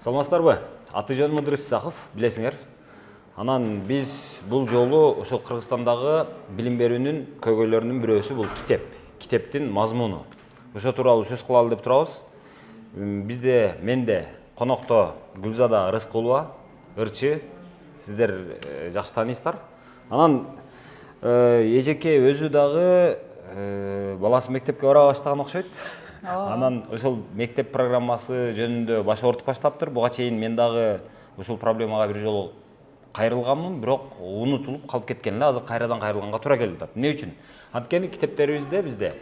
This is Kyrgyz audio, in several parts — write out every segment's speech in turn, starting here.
Саламатсыздарбы? Аты жөнүм Ыдырыс Исаков, билесиңер. Анан биз бул жолу ошол Кыргызстандагы билим берүүнүн көйгөйлөрүнүн бирөөсү бул китеп. Китептин мазмуну. Ошо тууралуу сөз кылалы деп турабыз. Бизде менде конокто Гүлзада Рыскулова, ырчы. Сиздер жакшы тааныйсыздар. Анан эжеке өзү дагы баласы мектепке бара баштаган окшойт. Анан ошол мектеп программасы жөнүндө баш оорутуп баштаптыр. Буга чейин мен дагы ушул проблемага бир жолу кайрылганмын, бирок унутулуп калып кеткен эле. Азыр кайрадан кайрылганга туура келип атат. Эмне үчүн? Анткени китептерибизде бизде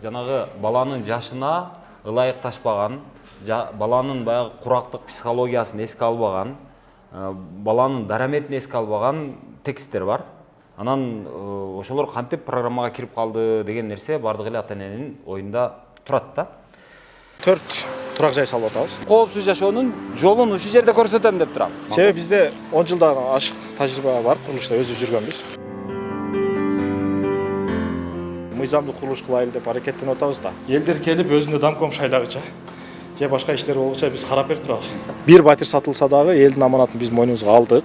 жанагы баланын жашына ылайыкташпаган, баланын баягы курактык психологиясын эске албаган, баланын дараметин эске албаган тексттер бар. Анан ошолор кантип программага кирип калды деген нерсе бардык эле ата-эненин оюнда турат да. 4 турак жай салып атабыз. Коопсуз жашоонун жолун ушул жерде көрсөтөм деп турам. Себеби бизде 10 жылдан ашык тажрыйба бар, курулушта өзү жүргөнбүз. Мыйзамдуу курулуш кылайлы деп аракеттенип атабыз да. Элдер келип өзүнө домком шайлагыча же башка иштер болгуча биз карап берип турабыз. Бир батир сатылса дагы элдин аманатын биз мойнубузга алдык.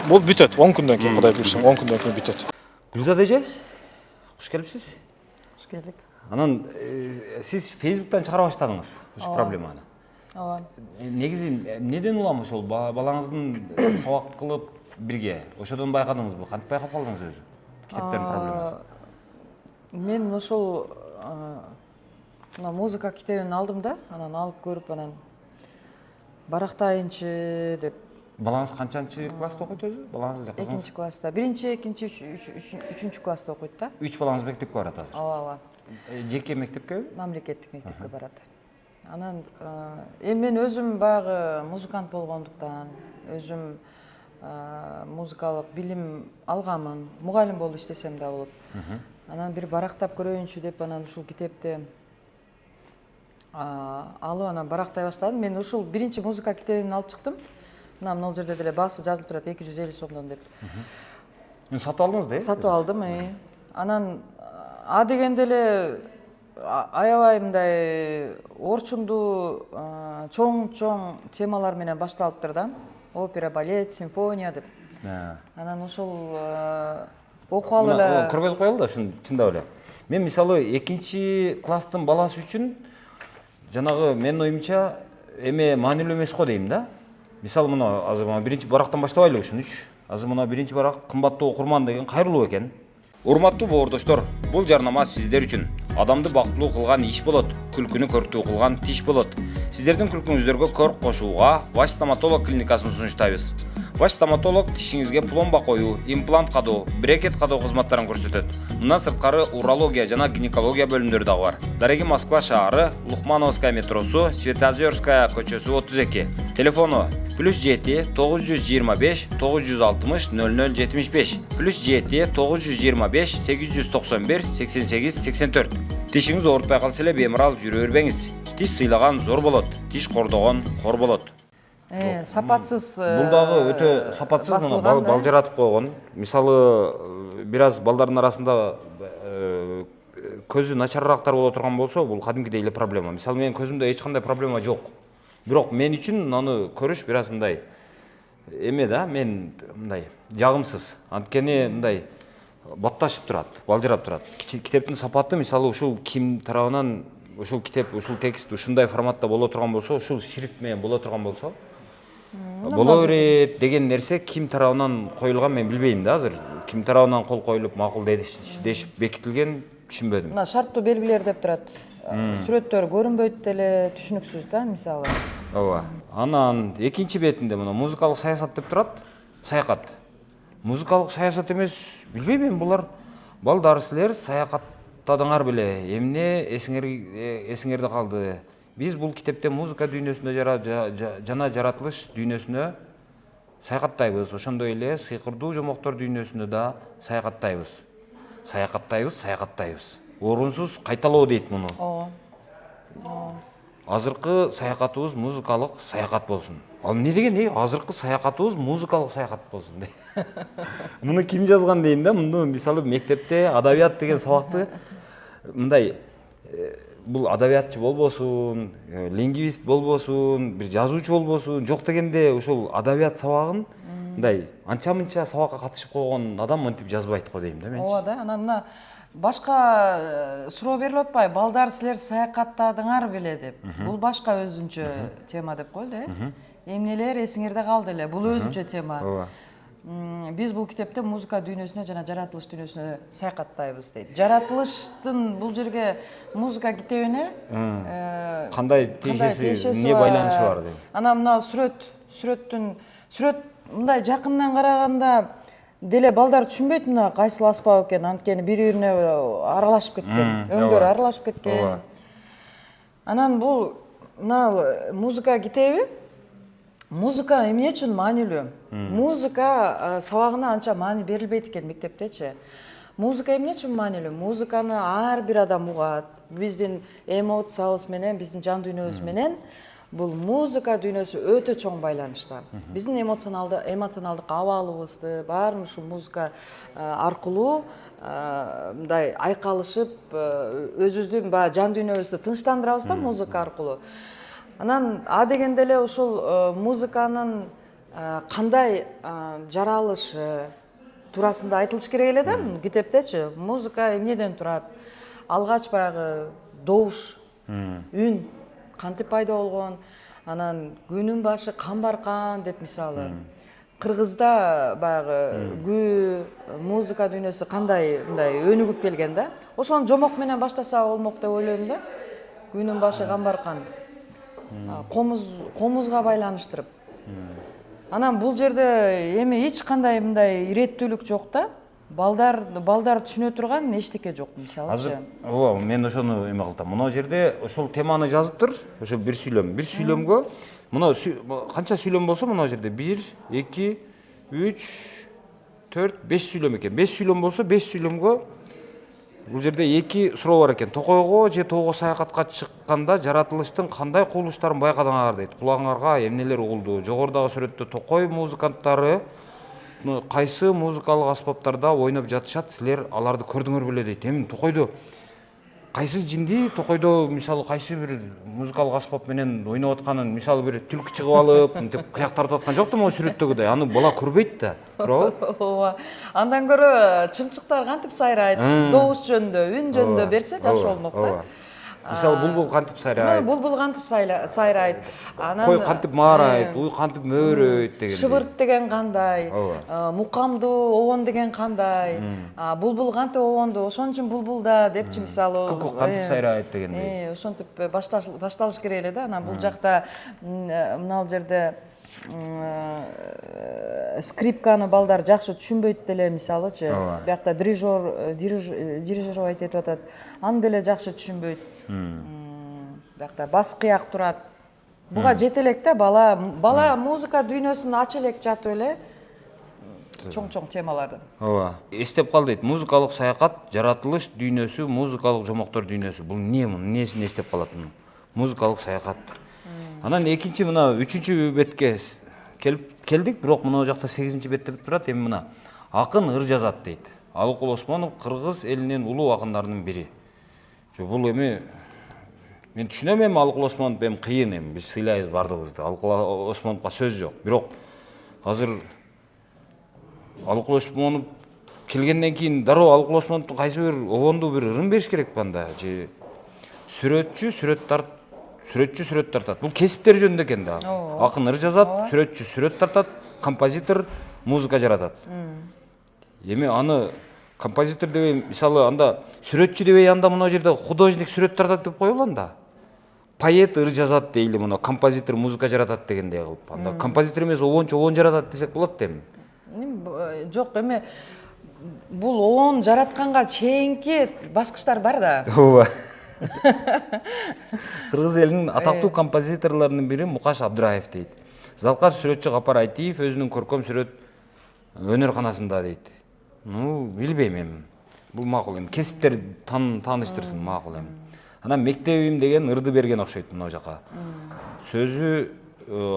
Бул бүтөт. 10 күндөн кийин Кудай буйрса 10 күндөн кийин бүтөт. Гүлзада эже, куш келипсиз. Куш келдик. Анан сиз Facebook'тан чыгара баштадыңыз ушул проблеманы. Ооба. Негизи эмнеден улам ошол балаңыздын сабак кылып бирге ошодон байкадыңызбы? Кантип байкап калдыңыз өзү? Китептердин проблемасын. Мен ошол музыка китебин алдым да, анан алып көрүп, анан барактайынчы деп. Балаңыз канчанчы класста окуйт өзү? Балаңыз же кызыңыз? 2-нчи класста. 1-нчи, 2-нчи, 3-нчү класста окуйт да. 3 балаңыз мектепке барат азыр. Ооба. Жеке мектепкеби? Мамлекеттик мектепке барат. Анан эми мен өзүм баягы музыкант болгондуктан, өзүм музыкалык билим алганмын. Мугалим болуп иштесем да болот. Анан бир барактап көрөйүнчү деп анан ушул китепти алып анан барактай баштадым. Мен ушул биринчи музыка китебимди алып чыктым. Мына могул жерде деле баасы жазылып турат 250 сомдон деп. Сатып алдыңыз да? Сатып алдым. Анан дегенде эле аябай мындай орчундуу чоң темалар менен башталыптыр да. Опера, балет, симфония деп. Анан ошол окуп эле көргөзүп коелу да, чындап эле. Мен мисалы 2-нчи класстын баласы үчүн жанагы менин оюмча эме маанилүү эмес го дейм да. Мисалы мына азыр биринчи барактан баштабайлы ушуну. Азыр мына биринчи барак кымбаттуу окурман деген кайрылуу экен. Урматтуу боордоштор, бул жарнама сиздер үчүн. Адамды бактылуу кылган иш болот, күлкүнү көрктүү кылган тиш болот. Сиздердин күлкүңүздөргө көрк кошууга Ваш стоматолог клиникасын сунуштайбыз. Ваш стоматолог тишиңизге пломба коюу, имплант кадоо, брекет кадоо кызматтарын көрсөтөт. Мындан сырткары урология жана гинекология бөлүмдөрү дагы бар. Дареги Москва шаары, Лухмановская метросу, Светозерская көчөсү 32. Телефону +7 925 960 0075 +7 925 891 88 84. Тишиңиз оорутпай калса эле бемарал жүрө бербеңиз. Тиш сыйлаган зор болот, тиш кордогон кор болот. сапатсыз Бул дагы өтө сапатсыз, мына балжыратып койгон. Мисалы бир аз балдардын арасында көзү начарраактар боло турган болсо, бул кадимкидей эле проблема. Мисалы менин көзүмдө эч кандай проблема жок. Бирок мен үчүн аны көрүш бир аз мындай эме да, мен мындай жагымсыз. Анткени мындай батташып турат, балжырап турат. Китептин сапаты мисалы ушул ким тарабынан ушул китеп, ушул текст ушундай форматта боло турган болсо, ушул шрифт менен боло турган болсо, боло берет деген нерсе ким тарабынан коюлган мен билбейм да азыр. Ким тарабынан кол коюлуп, макул дешип бекитилген түшүнбөдүм. Мына шарттуу белгилер деп турат. Сүрөттөр көрүнбөйт деле, түшүнүксүз да, мисалы. Ооба. Анан экинчи бетинде мына музыкалык саясат деп турат. Саякат. Музыкалык саясат эмес, билбейм мен, булар балдар силер саякаттадыңар беле. Эмне эсиңерде калды? Биз бул китепте музыка дүйнөсүнө жана жаратылыш дүйнөсүнө саякаттайбыз. Ошондой эле сыйкырдуу жомоктор дүйнөсүнө да саякаттайбыз. Орунсуз кайталоо дейт муну. Азыркы саякатыбыз музыкалык саякат болсун. Ал эмне деген? Азыркы саякатыбыз музыкалык саякат болсун. Муну ким жазган дейм да? Муну мисалы мектепте адабият деген сабакты мындай бул адабиятчы болбосун, лингвист болбосун, бир жазуучу болбосун, жок дегенде ошол адабият сабагын мындай анча мынча сабакка катышып койгон адам мынтип жазбайт го дейм да менчи. ооба да, анан мына башка суроо берилип атпайбы, балдар силер саякаттадыңар беле деп. Бул башка өзүнчө тема деп коелу э. Эмнелер эсиңерде калды эле, бул өзүнчө тема. Ооба. Биз бул китепте музыка дүйнөсүнө жана жаратылыш дүйнөсүнө саякаттайбыз дейт. Жаратылыштын бул жерге музыка китебине Кандай тиешеси, эмне байланышы бар дейм. Анан мына сүрөт мындай жакындан караганда деле балдар түшүнбөйт мына кайсыл аспап экен, анткени бири-бирине аралашып кеткен, өңдөрү аралашып кеткен. Анан бул мына музыка китеби, музыка эмне үчүн маанилүү? Музыка сабагына анча маани берилбейт экен мектептечи. Музыка эмне үчүн маанилүү? Музыканы ар бир адам угат. Биздин эмоциябыз менен, биздин жан дүйнөбүз менен бул музыка дүйнөсү өтө чоң байланышта. Биздин эмоционалдык абалыбызды баарын ушу музыка аркылуу мындай айкалышып, өзүбүздүн баягы жан дүйнөбүздү тынчтандырабыз да музыка аркылуу. Анан дегенде эле ушул музыканын кандай жаралышы туурасында айтылыш керек эле да китептечи. Музыка эмнеден турат? Алгач баягы добуш, үн кантип пайда болгон? Анан күнүн башы камбаркан деп мисалы. Кыргызда баягы күү музыка дүйнөсү кандай мындай өнүгүп келген да. Ошону жомок менен баштаса болмок деп ойлойм да. Күнүн башы камбаркан. Комузга байланыштырып. Анан бул жерде эми эч кандай мындай иреттүүлүк жок да. Балдар түшүнө турган эчтеке жок мисалы. Азыр ооба, мен ошону эме кылдым. Мына жерде ошол теманы жазыптыр. Ошо бир сүйлөмгө мына канча сүйлөм болсо мына жерде 1, 2, 3, 4, 5 сүйлөм экен. 5 сүйлөм болсо 5 сүйлөмгө бул жерде 2 суроо бар экен. Токойго же тоого саякатка чыкканда жаратылыштын кандай кубулуштарын байкадыңар дейт. Кулагыңарга эмнелер угулду? Жогорудагы сүрөттө токой музыканттары кайсы музыкалык аспаптарда ойноп жатышат, силер аларды көрдүңөр беле дейт. Эми токойдо кайсы жинди, токойдо мисалы кайсы бир музыкалык аспап менен ойноп атканын, мисалы бир түлкү чыгып алып, мынтип кыяк тартып аткан жок да могу сүрөттөгүдөй. Аны бала көрбөйт да, туурабы? Ооба. Андан көрө чымчыктар кантип сайрайт, добуш жөнүндө, үн жөнүндө берсе жакшы болмок да. Мисалы булбул кантип сайрайт? Булбул кантип сайрайт? Анан кой кантип маарайт, уй кантип мөөрөйт деген. Шыбырт деген кандай? Мукамду обон деген кандай? Булбул кантип обонду? Ошон үчүн булбулда депчи мисалы. Кукук кантип сайрайт дегендей. Ошентип башталыш керек эле да. Анан бул жакта мына жерде скрипканы балдар жакшы түшүнбөйт деле мисалычы. Биякта дирижировать этип атат. Аны деле жакшы түшүнбөйт. Биякта бас кыяк турат. Буга жете элек да бала музыка дүйнөсүн ача элек жатып эле чоң темаларды. Ооба. Эстеп кал дейт. Музыкалык саякат, жаратылыш дүйнөсү, музыкалык жомоктор дүйнөсү. Бул эмнесин эстеп калат муну? Музыкалык саякат. Анан экинчи мына 3-чү бетке келдик, бирок мына жакта 8-чи бетте турат. Эми мына акын ыр жазат дейт. Алыкул Осмонов кыргыз элинин улуу акындарынын бири. Бул эми мен түшүнөм, эми Алыкул Осмонов эми кыйын, эми биз сыйлайбыз бардыгыбызды. Алыкул Осмоновго сөз жок. Бирок азыр Алыкул Осмонов келгенден кийин дароо Алыкул Осмоновдун кайсы бир обондуу бир ырын бериш керек банда, же сүрөтчү сүрөт тартат. Бул кесиптер жөнүндө экен да. Акын ыр жазат, сүрөтчү сүрөт тартат, композитор музыка жаратат. Эми аны композитор дебей, мисалы анда сүрөтчү дебей, анда мына жерде художник сүрөт тартат деп коелу анда. Поэт ыр жазат дейли, мына композитор музыка жаратат дегендей кылып. Анда композитор эмес, обончу обон жаратат десек болот да эми. Жок, эми бул обон жаратканга чейинки баскычтар бар да. Ооба. Кыргыз элинин атактуу композиторлорунун бири Мукаш Абдыраев дейт. Залкар сүрөтчү Капар Айтиев өзүнүн көркөм сүрөт өнөрканасында дейт. Билбейм эми. Бул макул эми. Кесиптер тааныштырсын, макул эми. Анан мектебим деген ырды берген окшойт мына жака. Сөзү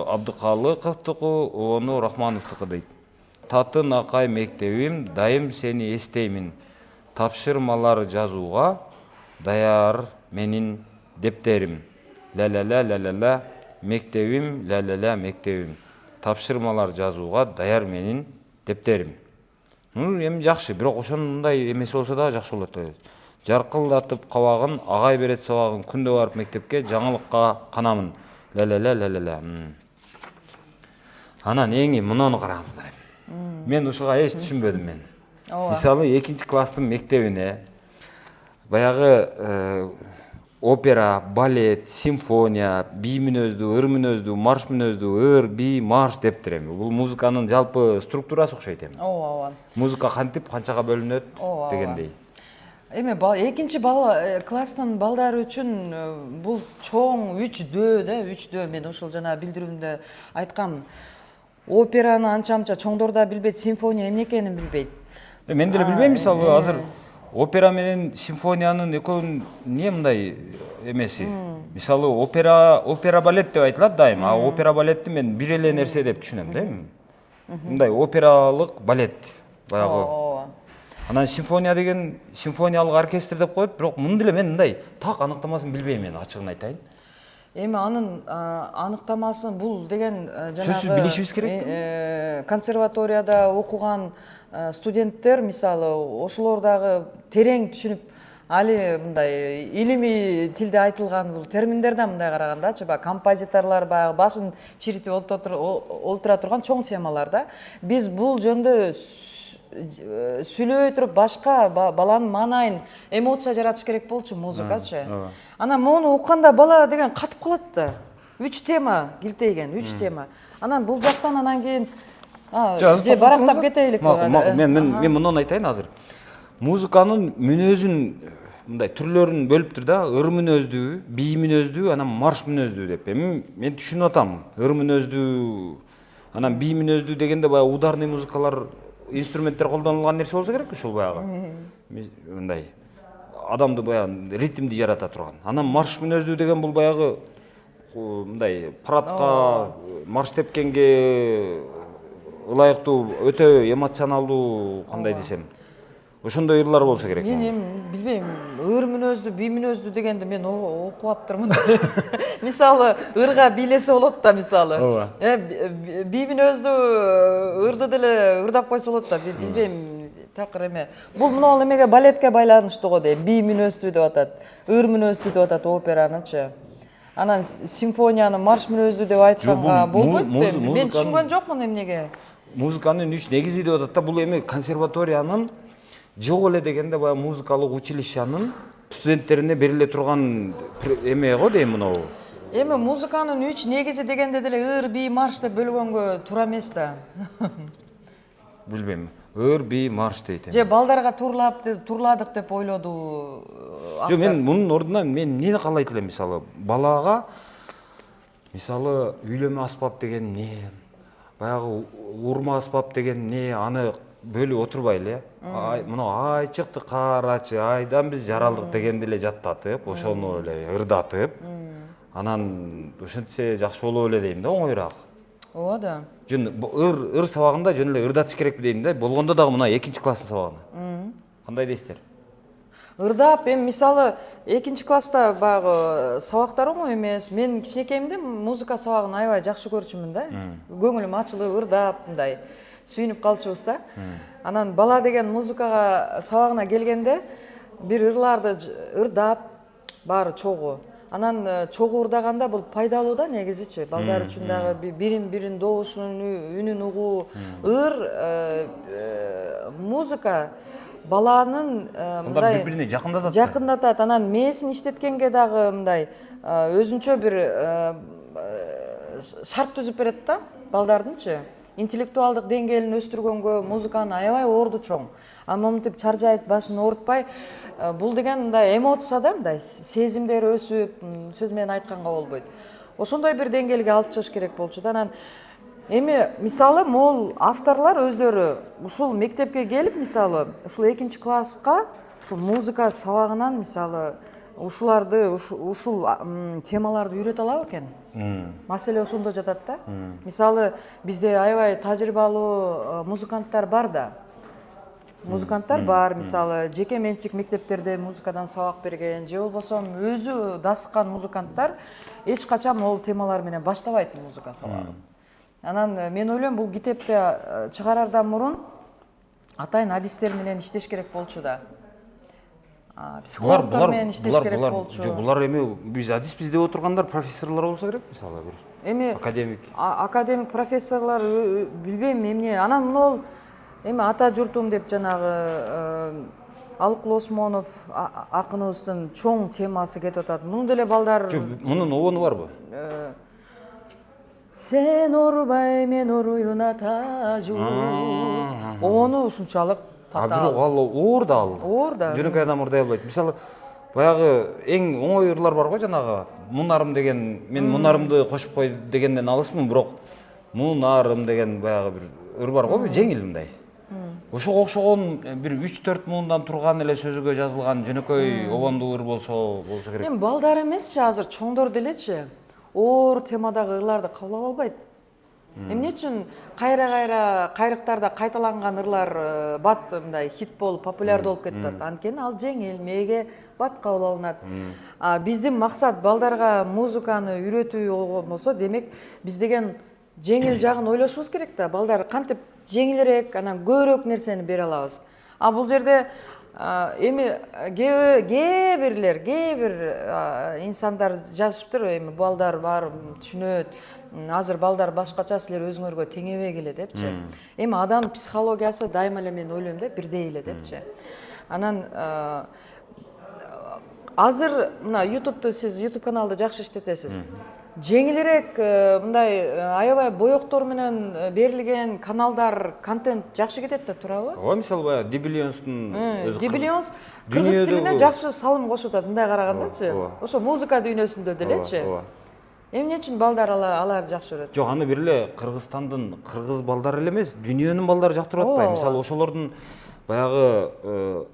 Абдыкалыковтуку, обону Рахмановтуку дейт. Татын акай мектебим, дайым сени эстеймин. Тапшырмалар жазууга даяр менин дептерим, ла мектебим, ла мектебим. Тапшырмалар жазууга даяр менин дептерим. Эми жакшы, бирок ошондой эмеси болсо да жакшы болот. Жаркылдатып кабагын, агай берет сабагын, күндө барып мектепке, жаңылыкка канамын. Ла. Анан эңи муну караңыздар. Мен ушуга эч түшүнбөдүм мен. Мисалы 2-класстын мектебине баягы опера, балет, симфония, бий мүнөздүү, ыр мүнөздүү, марш мүнөздүү, ыр, бий, марш дептир эми. Бул музыканын жалпы структурасы окшойт эми. Ооба. Музыка кантип канчага бөлүнөт дегендей. Эми 2 класстын балдары үчүн бул чоң 3D да, 3D. Мен ошол жана билдирүүмдө айткам. Операны анча чоңдор да билбейт, симфония эмне экенин билбейт. Мен деле билбейм, мисалы азыр опера менен симфониянын экөөнүн эмне мындай эмеси. Мисалы опера балет деп айтылат дайыма, а опера балетти мен бир эле нерсе деп түшүнөм да эми. Мындай опералык балет баягы. Анан симфония деген симфониялык оркестр деп коет, бирок муну деле мен мындай так аныктамасын билбейм мен, ачыгын айтайын. Эми анын аныктамасын бул деген сөзсүз билишибиз керек. Консерваторияда окуган студенттер мисалы ошолор дагы терең түшүнүп, али мындай илимий тилде айтылган бул терминдерден мындай карагандачы, баягы композиторлор баягы башын чиритип олтура турган чоң темалар да. Биз бул жөнүндө сүйлөбөй туруп башка баланын маанайын, эмоция жаратыш керек болчу музыкачы. Анан мону укканда бала деген катып калат да. 3 тема килтейген, 3 тема. Анан бул жактан анан кийин же барактап кетелик. Мен муну айтайын азыр. Музыканын мүнөзүн мындай түрлөрүн бөлүптүр да, ыр мүнөздүү, бий мүнөздүү, анан марш мүнөздүү деп. Эми мен түшүнүп атам. Ыр мүнөздүү, анан бий мүнөздүү дегенде баягы ударный музыкалар, инструменттер колдонулган нерсе болсо керек ушул баягы. Мындай адамды баягы ритмди жарата турган. Анан марш мүнөздүү деген бул баягы мындай парадка марш тепкенге ылайыктуу, өтө эмоционалдуу, кандай десем, ошондой ырлар болсо керек. Мен эми билбейм, ыр мүнөздүү, бий мүнөздүү дегенди мен окуаптырмын. Мисалы ырга бийлесе болот да, мисалы. Бий мүнөздүү ырды деле ырдап койсо болот да, билбейм. Такыр эме. Бул мына эмеге балетке байланыштуу го дейм. Бий мүнөздүү деп атат, ыр мүнөздүү деп атат операнычы. Анан симфонияны марш мүнөздүү деп айтканга болбойт дейм. Мен түшүнгөн жокмун эмнеге. Музыканын 3 негизи деп атат да, бул эми консерваториянын жок эле дегенде баягы музыкалык училищанын студенттерине бериле турган эме го дейм муну. Эми музыканын 3 негизи дегенде деле ыр, бий, марш деп бөлгөнгө туура эмес да. Билбейм. Ыр, бий, марш дейт. Же балдарга турладык деп ойлоду. Жок, мен мунун ордуна мен эмнени каалайт элем, мисалы, балага мисалы үйлөмө аспап деген эмне, баягы урма аспап деген эмне, аны бөлүп отурбай эле, мына ай чыкты карачы, айдан биз жаралдык дегенди эле жаттатып, ошону эле ырдатып, анан ошентсе жакшы болот эле дейм да, оңоюраак. Ооба да. Жөн ыр сабагында жөн эле ырдатыш керек дейм да, болгондо дагы мына 2-класстын сабагына. Кандай дейсиздер? Ырдап, эми мисалы 2-класста баягы сабактар оңой эмес. Мен кичинекейимде музыка сабагын аябай жакшы көрчүмүн да. Көңүлүм ачылып, ырдап мындай сүйүнүп калчубуз да. Анан бала деген музыкага сабагына келгенде бир ырларды ырдап баары чогуу. Анан чогуу ырдаганда бул пайдалуу да негизичи. Балдар үчүн дагы бирин добушунун үнүн угуу. Ыр музыка баланын мындай бири-бирине жакындатат. Жакындатат. Анан мээсин иштеткенге дагы мындай өзүнчө бир шарт түзүп берет да балдардынчы. Интеллектуалдык деңгээлин өстүргөнгө музыканын аябай орду чоң. Монтип чаржайт, башын оорутпай, бул деген мындай эмоция да, мындай сезимдер өсүп, сөз менен айтканга болбойт. Ошондой бир деңгээлге алып чыгыш керек болчу да. Анан эми мисалы могул авторлор өздөрү ушул мектепке келип, мисалы ушул 2-класска ушул музыка сабагынан мисалы ушуларды ушул темаларды үйрөтө алабы экен? Маселе ошондо жатат да. Мисалы бизде аябай тажрыйбалуу музыканттар бар да. музыканттар бар, мисалы жеке менчик мектептерде музыкадан сабак берген же болбосо өзү дасыккан музыканттар эч качан могул темалар менен баштабайт музыка сабагын. Анан мен ойлойм бул китепти чыгарардан мурун атайын адистер менен иштеш керек болчу да. Психологдор менен иштеш керек болчу. Жок, булар эми биз адиспиз деп отургандар профессорлор болсо керек, мисалы бир. Эми академик профессорлор билбейм эмне. Анан могул эми ата журтум деп жанагы Алык Осмонов акыныбыздын чоң темасы кетип атат. Муну деле балдар мунун обону барбы? Сен орубай мен оруйун ата жур. Обону ушунчалык татаал. Бирок ал оор да ал. Оор да. Жөнөкөй адам ырдай албайт. Мисалы баягы эң оңой ырлар бар го жанагы мунарым деген, мен мунарымды кошуп кой дегенден алысмын, бирок мунарым деген баягы бир ыр бар го, жеңил мындай. Ошого окшогон бир 3-4 муундан турган эле сөзгө жазылган жөнөкөй обондуу ыр болсо керек. Эми балдар эмесчи, азыр чоңдор делечи оор темадагы ырларды кабыл албайт. Эмне үчүн кайра кайрыктарда кайталанган ырлар бат мындай хит болуп, популярдуу болуп кетип атат. Анткени ал жеңил, мээге бат кабыл алынат. Биздин максат балдарга музыканы үйрөтүү болсо, демек биз деген жеңил жагын ойлошубуз керек да. Балдар кантип жеңилирээк, анан көбүрөөк нерсени бере алабыз. Бул жерде эми кээ бир инсандар жазышыптыр, эми балдар бар түшүнөт. Азыр балдар башкача, силер өзүңөргө теңебей келе депчи. Эми адам психологиясы дайыма эле мен ойлойм да, бирдей эле депчи. Анан азыр мына сиз YouTube каналды жакшы иштетесиз. Жеңилирээк мындай аябай боектор менен берилген каналдар, контент жакшы кетет да, туурабы? Ооба, мисалы баягы Дибиллионстун өзү. Дибиллионс кыргыз тилине жакшы салым кошуп атат, мындай карагандачы. Ошо музыка дүйнөсүндө делечи. Эмне үчүн балдар аларды жакшы көрөт? Жок, аны бир эле Кыргызстандын кыргыз балдары эле эмес, дүйнөнүн балдары жактырып атпайбы? Мисалы ошолордун баягы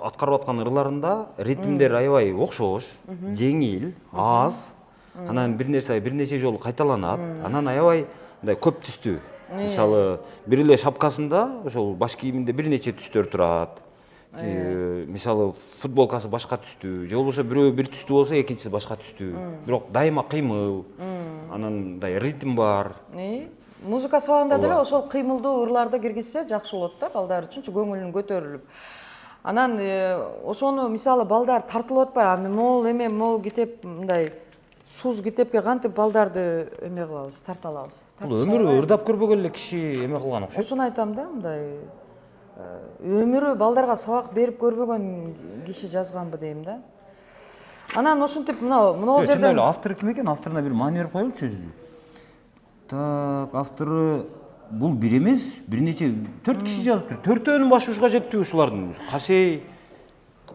аткарып аткан ырларында ритмдер аябай окшош, жеңил, аз. Анан бир нече жолу кайталанат. Анан аябай мындай көп түстүү. Мисалы бир эле шапкасында ошол баш кийиминде бир нече түстөр турат. Мисалы футболкасы башка түстүү, же болбосо бирөө бир түстүү болсо экинчиси башка түстүү. Бирок дайыма кыймыл. Анан мындай ритм бар. Музыка сабагында деле ошол кыймылдуу ырларды киргизсе жакшы болот да, балдар үчүнчү көңүлүн көтөрүлүп. Анан ошону мисалы балдар тартылып атпайбы? Могул эме могул китеп мындай суз китепке кантип балдарды эме кылабыз, тарта алабыз? Бул өмүрү ырдап көрбөгөн эле киши эме кылган окшойт. Ошону айтам да, мындай өмүрү балдарга сабак берип көрбөгөн киши жазганбы дейм да. Анан ошентип мына жерден автор ким экен? Авторуна бир маани берип коелучу өзү. Так, автору бул бир эмес, бир нече 4 киши жазыптыр. Төртөөнүн башы ушуга жетти ушулардын. Касей,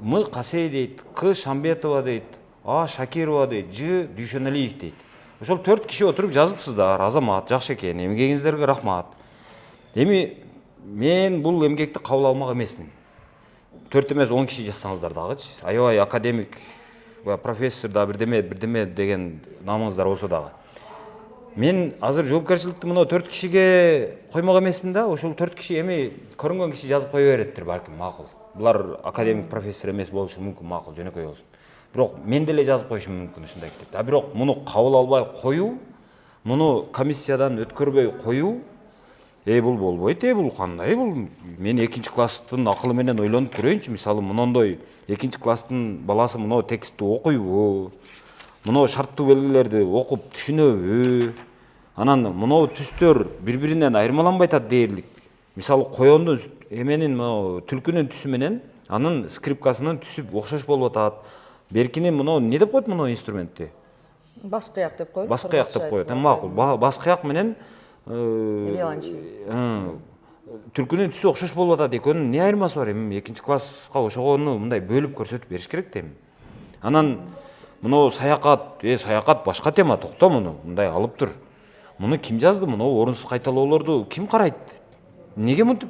М. Касей дейт, К. Шамбетова дейт, А. Шакирова дейт, Ж. Дүйшөналиев дейт. Ошол 4 киши отуруп жазыпсыздар. Азамат, жакшы экен. Эмгегиңиздерге рахмат. Эми мен бул эмгекти кабыл алмак эмесмин. 4 эмес 10 киши жазсаңыздар дагычы. Аябай академик, профессор да бирдеме деген намыңыздар болсо дагы. Мен азыр жоопкерчиликти мына 4 кишиге коймок эмесмин да. Ошол 4 киши эми көрүнгөн киши жазып кое береттир балким, макул. Булар академик профессор эмес болушу мүмкүн, макул, жөнөкөй болсун. Бирок мен деле жазып коюшум мүмкүн ушундай китепти. Бирок муну кабыл албай коюу, муну комиссиядан өткөрбөй коюу, бул болбойт, бул кандай, бул мен 2 класстын акылы менен ойлонуп көрөйүнчү. Мисалы монондой 2 класстын баласы мына текстти окуйбу, мына шарттуу белгилерди окуп түшүнөбү, анан мына түстөр бири-биринен айырмаланбай атат дээрлик. Мисалы коёндун эменин түлкүнүн түсү менен анын скрипкасынын түсү окшош болуп атат. Беркинин мына эмне деп коет мына инструментти? Бас кыяк деп коет. Бас кыяк деп коет. Макул. Бас кыяк менен виолончель. Түлкүнүн түсү окшош болуп атат. Экөөнүн эмне айырмасы бар? Эми 2 класска ошогону мындай бөлүп көрсөтүп бериш керек дейм. Анан мына саякат башка тема, токто муну мындай алып тур. Муну ким жазды? Мына орунсуз кайталоолорду ким карайт? Неге мынтип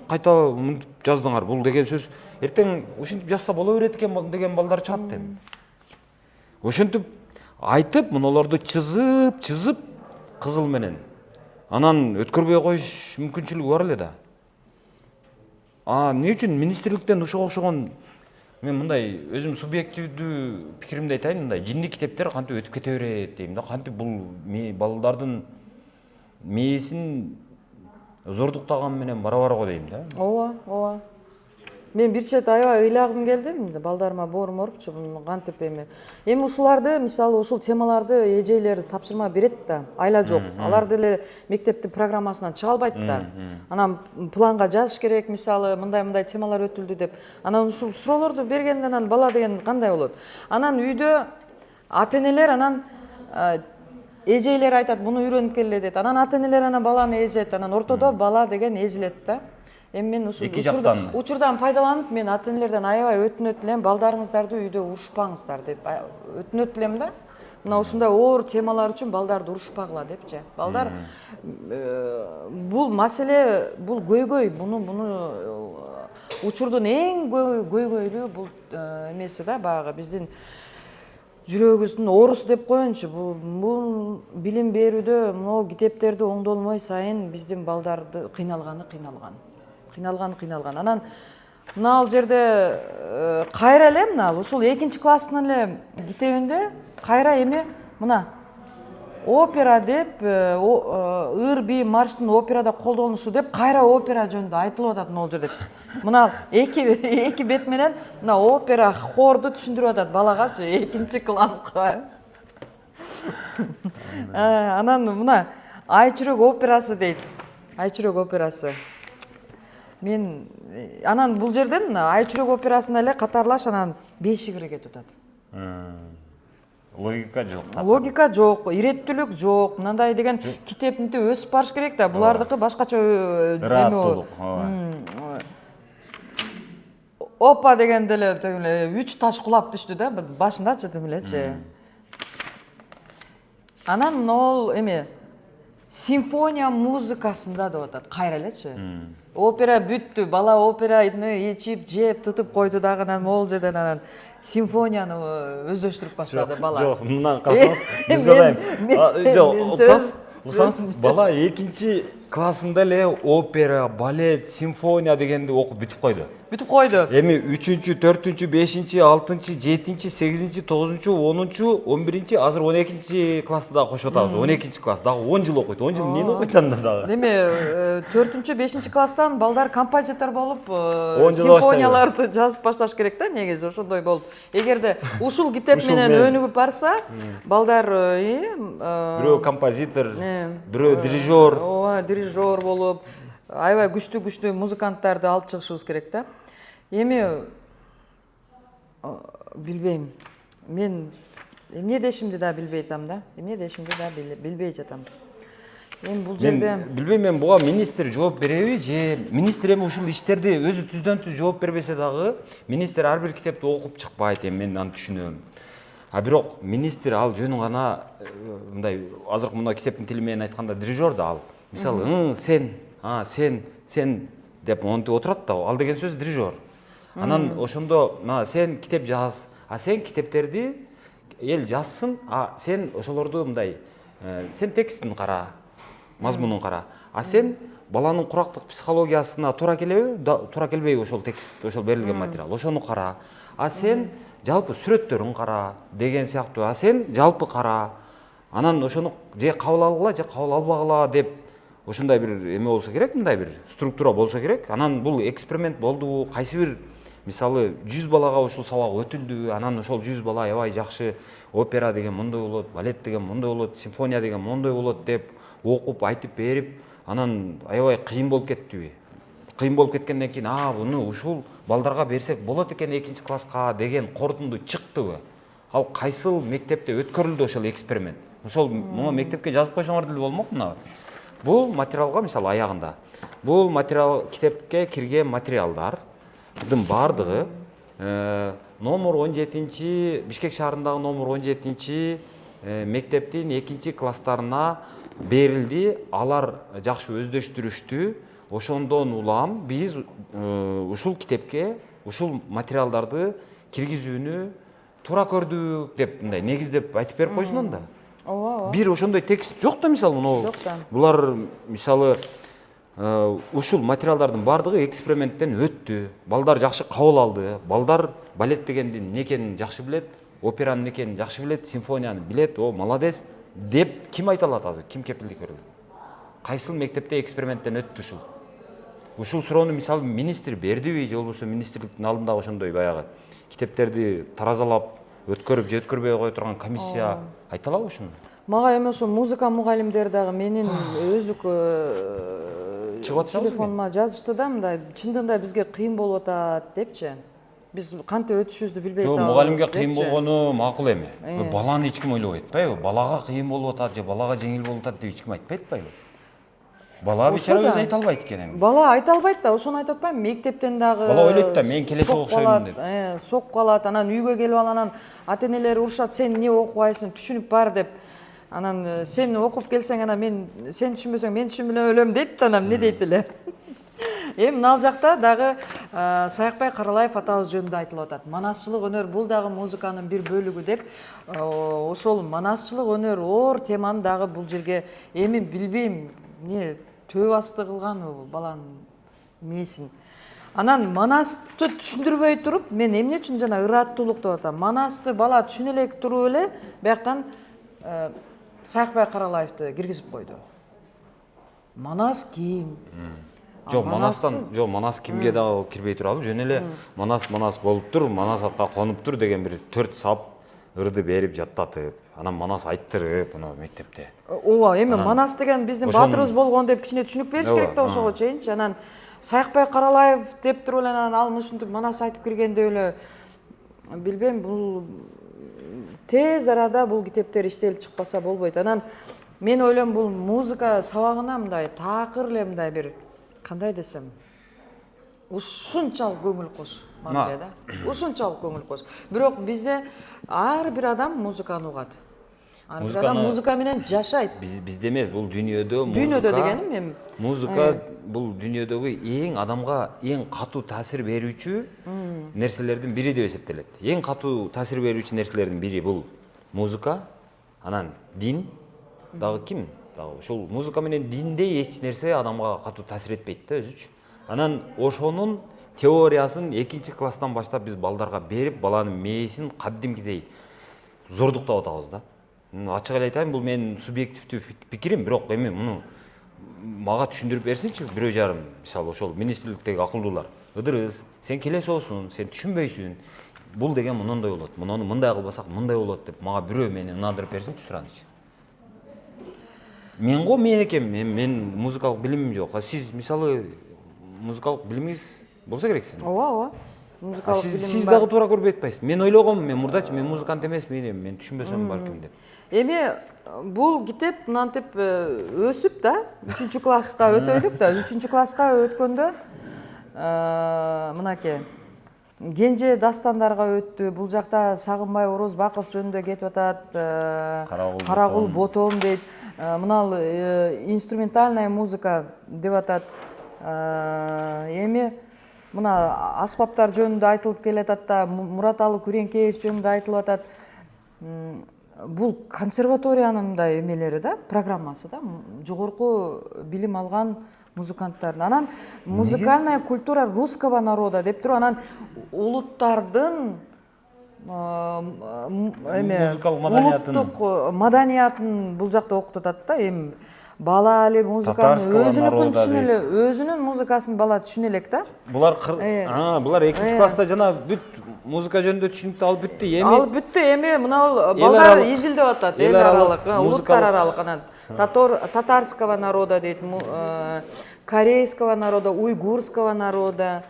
жаздыңар? Бул деген сөз эртең ушинтип жазса боло берет экен деген балдар чыгат дейм. Ошентип айтып, мунуларды чызып кызыл менен. Анан өткөрбөй коюш мүмкүнчүлүгү бар эле да. эмне үчүн министрликтен ушуга окшогон мен мындай өзүм субъективдүү пикиримди айтайын, мындай жинди китептер кантип өтүп кете берет дейм да. Кантип бул балдардын мээсин зордуктаган менен барабар го дейм да. ооба ооба. Мен бир чет аябай ыйлагым келди балдарыма борум орупчу кантип эми ушуларды мисалы ушул темаларды эжелер тапшырма берет да, айла жок. Алар деле мектептин программасынан чыга албайт да. Анан планга жазыш керек, мисалы мындай темалар өтүлдү деп. Анан ушул суроолорду бергенде анан бала деген кандай болот? Анан үйдө ата-энелер анан эжейлер айтат, буну үйрөнүп келе дейт. Анан ата-энелер анан баланы эзет, анан ортодо бала деген эзилет да. Эми мен ушул учурдан пайдаланып, мен ата-энелерден аябай өтүнөт элем, балдарыңыздарды үйдө урушпаңыздар деп өтүнөт элем да. Мына ушундай оор темалар үчүн балдарды урушпагыла депчи. Балдар бул маселе, бул көйгөй, буну учурдун эң көйгөйлүү бул эмеси да, баягы биздин жүрөгүбүздүн оорусу деп коеюнчу. Бул билим берүүдө могу китептерди оңдолмой сайын биздин балдарды кыйналган. Анан мына ал жерде кайра эле мына ушул 2-класстын эле китебинде кайра эми мына опера деп ыр би марштын операда колдонулушу деп кайра опера жөнүндө айтылып атат могул жерде. Мына эки бет менен мына опера хорду түшүндүрүп атат балагачы 2-класска. Анан мына Айчүрөк операсы дейт. Айчүрөк операсы. Мен анан бул жерден Айчүрөк операсына эле катарлаш анан бешик эрекет атат. Логика жок. Логика жок, иреттүүлүк жок. Мындай деген китепинде өсүп барыш керек да. Булардыкы башкача эме. Опа дегенде эле 3 таш кулап түштү да, башындачы тим элечи. Анан могул эме симфония музыкасында деп атат, кайра элечи. Опера бүттү, бала операны ичип, жеп, тутуп койду дагы, анан могул жерден анан симфонияны өздөштүрүп баштады бала. Жок, мындан карасаңыз, мен задайм. Жок, уксаңыз, бала 2-классында эле опера, балет, симфония дегенди окуп бүтүп койду. Эми 3-чү, 4-чү, 5-чи, 6-чы, 7-чи, 8-чи, 9-чу, 10-чу, 11-чи, азыр 12-чи классты дагы кошуп атабыз. 12-чи класс дагы 10 жыл окуйт. 10 жыл эмнени окуйт анда дагы? Эми 4-чү, 5-чи класстан балдар композитор болуп, симфонияларды жазып башташ керек да, негизи ошондой болуп. Эгерде ушул китеп менен өнүгүп барса, балдар бирөө композитор, бирөө дирижер. Ооба, дирижер болуп, аябай күчтүү музыканттарды алып чыгышыбыз керек да. Эми билбейм. Мен эмне дешимди да билбей атам да. Билбей жатам. Эми бул жерде билбейм, мен буга министр жооп береби же министр эми ушул иштерди өзү түздөн түз жооп бербесе дагы, министр ар бир китепти окуп чыкпайт, эми мен аны түшүнөм. А бирок министр ал жөнүн гана мындай азыркы мына китептин тили менен айтканда дирижер да ал. Мисалы, сен деп монтип отурат да, ал деген сөз дирижер. Анан ошондо сен китеп жаз, сен китептерди эл жазсын, сен ошолорду мындай сен текстин кара, мазмунун кара. Сен баланын курактык психологиясына туура келеби, туура келбейби ошол текст, ошол берилген материал, ошону кара. Сен жалпы сүрөттөрүн кара деген сыяктуу. Сен жалпы кара. Анан ошону же кабыл алгыла, же кабыл албагыла деп ошондой бир эме болсо керек, мындай бир структура болсо керек. Анан бул эксперимент болдубу, кайсы бир мисалы 100 балага ушул сабак өтүлдү, анан ошол 100 бала аябай жакшы опера деген мындай болот, балет деген мындай болот, симфония деген мындай болот деп окуп айтып берип, анан аябай кыйын болуп кеттиби? Кыйын болуп кеткенден кийин, буну ушул балдарга берсек болот экен 2-класска деген корутунду чыктыбы? Ал кайсыл мектепте өткөрүлдү ошол эксперимент? Ошол муну мектепке жазып койсоңор деле болмок мына. Бул материалга мисалы аягында. Бул материал китепке кирген материалдардын бардыгы номер 17-чи Бишкек шаарындагы номер 17-чи мектептин 2-класстарына берилди. Алар жакшы өздөштүрүштү. Ошондон улам биз ушул китепке ушул материалдарды киргизүүнү туура көрдүк деп мындай негиздеп айтып берип койсун да. Бир ошондой текст жок да, мисалы, булар мисалы ушул материалдардын баардыгы эксперименттен өттү. Балдар жакшы кабыл алды. Балдар балет дегенди эмне экенин жакшы билет, операнын эмне экенин жакшы билет, симфонияны билет. О, молодец деп ким айта алат азыр? Ким кепилдик берет? Кайсыл мектепте эксперименттен өттү ушул? Ушул суроону мисалы министр бердиби же болбосо министрликтин алдындагы ошондой баягы китептерди таразалап өткөрүп же өткөрбөй кое турган комиссия айта алабы ушуну? Мага эми ошо музыка мугалимдери дагы менин өздүк Чыгып атышабызбы? телефонума жазышты да, мындай чындыгында бизге кыйын болуп атат депчи. Биз кантип өтүшүбүздү билбей Жо, атабыз. мугалимге депчи. кыйын болгону макул эми. Баланы эч ким ойлобойт атпайбы? Балага кыйын болуп атат же балага жеңил болуп атат деп эч ким айтпайт атпайбы? Бала бечара өзү айта албайт экен эми. Бала айта албайт да, ошону айтып атпаймынбы? Мектептен дагы Бала ойлойт да, мен келесе окшоймун деп. Сокуп калат, анан үйгө келип анан ата-энелери урушат, сен эмне окубайсың, түшүнүп бар деп. Анан сен окуп келсең, анан мен сен түшүнбөсөң мен түшүнбөй өлөм дейт, анан эмне дейт эле. Эми ал жакта дагы Саякбай Каралаев атабыз жөнүндө айтылып атат. Манасчылык өнөр бул дагы музыканын бир бөлүгү деп, ошол манасчылык өнөр оор теманы дагы бул жерге эми билбейм, эмне төбө асты кылганбы бул баланын мээсин. Анан манасты түшүндүрбөй туруп, мен эмне үчүн жана ыраттуулук деп атам. Манасты бала түшүнө элек туруп эле бияктан Саякбай Каралаевди киргизип койду. Манас ким? Жок, Манас кимге дагы кирбей туралы, жөн эле Манас болуптур, Манас атка конуптур деген бир 4 сап ырды берип жаттатып, анан Манас айттырып, мына мектепте. Ооба, эми Манас деген биздин баатырыбыз болгон деп кичине түшүнүк бериш керек да ошого чейинчи. Анан Саякбай Каралаев деп туруп эле анан ал ушинтип Манас айтып киргенде эле билбейм, бул тез арада бул китептер иштелип чыкпаса болбойт. Анан мен ойлойм бул музыка сабагына мындай такыр эле мындай бир кандай десем, ушунчалык көңүл кош мамиле да. Ушунчалык көңүл кош. Бирок бизде ар бир адам музыканы угат. Ар бир адам музыка менен жашайт. Бизде эмес, бул дүйнөдө Дүйнөдө дегеним эми. Музыка бул дүйнөдөгү эң адамга эң катуу таасир берүүчү нерселердин бири деп эсептелет. Эң катуу таасир берүүчү нерселердин бири бул музыка, анан дин дагы ким? Дагы ушул музыка менен диндей эч нерсе адамга катуу таасир этпейт да өзүчү. Анан ошонун теориясын 2-класстан баштап биз балдарга берип, баланын мээсин кадимкидей зордуктап атабыз да. Ачык эле айтайын, бул менин субъективдүү пикирим, бирок эми муну мага түшүндүрүп берсинчи бирөө жарым, мисалы ошол министрликтеги акылдуулар. Ыдырыс, сен келесиосуң, сен түшүнбөйсүң. Бул деген мындай болот, муну мындай кылбасак мындай болот деп мага бирөө мени ынандырып берсинчи суранычы. Мен экем, мен музыкалык билимим жок. Сиз мисалы музыкалык билимиңиз болсо керек сиздин. Ооба. Музыкалык билимим. Сиз дагы туура көрбөй атпайсызбы? Мен ойлогом, мен мурдачы мен музыкант эмесмин, мен түшүнбөсөм балким деп. Эми бул китеп мынантип өсүп да 3-класска өтөйлүк да. 3-класска өткөндө мынакей Генже дастандарга өттү. Бул жакта Сагынбай Орозбаков жөнүндө кетип атат. Карагул ботом дейт. Мынал инструментальная музыка деп атат. Эми мына аспаптар жөнүндө айтылып келатат да, Мураталы Күреңкеев жөнүндө айтылып атат. Бул консерваториянын мындай эмелери да, программасы да, жогорку билим алган музыканттардын. Анан музыкальная культура русского народа деп туруп, анан улуттардын улуттук маданиятын бул жакта окутуп атат да. Эми бала эле музыканы өзүнүкүн түшүнө эле, өзүнүн музыкасын бала түшүнө элек да. Булар 2-класста жана бүт музыка жөнүндө түшүнүктү алып бүттү. Алып бүттү, эми мына балдар изилдеп атат, эл аралык, улуттар аралык. Анан татарского народа дейт, корейского народа, уйгурского народа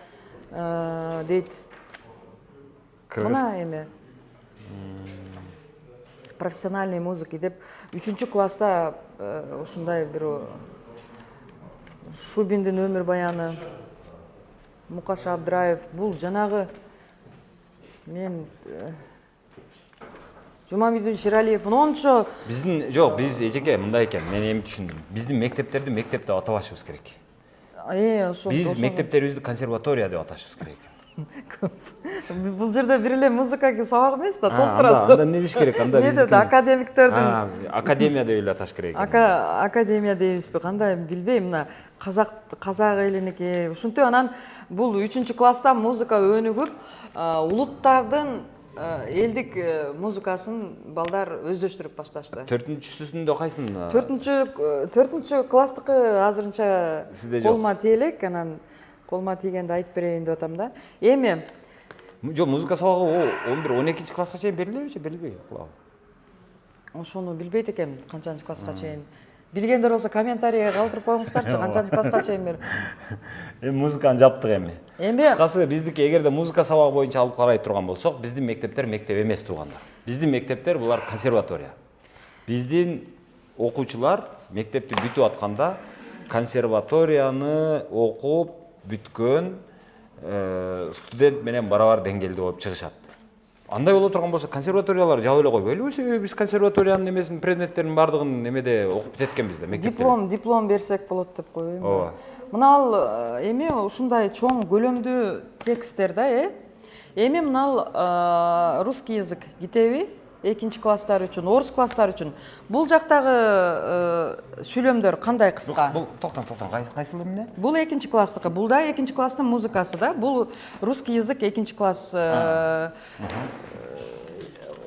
дейт. Мына эми профессиональный музыки деп 3-класста ушундай бир Шубиндин өмүр баяны, Мукаш Абдраев, бул жанагы мен Жумамидин Ширалиев мончо биздин жок, биз эжеке мындай экен, мен эми түшүндүм. Биздин мектептерди мектеп деп атабашыбыз керек. Ошо Биз мектептерибизди консерватория деп аташыбыз керек. Бул жерде бир эле музыка сабак эмес да, толтурасыз. Анда не деш керек? Анда эмне деп академиктердин академия деп эле аташ керек. академия дейбизби, кандай билбейм, мына казак элиники ушинтип. Анан бул 3-класста музыка өнүгүп, улуттардын элдик музыкасын балдар өздөштүрүп башташты. 4-сүсүндө кайсын? 4-класстыкы азырынча Сизде жок. колума тиелек, анан колума тийгенде айтып берейин деп атам да. Эми Жок, музыка сабагы 11-12 класска чейин берилеби же берилбейби? ошону билбейт экенмин, канчанчы класска чейин. Билгендер болсо комментарийге калтырып коюңуздарчы, канчанчы класска чейин бер. Эми музыканы жаптык эми. Эми Кыскасы биздики эгерде музыка сабагы боюнча алып карай турган болсок, биздин мектептер мектеп эмес туугандар. Биздин мектептер булар консерватория. Биздин окуучулар мектепти бүтүп атканда консерваторияны окуп бүткөн студент менен барабар деңгээлде болуп чыгышат. Андай боло турган болсо консерваториялар жабып эле койбойлубу? Себеби биз консерваториянын эмесин, предметтеринин баардыгын немеде окуп бүткенбиз да, мектепте. диплом берсек болот деп коеюн. Ооба. Мына ал эми ушундай чоң көлөмдүү текстер да, эми мына русский язык китеби 2-класстар үчүн, орус класстар үчүн бул жактагы сүйлөмдөр кандай кыска? Бул токтон, кайсыл эмне? Бул 2-класстыкы, бул да 2-класстын музыкасы да. Бул русский язык 2-класс,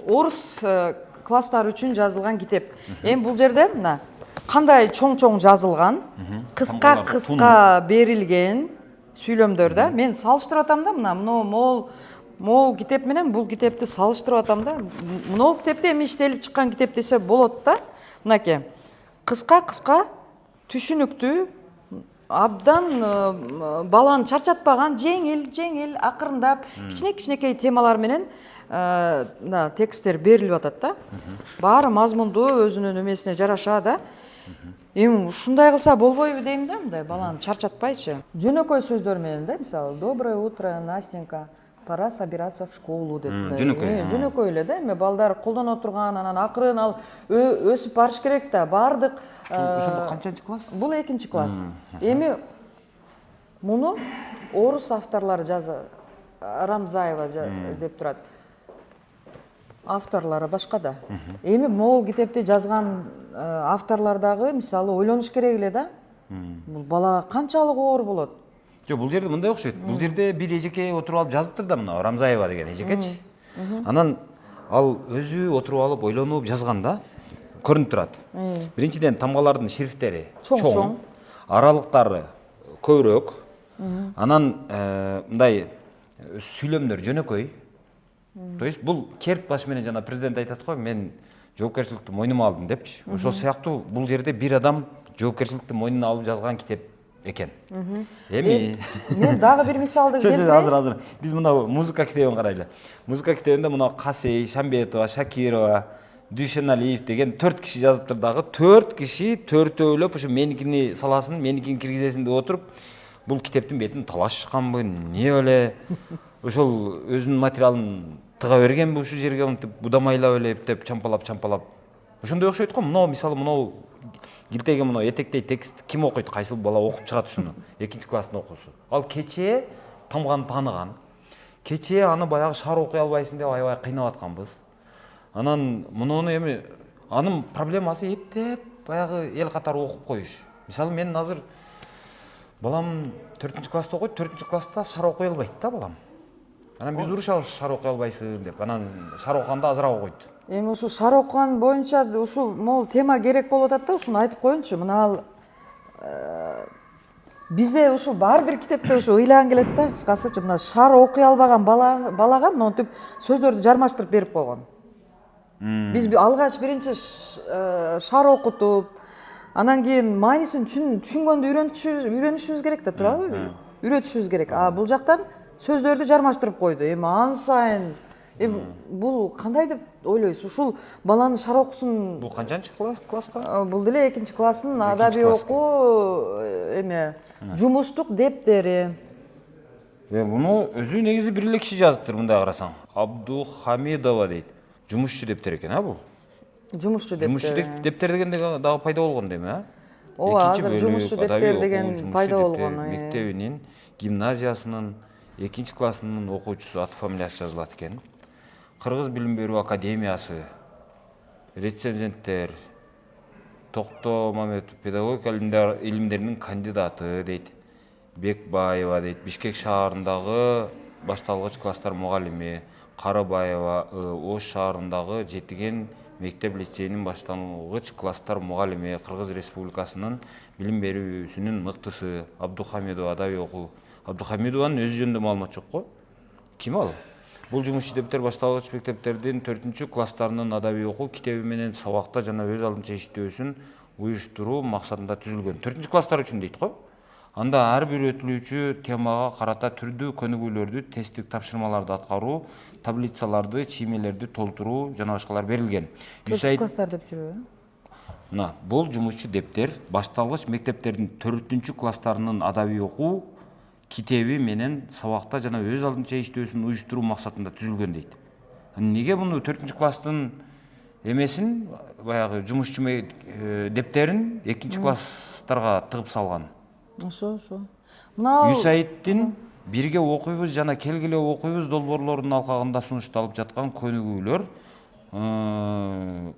орус класстар үчүн жазылган китеп. Эми бул жерде мына кандай чоң жазылган, кыска берилген сүйлөмдөр да. Мен салыштырып атам да, мына мол китеп менен бул китепти салыштырып атам да. Мына китепте эми иштелип чыккан китеп десе болот да. Мынакей кыска түшүнүктүү, абдан баланы чарчатпаган, жеңил акырындап кичинекей темалар менен тексттер берилип атат да. Баары мазмундуу, өзүнүн эмесине жараша да. Эми ушундай кылса болбойбу дейм да, мындай баланы чарчатпайчы. Жөнөкөй сөздөр менен да, мисалы доброе утро, Настенька, пора собираться в школу деп. Жөнөкөй эле да, эми балдар колдоно турган, анан акырын ал өсүп барыш керек да, баардык. Ошондо канчанчы класс? Бул 2-класс. Эми муну орус авторлору Рамзаева деп турат. Авторлары башка да. Эми могул китепти жазган авторлор дагы мисалы ойлонуш керек эле да. Бул балага канчалык оор болот? Жок, бул жерде мындай окшойт. Бул жерде бир эжеке отуруп алып жазыптыр да, мына Рамзаева деген эжекечи. Анан ал өзү отуруп алып ойлонуп жазган да. Көрүнүп турат. Биринчиден тамгалардын шрифттери чоң, аралыктары көбүрөөк. Анан мындай сүйлөмдөр жөнөкөй. То есть бул керт баш менен жана президент айтат го, мен жоопкерчиликти мойнума алдым депчи. Ошол сыяктуу бул жерде бир адам жоопкерчиликти мойнуна алып жазган китеп экен. Эми мен дагы бир мисалды келтирейин. Азыр биз мына музыка китебин карайлы. Музыка китебинде мына Касей, Шамбетова, Шакирова, Дүйшеналиев деген 4 киши жазыптыр дагы. 4 киши төртөөлөп ушу меникини саласын, меникини киргизесин деп отуруп, бул китептин бетин талашканбы, эмне эле ошол өзүнүн материалын тыга бергенби ушул жерге, мынтип будамайлап эле эптеп чампалап. Ошондой окшойт го. Мына мисалы мына килтеге мына этектей текст ким окуйт, кайсыл бала окуп чыгат ушуну? 2-класстын окуусу. Ал кечээ тамганы тааныган. Кечээ аны баягы шаар окуй албайсың деп аябай кыйнап атканбыз. Анан муну эми анын проблемасы эптеп баягы эл катары окуп коюш. Мисалы мен азыр балам 4-класста окуйт, 4-класста шаар окуй албайт да балам. Анан биз урушабыз, шаар окуй албайсың деп. Анан шаар окуганда азыраак окуйт. Эми ушу шаар окуган боюнча ушул могул тема керек болуп атат да, ушуну айтып коеюнчу. Мына ал бизде ушул бар бир китепте ушу ыйлаган келет да, кыскасычы. Мына шаар окуй албаган балага монтип сөздөрдү жармаштырып берип койгон. Биз алгач биринчи шаар окутуп, анан кийин маанисин түшүнгөндү үйрөнүшүбүз керек да, туурабы? Үйрөтүшүбүз керек. А бул жактан сөздөрдү жармаштырып койду. Эми ан сайын бул кандай деп ойлойсуз? Ушул баланы шаар окуусун. Бул канчанчы класска? Бул деле 2-класстын адабий окуу жумуштук дептери. Муну өзү негизи бир эле киши жазыптыр, мындай карасаң. Абдухамидова дейт. Жумушчу дептер экен, бул? Жумушчу дептер. Жумушчу дептер деген дагы пайда болгон дейм, Ооба, азыр жумушчу дептер деген пайда болгон. Мектебинин, гимназиясынын экинчи классынын окуучусу, аты фамилиясы жазылат экен. Кыргыз билим берүү академиясы, рецензенттер, Токто Мамедов педагогика илимдеринин кандидаты дейт. Бекбаева дейт, Бишкек шаарындагы башталгыч класстар мугалими, Карыбаева Ош шаарындагы жетиген мектеп лицейинин башталгыч класстар мугалими, Кыргыз Республикасынын билим берүүсүнүн мыктысы, Абдухамидова адабий окуу. Абдухамидованын өзү жөнүндө маалымат жок го. Ким ал? Бул жумушчу дептер башталгыч мектептердин 4 класстарынын адабий окуу китеби менен сабакта жана өз алдынча иштөөсүн уюштуруу максатында түзүлгөн. 4 класстар үчүн дейт го. Анда ар бир өтүлүүчү темага карата түрдүү көнүгүүлөрдү, тесттик тапшырмаларды аткаруу, таблицаларды, чиймелерди толтуруу жана башкалар берилген. 4 класстар деп жүрөбү? Мына, бул жумушчу дептер башталгыч мектептердин 4 класстарынын адабий окуу китеби менен сабакта жана өз алдынча иштөөсүн уюштуруу максатында түзүлгөн дейт. Неге муну 4 класстын эмесин, баягы жумушчу дептерин 2 класстарга тыгып салган? Ошо. Мына ЮСАИДтин бирге окуйбуз жана келгиле окуйбуз долбоорлорунун алкагында сунушталып жаткан көнүгүүлөр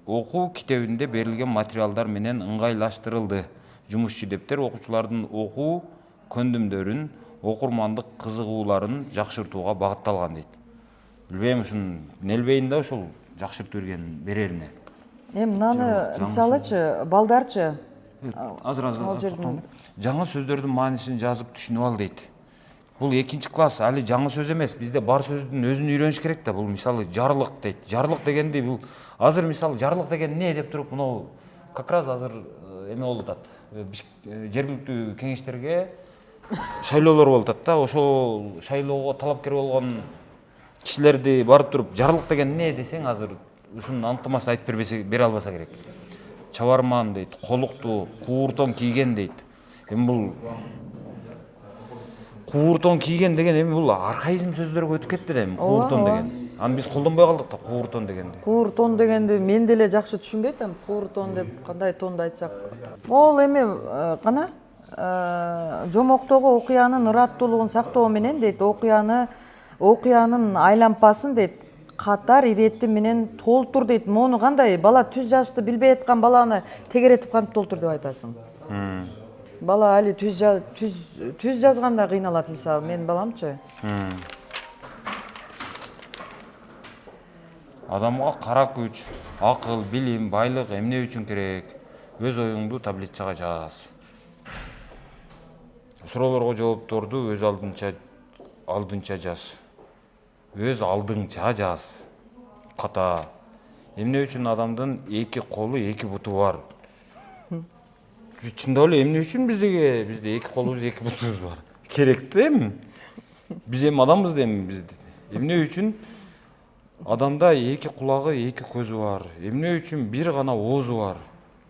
окуу китебинде берилген материалдар менен ыңгайлаштырылды. Жумушчу дептер окуучулардын окуу көндүмдөрүн, окурмандык кызыгууларын жакшыртууга багытталган дейт. Билбейм, ушун нелбейин да ушул жакшыртып берерине. Эми мынаны мисалычы, балдарчы Азыр жаңы сөздөрдүн маанисин жазып түшүнүп ал дейт. Бул 2 класс, али жаңы сөз эмес. Бизде бар сөздүн өзүн үйрөнүш керек да. Бул мисалы жарлык дейт. Жарлык дегенди бул азыр мисалы жарлык деген не деп туруп, мынау как раз азыр эме болуп атат. Жергиликтүү кеңештерге шайлоолор болуп атат да. Ошол шайлоого талапкер болгон кишилерди барып туруп жарлык деген не десең, азыр ушунун анықтамасын айтып бере албаса керек. Чабарман дейт, колукту, кууртон кийген дейт. Эми бул кууртон кийген деген эми бул архаизм сөздөргө өтүп кетти да эми кууртон деген. Аны биз колдонбой калдык да кууртон дегенди. Кууртон дегенди мен деле жакшы түшүнбөйт эми. Кууртон деп кандай тонду айтсак. Ол эми кана жомоктогу окуянын ыраттуулугун сактоо менен дейт, окуянын айлампасын дейт, катар ирети менен толтур дейт. Мону кандай бала түз жазышты билбей аткан баланы тегеретип кантип толтур деп айтасың? Бала али түз жазганда кыйналат, мисалы менин баламчы. Адамга кара күч, акыл, билим, байлык эмне үчүн керек? Өз оюңду таблицага жаз. Суроолорго жоопторду өз алдынча жаз. Өз алдыңча жаз. Ката. Эмне үчүн адамдын 2 колу, 2 буту бар? Чындап эле эмне үчүн бизде 2 колубуз, 2 бутубуз бар? Керек да эми. Биз эми адамбыз да эми бизде. Эмне үчүн адамда 2 кулагы, 2 көзү бар? Эмне үчүн бир гана оозу бар?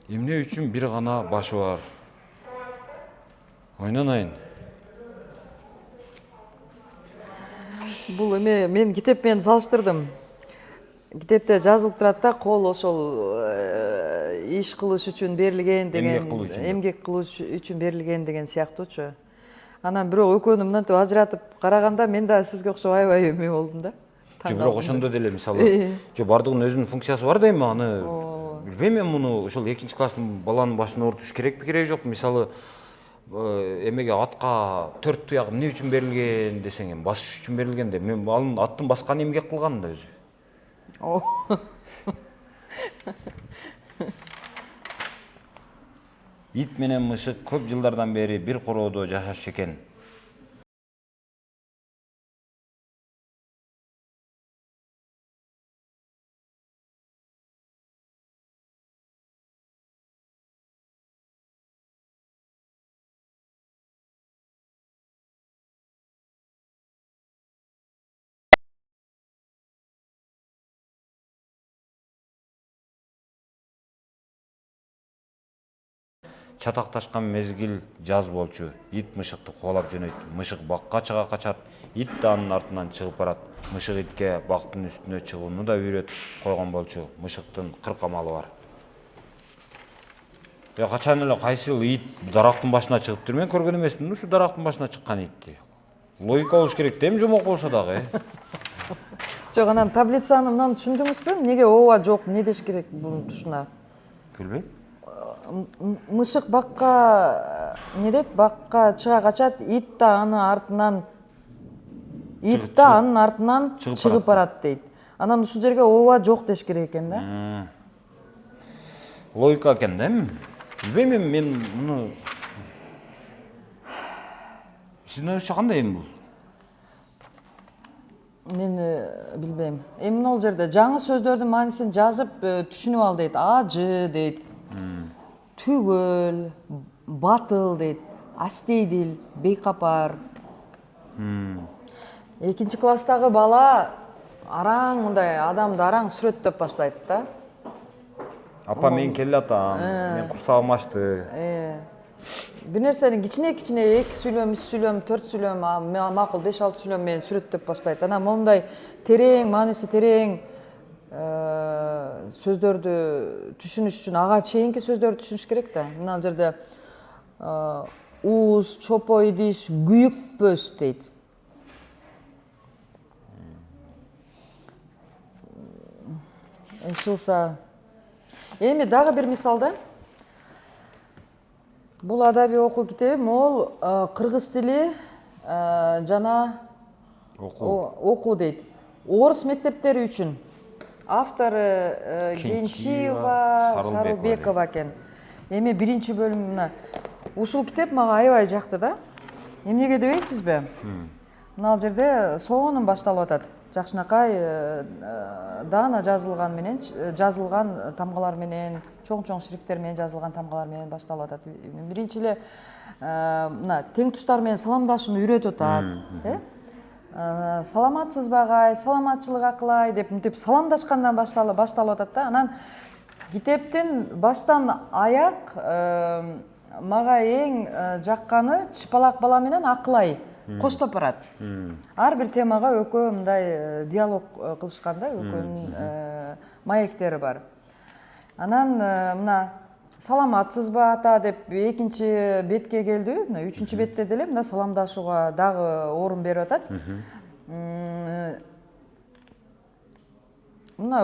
Эмне үчүн бир гана башы бар? Ойнонайын. Бул эме мен китеп менен салыштырдым. Китепте жазылып турат да, кол ошол иш кылыш үчүн берилген деген, эмгек кылыш үчүн берилген деген сыяктуучу. Анан бирок экөөнү мынтип ажыратып караганда мен да сизге окшоп аябай эме болдум да. Бирок ошондо деле мисалы бардыгынын өзүнүн функциясы бар да эми, аны билбейм мен муну ошол 2 класстын баланын башына орутуш керекпи, кереги жок. Мисалы эмеге атка 4 туяк эмне үчүн берилген десең, эми басыш үчүн берилген да. Мен анын аттын басканы эмгек кылган да өзү. Ит менен мышык көп жылдардан бери бир короодо жашашчу экен. Чатакташкан мезгил жаз болчу. Ит мышыкты кубалап жөнөйт. Мышык бакка чыга качат. Ит да анын артынан чыгып барат. Мышык итке бактын үстүнө чыгууну да үйрөтүп койгон болчу. Мышыктын 40 амалы бар. Качан эле кайсы ит дарактын башына чыгыптыр? Мен көргөн эмесмин ушу дарактын башына чыккан итти. Логика болуш керек да, эми жомок болсо дагы. Жок, анан таблицаны мынаны түшүндүңүзбү? Эмнеге ооба жок, эмне деш керек бунун тушуна? Билбейм. Мышык бакка эмне дейт? Бакка чыга качат, ит да анын артынан чыгып барат дейт. Анан ушул жерге ооба жок деш керек экен да. Логика экен да эми. Билбейм эми мен муну. Сиздин оюңузча кандай эми бул? Мен билбейм. Эми мына жерде жаңы сөздөрдүн маанисин жазып түшүнүп ал дейт. Ажы дейт. Түгөл, батыл дейт. Астейдил, бейкапар. Экинчи класстагы бала араң мындай адамды араң сүрөттөп баштайт да. Апа мен келе атам, мен курсагым ачты. Бир нерсени кичине 2 сүйлөм, 3 сүйлөм, 4 сүйлөм, макул 5-6 сүйлөм менен сүрөттөп баштайт. Анан мондай терең, мааниси терең сөздөрдү түшүнүш үчүн ага чейинки сөздөрдү түшүнүш керек да. Мына жерде уз, чопой идиш, күйүкпөс дейт. Ышылса. Эми дагы бир мисалда. Бул адабий окуу китеби, могул кыргыз тили жана окуу дейт. Орус мектептери үчүн. Автору Кенчиева, Сарылбекова экен. Эми биринчи бөлүм мына. Ушул китеп мага аябай жакты да. Эмнеге дебейсизби? Мына жерде сонун башталып атат. Жакшынакай даана жазылган тамгалар менен, чоң шрифттер менен жазылган тамгалар менен башталып атат. Биринчи эле мына тең туштар менен саламдашууну үйрөтүп атат. Саламатсызбы агай, саламатчылык акылай деп мынтип саламдашкандан башталып атат да. Анан китептин баштан аяк мага эң жакканы Чыпалак бала менен Акылай коштоп барат. Ар бир темага экөө мындай диалог кылышканда, экөөнүн маектери бар. Анан мына саламатсызбы ата деп экинчи бетке келди. Мына үчүнчү бетте деле мына саламдашууга дагы орун берип атат. Мына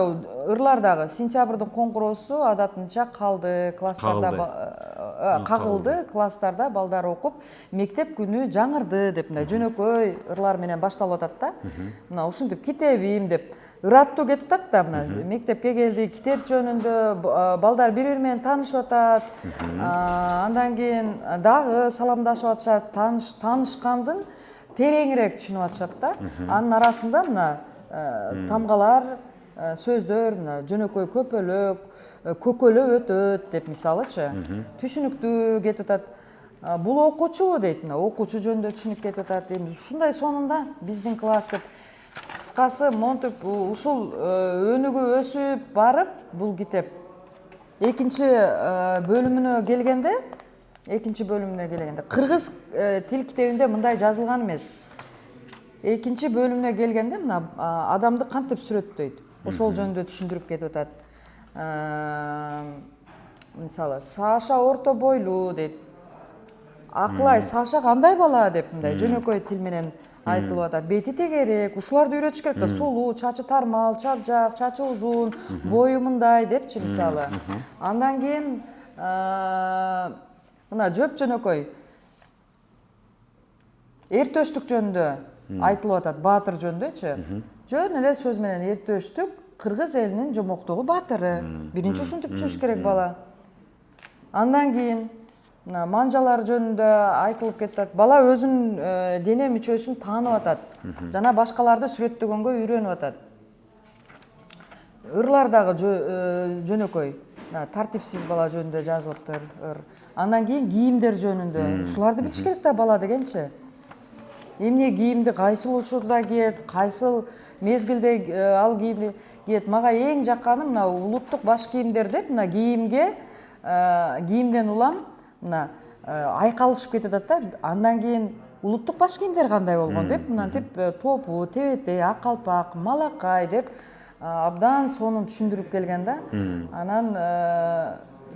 ырлар дагы сентябрдын коңгуроосу адатынча калды, класстарда кагылды, класстарда балдар окуп, мектеп күнү жаңырды деп мындай жөнөкөй ырлар менен башталып атат да. Мына ушинтип китебим деп ыраттуу кетип атат да. Мына мектепке келди, китеп жөнүндө балдар бири-бири менен таанышып атат. Андан кийин дагы саламдашып атышат, таанышкандын тереңирээк түшүнүп атышат да. Анын арасында мына тамгалар, сөздөр, мына жөнөкөй көпөлөк, көкөлө өтөт деп мисалычы. Түшүнүктүү кетип атат. Бул окуучу дейт, мына окуучу жөнүндө түшүнүк кетип атат. Эми ушундай сонунда биздин класс деп кыскасы монтип ушул өнүгүп өсүп барып бул китеп экинчи бөлүмүнө келгенде кыргыз тил китебинде мындай жазылган эмес. Экинчи бөлүмүнө келгенде мына адамды кантип сүрөттөйт. Ошол жөнүндө түшүндүрүп кетип атат. Мисалы, Саша орто бойлуу дейт. Акылай, Саша кандай бала деп мындай жөнөкөй тил менен айтылып атат. Бети тегерек, ушуларды үйрөтүш керек да. Сулуу, чачы тармал, чаржак, чачы узун, бою мындай депчи мисалы. Андан кийин мына жөп жөнөкөй эртөштүк жөнүндө айтылып атат, баатыр жөнүндөчү. Жөн эле сөз менен эртөштүк кыргыз элинин жомоктогу баатыры. Биринчи ушинтип түшүнүш керек бала. Андан кийин манжалар жөнүндө айтылып кетет. Бала өзүнүн дене мүчөсүн таанып атат. Жана башкаларды сүрөттөгөнгө үйрөнүп атат. Ырлар дагы жөнөкөй. Тартипсиз бала жөнүндө жазылыптыр. Андан кийин кийимдер жөнүндө. Ушуларды билиш керек да бала дегенчи. Эмне кийимди кайсыл учурда кийет, кайсыл мезгилде ал кийимди кийет. Мага эң жакканы мына улуттук баш кийимдер деп мына кийимден улам мына айкалышып кетип атат да. Андан кийин улуттук баш кийимдер кандай болгон деп мынтип топу, тебете, ак калпак, малакай деп абдан сонун түшүндүрүп келген да. Анан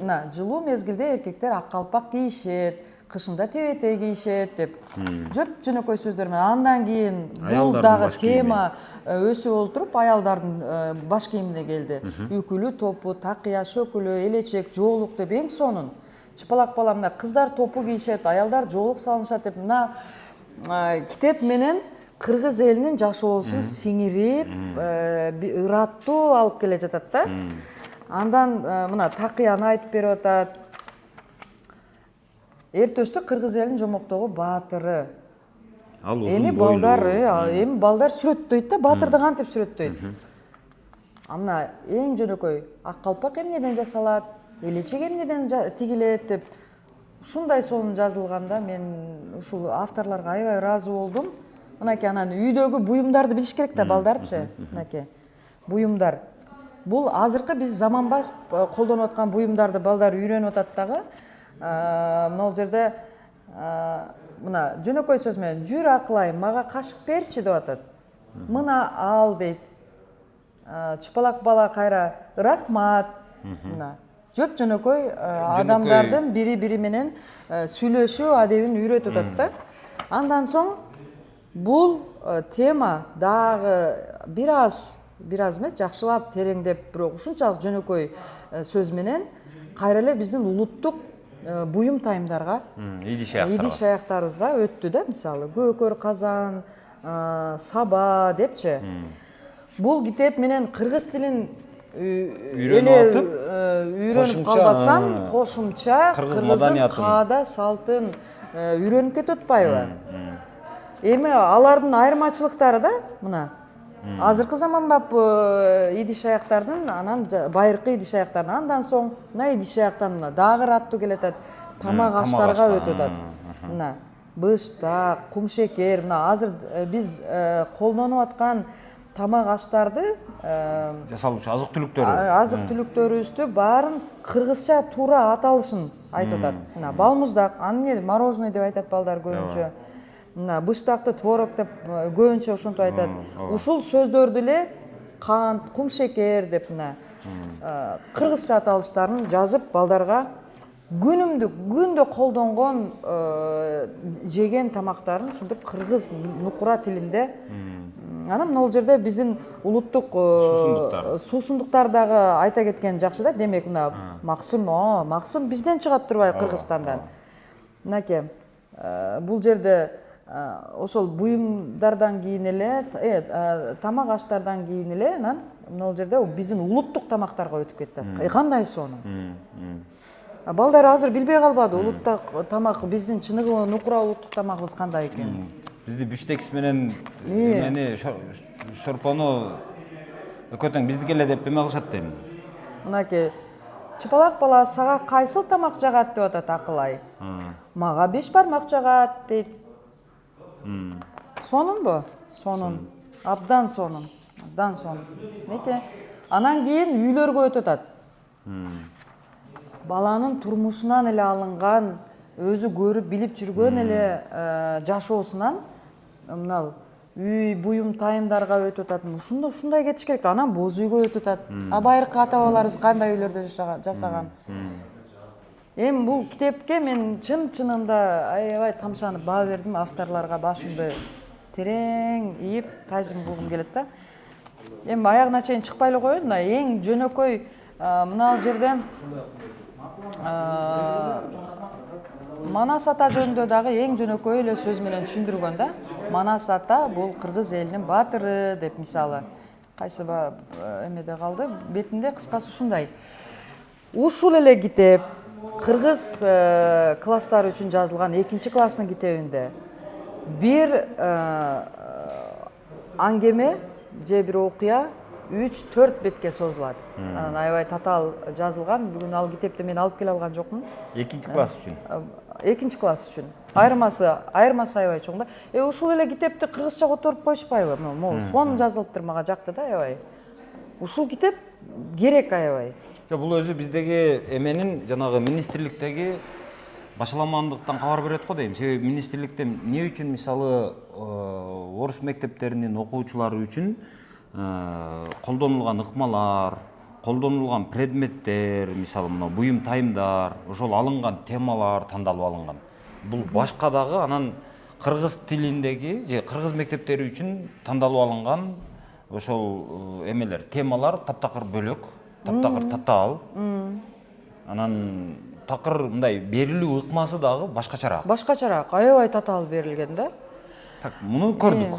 мына жылуу мезгилде эркектер ак калпак кийишет, кышында тебете кийишет деп жөнөкөй сөздөр менен. Андан кийин бул Аялдардын дагы баш кийими. тема өсүп олтуруп аялдардын баш кийимине келди. Үкүлү топу, такыя, шөкүлү, элечек, жоолук деп эң сонун. Чыпалак бала мына кыздар топу кийишет, аялдар жоолук салынышат деп мына китеп менен кыргыз элинин жашоосун сиңирип, ыраттуу алып келе жатат да. Андан мына такыяны айтып берип атат. Эртөштө кыргыз элинин жомоктогу баатыры. Ал Эми узун балдар, бойлуу. эми балдар сүрөттөйт да, баатырды кантип сүрөттөйт. Мына эң жөнөкөй ак калпак эмнеден жасалат, элечек эмнеден тигилет деп ушундай сонун жазылганда мен ушул авторлорго аябай ыраазы болдум. Мынакей анан үйдөгү буюмдарды билиш керек да балдарчы. Мынакей буюмдар. Бул азыркы биз заманбаш колдонуп аткан буюмдарды балдар үйрөнүп атат дагы. Мына жерде мына жөнөкөй сөз менен жүр акылайым, мага кашык берчи деп атат. Мына ал дейт. Чыпалак бала кайра рахмат. Мына жөп жөнөкөй адамдардын бири-бири менен сүйлөшүү адебин үйрөтүп атат да. Андан соң бул тема дагы бир аз эмес, жакшылап тереңдеп, бирок ушунчалык жөнөкөй сөз менен кайра эле биздин улуттук буюм тайымдарга, идиш аяктарыбызга өттү да, мисалы көкөр казан, саба депчи. Бул китеп менен кыргыз тилин үйрөнүп калбасаң, кошумча кыргыздын каада салтын үйрөнүп кетип атпайбы? Эми алардын айырмачылыктары да мына азыркы заманбап идиш аяктардын, анан байыркы идиш аяктардын, андан соң мына идиш аяктан дагы ыраттуу келатат, тамак аштарга өтүп атат. Мына быштак, кумшекер, мына азыр биз колдонуп аткан тамак аштарды жасалуучу азык түлүктөрүбүздү баарын кыргызча туура аталышын айтып атат. Мына балмуздак, аны мороженое деп айтат балдар көбүнчө. Мына быштакты творог деп көбүнчө ошентип айтат. Ушул сөздөрдү эле кант, кумшекер деп мына кыргызча аталыштарын жазып балдарга күндө колдонгон жеген тамактарын ушинтип кыргыз нукура тилинде. Анан мына жерде биздин улуттук суусундуктар дагы айта кеткен жакшы да. Демек мына максым бизден чыгат турбайбы, Кыргызстандан. Мынакей бул жерде ошол буюмдардан кийин эле, тамак аштардан кийин эле анан мына жерде биздин улуттук тамактарга өтүп кетет. Кандай сонун. Балдар азыр билбей калбады, улуттук тамак биздин чыныгы нукура улуттук тамагыбыз кандай экенин. Бизди бифштекс менен эмени шорпону экөөтөң биздики эле деп эме кылышат дейм. Мынакей чыпалак бала сага кайсыл тамак жагат деп атат Акылай. Мага 5 бармак жагат дейт. Сонунбу? Сонун. Абдан сонун. Абдан сонун. Неке? Анан кийин үйлөргө өтүп атат. Баланын турмушунан эле алынган, өзү көрүп билип жүргөн эле жашоосунан мына үй буюм тайымдарга өтүп атат. Ушундай кетиш керек. Анан боз үйгө өтүп атат. Байыркы ата бабаларыбыз кандай үйлөрдө жашаган. Эми бул китепке мен чын-чынында аябай тамшанып баа бердим, авторлорго башымды терең ийип тажим кылгым келет да. Эми аягына чейин чыкпай эле коеюн, мына эң жөнөкөй мына жерде Манас ата жөнүндө дагы эң жөнөкөй эле сөз менен түшүндүргөн да. Манас ата бул кыргыз элинин баатыры деп, мисалы. Кайсы эмеде калды? Бетинде кыскасы ушундай. Ушул эле китеп кыргыз класстары үчүн жазылган 2-класстын китебинде бир аңгеме же бир окуя 3-4 бетке созулат. Анан аябай татаал жазылган. Бүгүн ал китепти мен алып келе алган жокмун. 2-класс үчүн. 2-класс үчүн. Айырмасы аябай чоң да. Ушул эле китепти кыргызча которуп коюшпайбы? Могу сонун жазылыптыр, мага жакты да аябай. Ушул китеп керек аябай. Бул өзү биздеги эменин жанагы министрликтеги башаламандыктан кабар берет го дейм. Себеби министрликте эмне үчүн мисалы орус мектептеринин окуучулары үчүн колдонулган ыкмалар, колдонулган предметтер, мисалы мына буюм тайымдар, ошол алынган темалар тандалып алынган. бул башка дагы анан кыргыз тилиндеги же кыргыз мектептери үчүн тандалып алынган ошол эмелер темалар таптакыр бөлөк, таптакыр татаал. Анан такыр мындай берилүү ыкмасы дагы башкачараак. Башкачараак, аябай татаал берилген да. Так, муну көрдүк.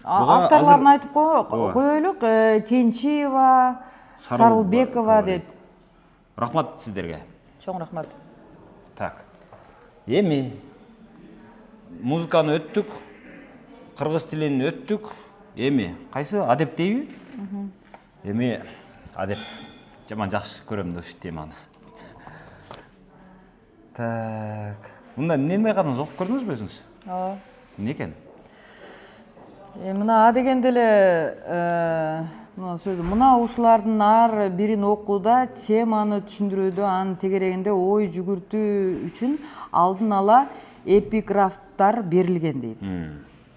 Авторларын айтып коелук, Кенчиева, Сарылбекова дейт. Рахмат сиздерге. Чоң рахмат. Так. Эми музыканы өттүк, кыргыз тилин өттүк. Эми кайсы адеп дейби? Эми адеп. Жаман жакшы көрөм да ушул теманы. Так. Мында эмне кадыңыз окуп көрдүңүзбү өзүңүз? Ооба. Эмне экен? Мына дегенде эле мына сөзү мына ушулардын ар бирин окууда теманы түшүндүрүүдө анын тегерегинде ой жүгүртүү үчүн алдын ала эпиграфтар берилген дейт.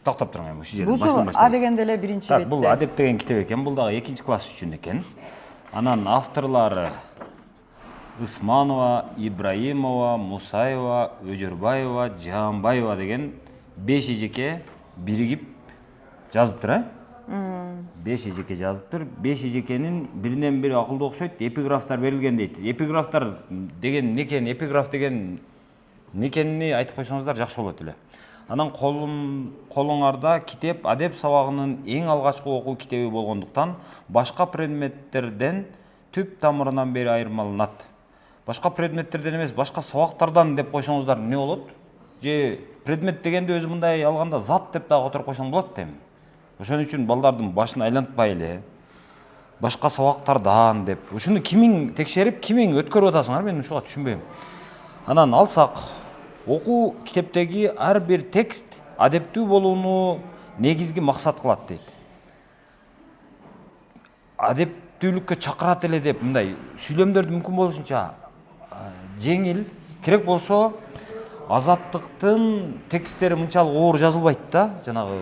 Токтоп туруң эми ушул жерде Бул башынан баштайбыз. дегенде эле биринчи Так, бетте. бул адеп деген китеп экен. Бул дагы 2-класс үчүн экен. Анан авторлары Ысманова, Ибраимова, Мусаева, Өжөрбаева, Жаанбаева деген 5 эжеке биригип жазыптыр, а? 5 эжеке жазыптыр. 5 эжекенин биринен бири акылдуу окшойт, эпиграфтар берилген дейт. Эпиграфтар деген эмне экен? Эпиграф деген эмне экенин айтып койсоңуздар жакшы болот эле. Анан колуңарда китеп адеп сабагынын эң алгачкы окуу китеби болгондуктан башка предметтерден түп тамырынан бери айырмаланат. Башка предметтерден эмес, башка сабактардан деп койсоңуздар эмне болот? Же предмет дегенде өзү мындай алганда зат деп дагы которуп койсоң болот дейм. Ошон үчүн балдардын башын айлантпай эле башка сабактардан деп. Ушуну кимиң текшерип, кимиң өткөрүп атасыңар, мен ушуга түшүнбөйм. Анан алсак, окуу китептеги ар бир текст адептүү болууну негизги максат кылат дейт. Адептүүлүккө чакырат эле деп мындай сүйлөмдөрдү мүмкүн болушунча жеңил, керек болсо Азаттыктын тексттери мынчалык оор жазылбайт да, жанагы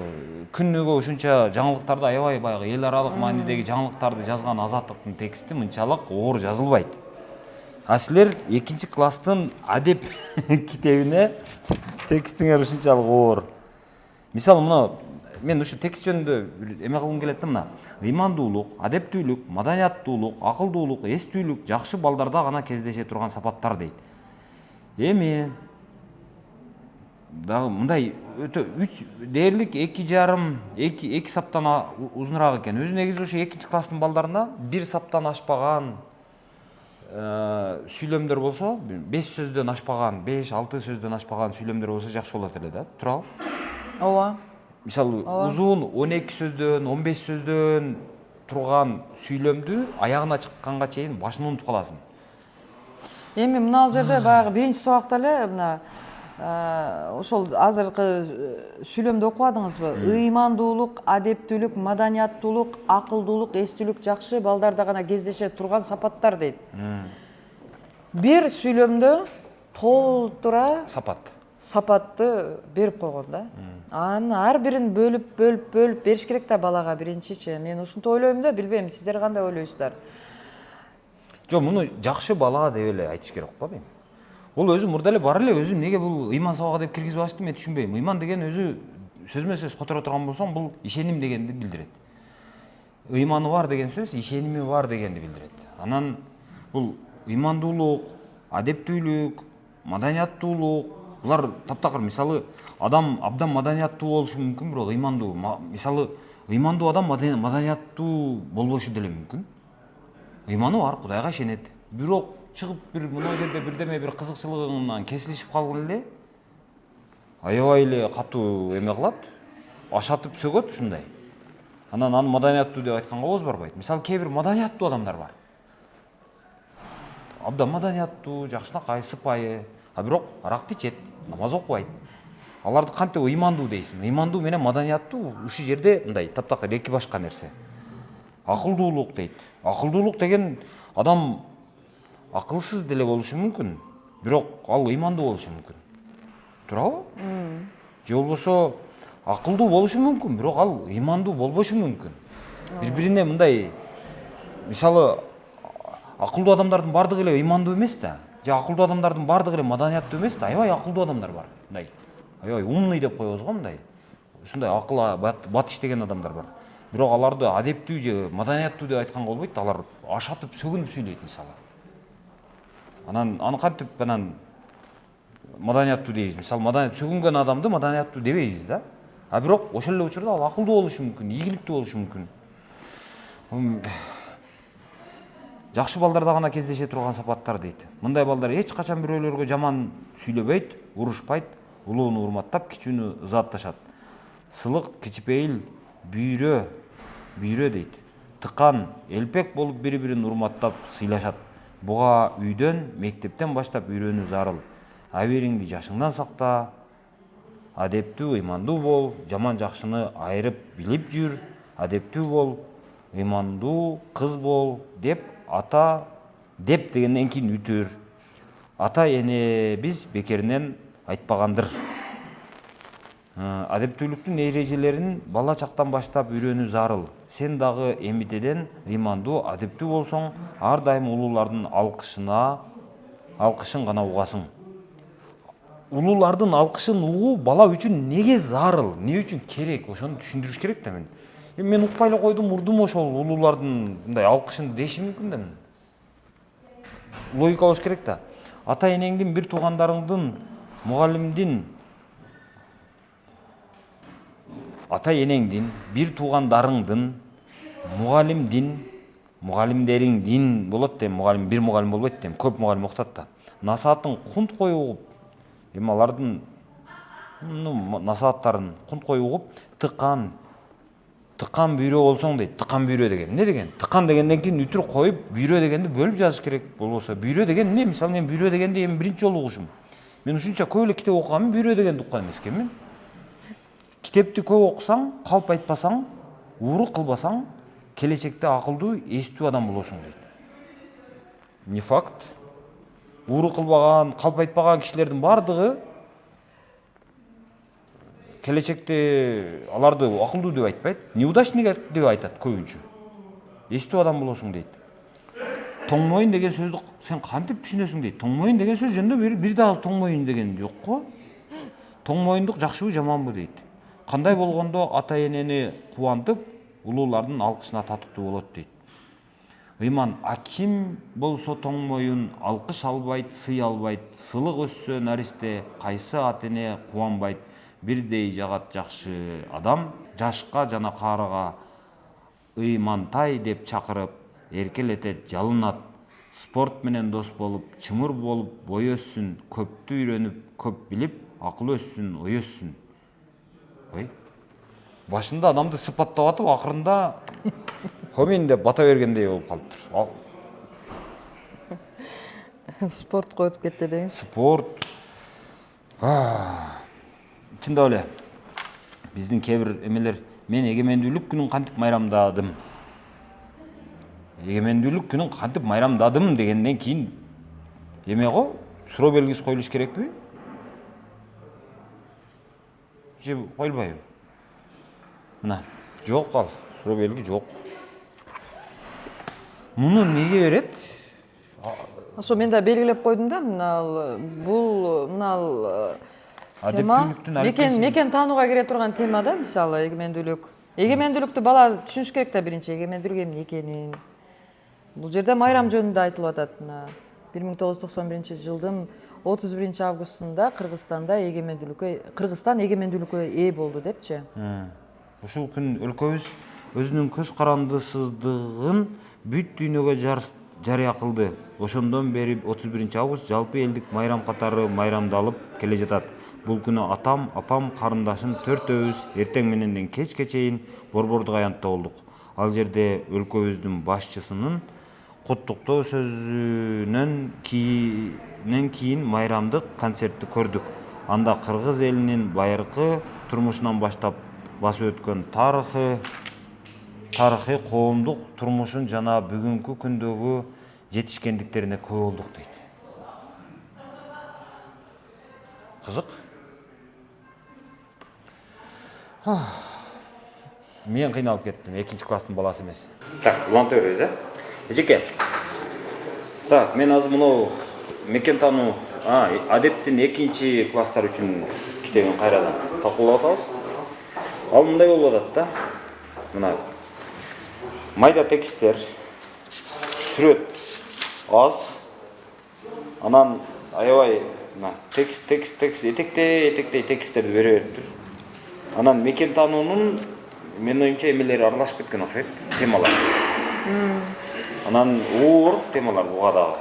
күнүгө ушунча жаңылыктарды аябай баягы эл аралык маанидеги жаңылыктарды жазган Азаттыктын тексти мынчалык оор жазылбайт. А силер 2-класстын адеп китебине текстиңер ушунчалык оор. Мисалы мына мен ушу текст жөнүндө эме кылгым келет да, мына ыймандуулук, адептүүлүк, маданияттуулук, акылдуулук, эстүүлүк жакшы балдарда гана кездеше турган сапаттар дейт. Эми дагы мындай өтө 3 дээрлик 2,5 саптан узунураак экен. Өзү негизи ушу 2-класстын балдарына 1 саптан ашпаган сүйлөмдөр болсо, 5 сөздөн ашпаган, 5-6 сөздөн ашпаган сүйлөмдөр болсо жакшы болот эле да, туурабы? Ооба. Мисалы узун 12 сөздөн, 15 сөздөн турган сүйлөмдү аягына чыкканга чейин башын унутуп каласың. Эми мына жерде баягы биринчи сабакта эле мына ошол азыркы сүйлөмдү окубадыңызбы? Ыймандуулук, адептүүлүк, маданияттуулук, акылдуулук, эстүүлүк жакшы балдарда гана кездеше турган сапаттар дейт. Бир сүйлөмдө толтура сапатты берип койгон да. Анын ар бирин бөлүп бериш керек да балага биринчичи. Мен ушинтип ойлойм да, билбейм, сиздер кандай ойлойсуздар? Жок, муну жакшы бала деп эле айтыш керек го дейм. Бул өзү мурда эле бар эле, өзү эмнеге бул ыйман сабагы деп киргизип ачты, мен түшүнбөйм. Ыйман деген өзү сөзмө-сөз которо турган болсоң, бул ишеним дегенди билдирет. Ыйманы бар деген сөз ишеними бар дегенди билдирет. Анан бул ыймандуулук, адептүүлүк, маданияттуулук, булар таптакыр. Мисалы, адам абдан маданияттуу болушу мүмкүн, бирок ыймандуу. Мисалы, ыймандуу адам маданияттуу болбошу деле мүмкүн. Ыйманы бар, Кудайга ишенет. Бирок чыгып бир мына жерде бирдеме бир кызыкчылыгынан кесилишип калган эле аябай эле катуу эме кылат, ашатып сөгөт ушундай. Анан аны маданияттуу деп айтканга ооз барбайт. Мисалы, кээ бир маданияттуу адамдар бар. Абдан маданияттуу, жакшынакай, сыпайы, а бирок аракты ичет, намаз окубайт. Аларды кантип ыймандуу дейсиң? Ыймандуу менен маданияттуу ушу жерде мындай таптакыр эки башка нерсе. Акылдуулук дейт. Акылдуулук деген адам акылсыз деле болушу мүмкүн, бирок ал ыймандуу болушу мүмкүн. Туурабы? Же болбосо акылдуу болушу мүмкүн, бирок ал ыймандуу болбошу мүмкүн. Бири-бирине мындай, мисалы, акылдуу адамдардын бардыгы эле ыймандуу эмес да. же акылдуу адамдардын баардыгы эле маданияттуу эмес да, аябай акылдуу адамдар бар, мындай аябай умный деп коебуз го, мындай ушундай акыл бат иштеген адамдар бар. Бирок аларды адептүү же маданияттуу деп айтканга болбойт, алар ашатып сөгүнүп сүйлөйт мисалы. Анан аны кантип анан маданияттуу дейбиз? Мисалы маданият сөгүнгөн адамды маданияттуу дебейбиз да. А бирок ошол эле учурда ал акылдуу болушу мүмкүн, ийгиликтүү болушу мүмкүн. Жакшы балдарда гана кездеше турган сапаттар дейт. Мындай балдар эч качан бирөөлөргө жаман сүйлөбөйт, урушпайт, улууну урматтап, кичүүнү ызаатташат. Сылык, кичипейил, бүйрө дейт. Тыкан, элпек болуп бири-бирин урматтап, сыйлашат. Буга үйдөн, мектептен баштап үйрөнүү зарыл. Абериңди жашыңдан сакта, адептүү, ыймандуу бол, жаман жакшыны айырып билип жүр, адептүү бол, ыймандуу кыз бол деп ата деп дегенден кийин үтүр. Ата энебиз бекеринен айтпагандыр. Адептүүлүктүн эрежелерин бала чактан баштап үйрөнүү зарыл. Сен дагы эмитеден ыймандуу, адептүү болсоң, ар дайым улуулардын алкышын гана угасың. Улуулардын алкышын угуу бала үчүн неге зарыл, эмне үчүн керек, ошону түшүндүрүш керек да мен. Мен укпай эле койдум, урдум ошол улуулардын мындай алкышын деши мүмкүн да мен. Логика болуш керек да. Ата энеңдин, бир туугандарыңдын, мугалимдин, ата энеңдин, бир туугандарыңдын, мугалимдериңдин болот да, мугалим бир мугалим болбойт да, көп мугалим окутат да. Насаатын кунт кой угуп, эми алардын насааттарын кунт кой угуп, тыкан бүйрө болсоң дейт. Тыкан бүйрө деген эмне деген? Тыкан дегенден кийин үтүр коюп, бүйрө дегенди бөлүп жазыш керек болбосо. Бүйрө деген эмне? Мисалы мен бүйрө дегенди эми биринчи жолу угушум. Мен ушунча көп эле китеп окуганмын, бүйрө дегенди уккан эмес экенмин. Китепти көп окусаң, калп айтпасаң, ууру кылбасаң, келечекте акылдуу, эстүү адам болосуң дейт. Не факт. Ууру кылбаган, калп айтпаган кишилердин баардыгы келечекте аларды акылдуу деп айтпайт, неудачник деп айтат көбүнчө. Эстүү адам болосуң дейт. Тоңмойун деген сөздү сен кантип түшүнөсүң дейт. Тоңмойун деген сөз жөнүндө бир дагы тоңмойун деген жок го. Тоңмоюндук жакшыбы, жаманбы дейт. Кандай болгондо ата энени кубантып, улуулардын алкышына татыктуу болот дейт. Ыйман, а ким болсо тоңмоюн, алкыш албайт, сый албайт, сылык өссө наристе, кайсы ата эне кубанбайт, бирдей жагат жакшы адам, жашка жана каарыга ыймантай деп чакырып, эркелетет, жалынат, спорт менен дос болуп, чымыр болуп, бой өссүн, көптү үйрөнүп, көп билип, акыл өссүн, ой өссүн. Ой. Башында адамды сыпаттап атып, акырында хомин деп бата бергендей болуп калыптыр. Спортко өтүп кетти деңиз. Спорт. Чындап эле биздин кээ бир эмелер, мен эгемендүүлүк күнүн кантип майрамдадым. Эгемендүүлүк күнүн кантип майрамдадым дегенден кийин эме го, суроо белгиси коюлуш керекпи? Же коюлбайбы? Мына, жок ал, суроо белги жок. Муну эмнеге берет? Ошо мен да белгилеп койдум да, бул тема мекен таанууга кире турган тема да, мисалы эгемендүүлүк. Эгемендүүлүктү бала түшүнүш керек да биринчи, эгемендүүлүк эмне экенин. Бул жерде майрам жөнүндө айтылып атат. 1991 жылдын 31 августунда Кыргызстан эгемендүүлүккө ээ болду депчи. Ушул күн өлкөбүз өзүнүн көз карандысыздыгын бүт дүйнөгө жарыя кылды. Ошондон бери 31 август жалпы элдик майрам катары майрамдалып келе жатат. Бул күнү атам, апам, карындашым төртөөбүз эртең мененден кечке чейин Борбордук аянтта болдук. Ал жерде өлкөбүздүн башчысынын куттуктоо сөзүнөн кийин майрамдык концертти көрдүк. Анда кыргыз элинин байыркы турмушунан баштап басып өткөн тарыхый коомдук турмушун жана бүгүнкү күндөгү жетишкендиктерине көө болдук дейт. Кызык. Мен кыйналып кеттим, 2 класстын баласы эмес. Так, уланта беребиз, Эжеке. Так, мен азыр мына мекен таануу адептин 2-класстар үчүн китебин кайрадан талкуулап атабыз. Ал мындай болуп атат да. Мына майда тексттер, сүрөт аз, анан аябай мына текст этектей тексттерди бере бериптир. Анан мекен таануунун менин оюмча эмелери аралашып кеткен окшойт, темалар. Анан оор темалар буга дагы.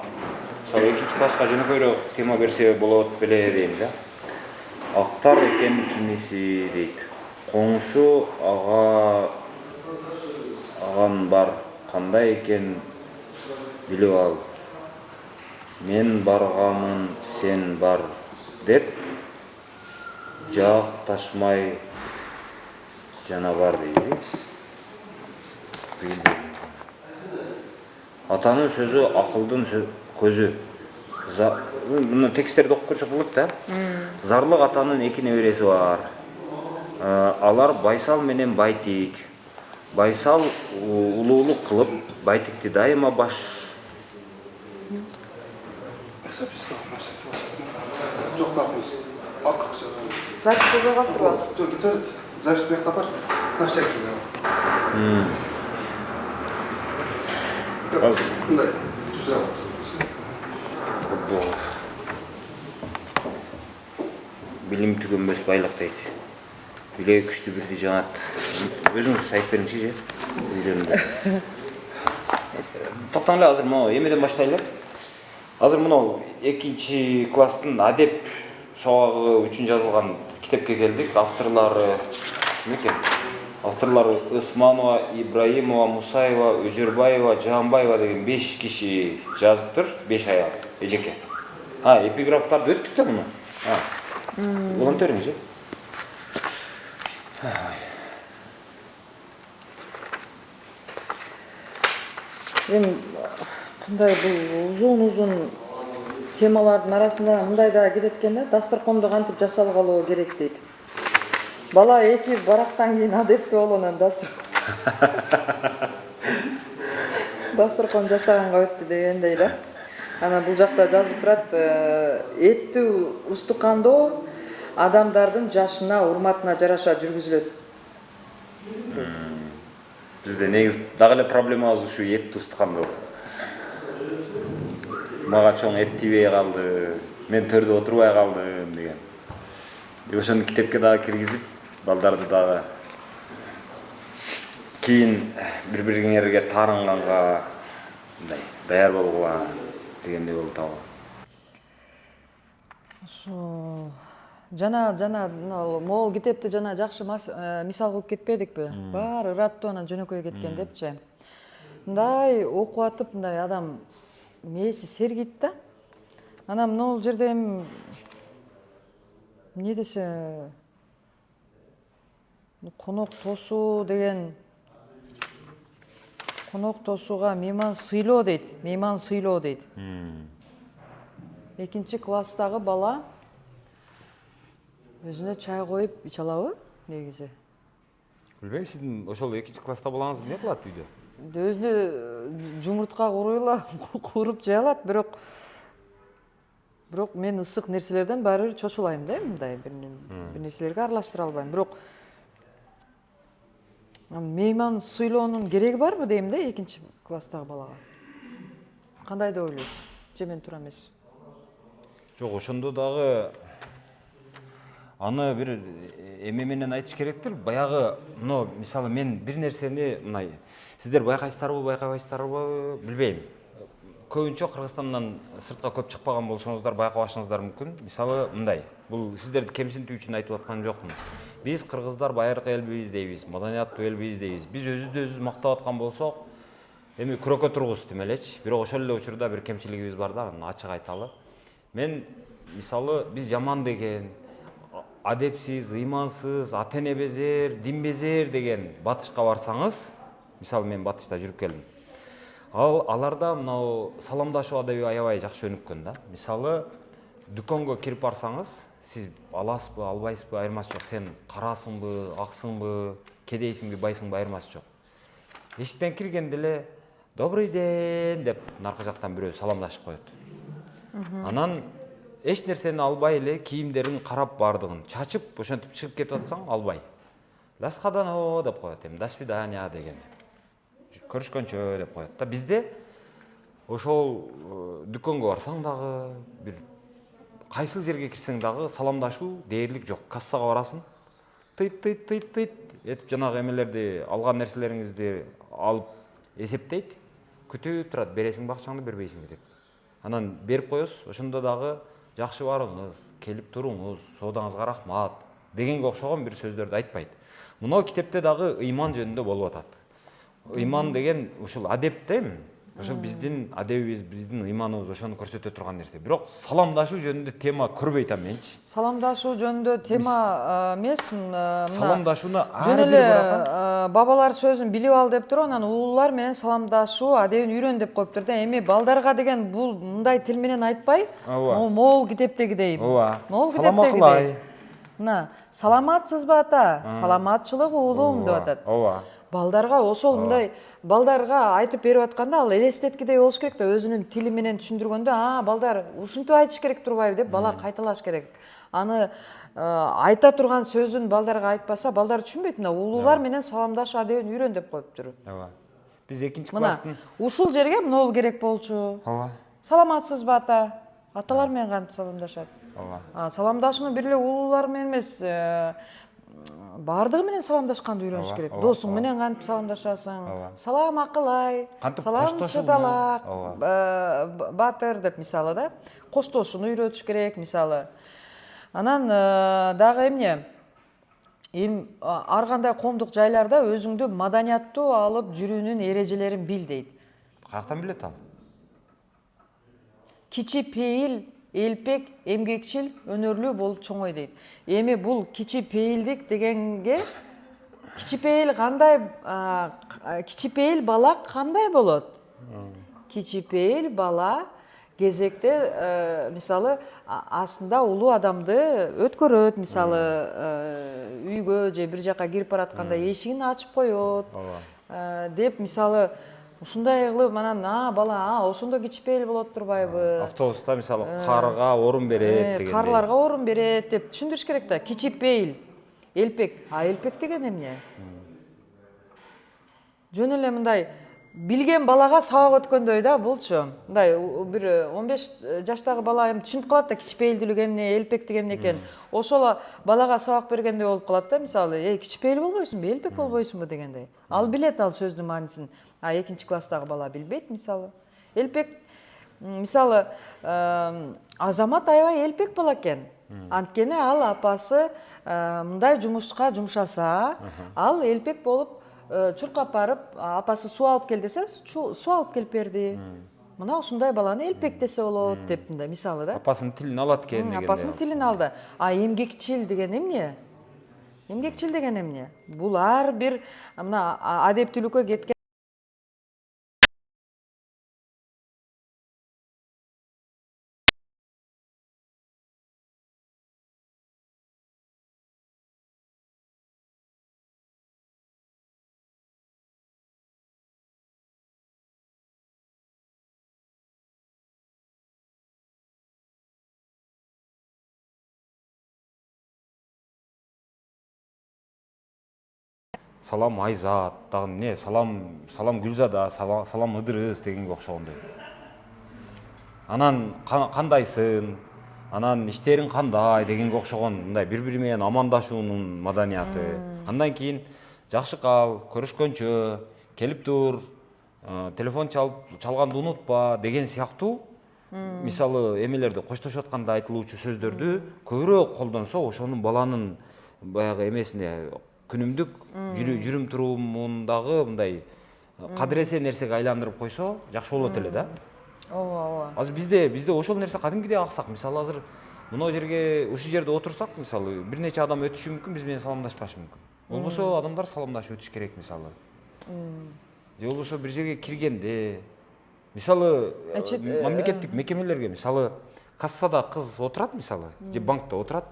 Мисалы 2-класска жөнөкөйрөөк тема берсе болот беле дейм да. Актар экен кимиси дейт. Коңшу аган бар, кандай экен билип ал. Мен баргамын, сен бар деп жакташмай жана бар дейби. Атанын сөзү акылдын көзү. Мына тексттерди окуп көрсөк болот да. Зарлык атанын 2 небереси бар. Алар Байсал менен Байтик. Байсал улуулук кылып, Байтикти дайыма баш Запись кылбай калыптырбы? Жоқ, кетер. Запись бияқта бар. На всякий, да. Мындай, түзеп билим түгөнбөс байлык дейт. Билеги күчтүү бирди жанат. Өзүңүз айтып бериңизчи же. Токтоңула, азыр могу эмеден баштайлы. Азыр мына 2-класстын адеп сабагы үчүн жазылган китепке келдик. Авторлары ким экен? Авторлары Ысманова, Ибраимова, Мусаева, Өжөрбаева, Жаанбаева деген 5 киши жазыптыр, 5 аял, эжеке. Эпиграфтарды өттүк да муну. Волонтериңиз же? Эми кандай бул узун темалардын арасында мындай да кетет экен да, дасторконду кантип жасалгалоо керек дейт. Бала 2 барактан кийин адепти болгондон дасторкон жасаганга өттү дегендей да. Анан бул жакта жазылып турат, эттүү устукандоо адамдардын жашына, урматына жараша жүргүзүлөт. Бизде негиз дагы эле проблемабыз ушу эттүү устукандоо. Мага чоң эт тийбей калды, мен төрдө отурбай калдым деген. Ошону китепке дагы киргизип, балдарды дагы кийин бири-бириңерге таарынганга мындай даяр болгула дегендей болуп табылат. Ошо жана могул китепти жана жакшы мисал кылып кетпедикпи? Баары ыраттуу анан жөнөкөй кеткен депчи. Мындай окуп атып, мындай адам мээси сергийт да. Анан могул жерде эми эмне десе, конок тосуу деген, конок тосууга мейман сыйлоо дейт, 2-класстагы бала өзүнө чай коюп иче алабы негизи? Билбейм, сиздин ошол 2-класста балаңыз эмне кылат үйдө? Өзүнө жумуртка куруп жей алат, бирок мен ысык нерселерден баары бир чочулайм да, мындай бир нерселерге аралаштыра албайм. Бирок мейман сыйлоонун кереги барбы дейм да 2-класстагы балага? Кандай деп ойлойсуз? Же мен туура эмес? Жок, ошондо дагы аны бир эме менен айтыш керектир. Баягы, мисалы мен бир нерсени мына сиздер байкабайсыздарбы, билбейм. Көбүнчө Кыргызстандан сыртка көп чыкпаган болсоңуздар байкабашыңыздар мүмкүн. Мисалы мындай, бул сиздерди кемсинтүү үчүн айтып аткан жокмун. Биз кыргыздар байыркы элбиз дейбиз, маданияттуу элбиз дейбиз. Биз өзүбүздү мактап аткан болсок, эми күрөккө тургуз демелечи. Бирок ошол эле учурда бир кемчилигибиз бар да, ачык айталы. Мен мисалы биз жаман деген, адепсиз, ыймансыз, ата-эне безер, дин безер деген батышка барсаңыз, мисалы мен батышта жүрүп келдим. Аларда мынау саламдашуу адеби аябай жакшы өнүккөн да. Мисалы дүкөнгө кирип барсаңыз, сиз аласызбы, албайсызбы айырмасы жок. Сен карасыңбы, аксыңбы, кедейсиңби, байсыңбы айырмасы жок. Эшиктен киргенде эле добрый день деп наркы жактан бирөө саламдашып коет. Анан эч нерсени албай эле кийимдерин карап бардыгын чачып ошентип чыгып кетип атсаң албай. До свидания деп коет эми, до свидания деген. Көрүшкөнчө деп коет да. Бизде ошол дүкөнгө барсаң дагы, бир кайсыл жерге кирсең дагы саламдашуу дээрлик жок. Кассага барасың, тыйт этип жанагы эмелерди, алган нерселериңизди алып эсептейт, күтүп турат, бересиңби акчаңды, бербейсиңби деп. Анан берип коесуз, ошондо дагы жакшы барыңыз, келип туруңуз, соодаңызга рахмат дегенге окшогон бир сөздөрдү айтпайт. Мына китепте дагы ыйман жөнүндө болуп атат. Ыйман деген ушул адеп да эми. Ошо биздин адебибиз, биздин ыйманыбыз ошону көрсөтө турган нерсе. Бирок саламдашуу жөнүндө тема көрбөйт менчи. Саламдашуу жөнүндө тема эмес. Саламдашууну ар жөн бир эле бабалар сөзүн билип ал деп туруп, анан улуулар менен саламдашуу адебин үйрөн деп коюптур да. Эми балдарга деген бул мындай тил менен айтпай, могул китептегидей. Могул китептегидей. Мына, саламатсызбы ата? Саламатчылык уулум деп атат. Ооба. Балдарга ошол мындай балдарга айтып берип атканда ал элестеткидей болуш керек да, өзүнүн тили менен түшүндүргөндө, балдар ушинтип айтыш керек турбайбы деп бала кайталаш керек. Аны айта турган сөзүн балдарга айтпаса, балдар түшүнбөйт. Мына улуулар менен саламдашуу адебин үйрөн деп коюптур. Ооба. Биз 2-класстын ушул жерге могул керек болчу. Ооба. Саламатсызбы ата? Аталар менен кантип саламдашат? Ооба. Саламдашууну бир эле улуулар менен эмес, бардыгы менен саламдашканды үйрөнүш керек. Досуң менен кантип саламдашасың? Салам акылай, салам чыдалак, батыр деп мисалы да. Коштошууну үйрөтүш керек мисалы. Анан дагы эмне? Ар кандай коомдук жайларда өзүңдү маданияттуу алып жүрүүнүн эрежелерин бил дейт. Каяктан билет ал? Кичи пейил, элпек, эмгекчил, өнөрлүү болуп чоңой дейт. Эми бул кичи пейилдик дегенге кичи пейил бала кандай болот? Кичи пейил бала кезекте мисалы астында улуу адамды өткөрөт, мисалы үйгө же бир жака кирип баратканда эшигин ачып коет деп мисалы ушундай кылып анан бала ошондо кичипейил болот турбайбы? Автобуста мисалы карга орун берет дегендей. Карларга орун берет деп түшүндүрүш керек да. Кичипейил, элпек. Элпек деген эмне? Жөн эле мындай билген балага сабак өткөндөй да булчу. Мындай бир 15 жаштагы бала эми түшүнүп калат да кичипейилдүүлүк эмне, элпектик эмне экен. Ошол балага сабак бергендей болуп калат да, мисалы, кичипейил болбойсуңбу, элпек болбойсуңбу дегендей. Ал билет ал сөздүн маанисин. 2-класстагы бала билбейт мисалы. Элпек мисалы Азамат аябай элпек бала экен. Анткени ал апасы мындай жумушка жумшаса, ал элпек болуп чуркап барып, апасы суу алып кел десе, суу алып келип берди. Мына ушундай баланы элпек десе болот деп мындай мисалы да. Апасынын тилин алат экен дегенде. Апасынын тилин алды. Эмгекчил деген эмне? Эмгекчил деген эмне? Бул ар бир мына адептүүлүккө кеткен Салам Айзат, дагы эмне? Салам Гүлзада, салам Ыдырыс дегенге окшогондой. Анан кандайсың? Анан иштериң кандай дегенге окшогон мындай бири-бири менен амандашуунун маданияты. Андан кийин жакшы кал, көрүшкөнчө, келип тур, телефон чалганды унутпа деген сыяктуу мисалы эмелерди коштошуп атканда айтылуучу сөздөрдү көбүрөөк колдонсо, ошонун баланын баягы эмесине күнүмдүк жүрүм турумундагы мындай кадыресе нерсеге айландырып койсо жакшы болот эле да. Ооба. Азыр бизде ошол нерсе кадимкидей аксак. Мисалы азыр мына жерге ушул жерде отурсак, мисалы бир нече адам өтүшү мүмкүн, биз менен саламдашпашы мүмкүн. Болбосо адамдар саламдашып өтүш керек мисалы. Же болбосо бир жерге киргенде мисалы мамлекеттик мекемелерге мисалы кассада кыз отурат мисалы, же банкта отурат.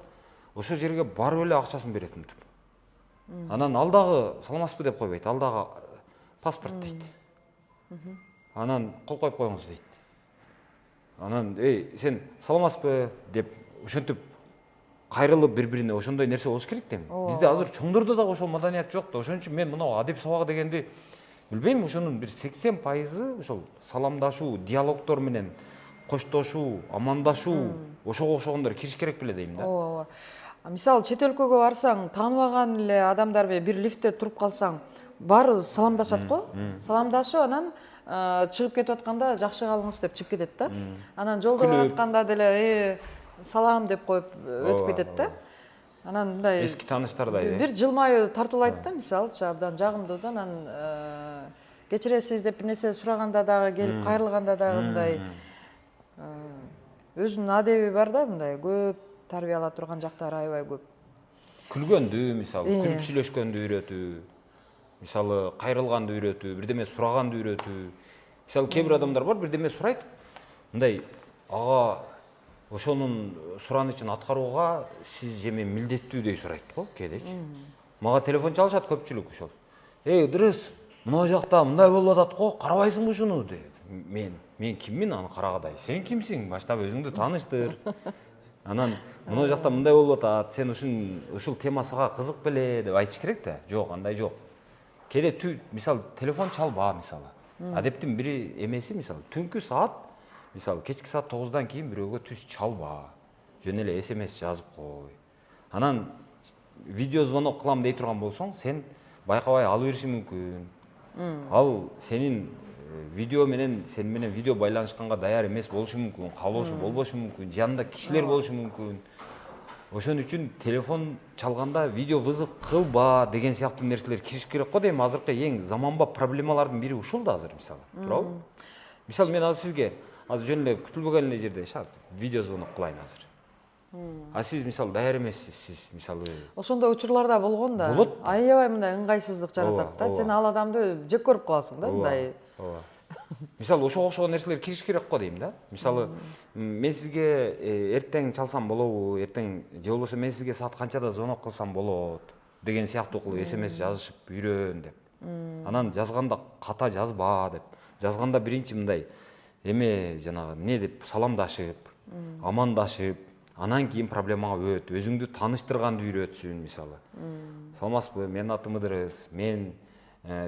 Ошол жерге барып эле акчасын берет мынтип. Анан ал дагы саламатсызбы деп койбойт, ал дагы паспорт дейт. Анан кол коюп коюңуз дейт. Анан сен саламатсызбы деп ошентип кайрылып бири бирине ошондой нерсе болуш керек дейм. Бизде азыр чоңдордо дагы ошол маданият жок да. Ошон үчүн мен мына адеп сабагы дегенди билбейм, ошонун бир 80% ошол саламдашуу, диалогдор менен коштошуу, амандашуу, ошого окшогондор кириш керек беле дейм да. ооба. Мисалы чет өлкөгө барсаң, тааныбаган эле адамдар менен бир лифтте туруп калсаң, баары саламдашат го. Саламдашып, анан чыгып кетип атканда жакшы калыңыз деп чыгып кетет да. Анан жолдо баратканда деле салам деп коюп өтүп кетет да. Анан мындай Эски тааныштардай. бир жылмаюу тартуулайт да, мисалычы абдан жагымдуу да. Анан кечиресиз деп бир нерсе сураганда дагы келип кайрылганда дагы мындай өзүнүн адеби бар да, мындай көп тарбияла турган жактары аябай көп. Күлгөндү, мисалы, күлүп сүйлөшкөндү үйрөтүү, мисалы, кайрылганды үйрөтүү, бирдеме сураганды үйрөтүү. Мисалы, кээ бир адамдар бар, бирдеме сурайт, мындай, ага ошонун суранычын аткарууга сиз же мен милдеттүүдөй сурайт го, кээдечи. Мага телефон чалышат көпчүлүк ошол. Ыдырыс, мына жакта мындай болуп атат го, карабайсыңбы ушуну деп. Мен киммин аны карагадай? Сен кимсиң? Баштап өзүңдү тааныштыр. Анан мына жакта мындай болуп атат, сен ушул тема сага кызык беле деп айтыш керек да. Жок, андай жок. Кээде мисалы телефон чалба, мисалы. Адептин бири эмеси, мисалы, түнкү саат, мисалы, кечки саат 9-дан кийин бирөөгө түз чалба. Жөн эле SMS жазып кой. Анан видео звонок кылам дей турган болсоң, сен байкабай алып бериши мүмкүн. Ал сенин видео менен, сен менен видео байланышканга даяр эмес болушу мүмкүн, каалоосу болбошу мүмкүн, жанында кишилер болушу мүмкүн. Ошон үчүн телефон чалганда видео вызов кылба деген сыяктуу нерселер кириш керек го дейм. Азыркы эң заманбап проблемалардын бири ушул да азыр, мисалы. Туурабы? Мисалы, мен азыр сизге жөн эле күтүлбөгөн эле жерде видео звонок кылайын азыр. А сиз мисалы даяр эмессиз, сиз мисалы Ошондой учурларда болгон да. Болот. Аябай мындай ыңгайсыздык жаратат да. Ооба. Сен ал адамды жек көрүп каласың да, мындай. Ооба. Мисалы, ошого окшогон нерселер кириш керек го дейм да. Мисалы, мен сизге эртең чалсам болобу, эртең же болбосо мен сизге саат канчада звонок кылсам болот деген сыяктуу кылып SMS жазышып үйрөн деп. Анан жазганда ката жазба деп. Жазганда биринчи мындай жанагы эмне деп саламдашып, амандашып, анан кийин проблемага өт, өзүңдү тааныштырганды үйрөтсүн, мисалы. Саламатсызбы, менин атым Ыдырыс, мен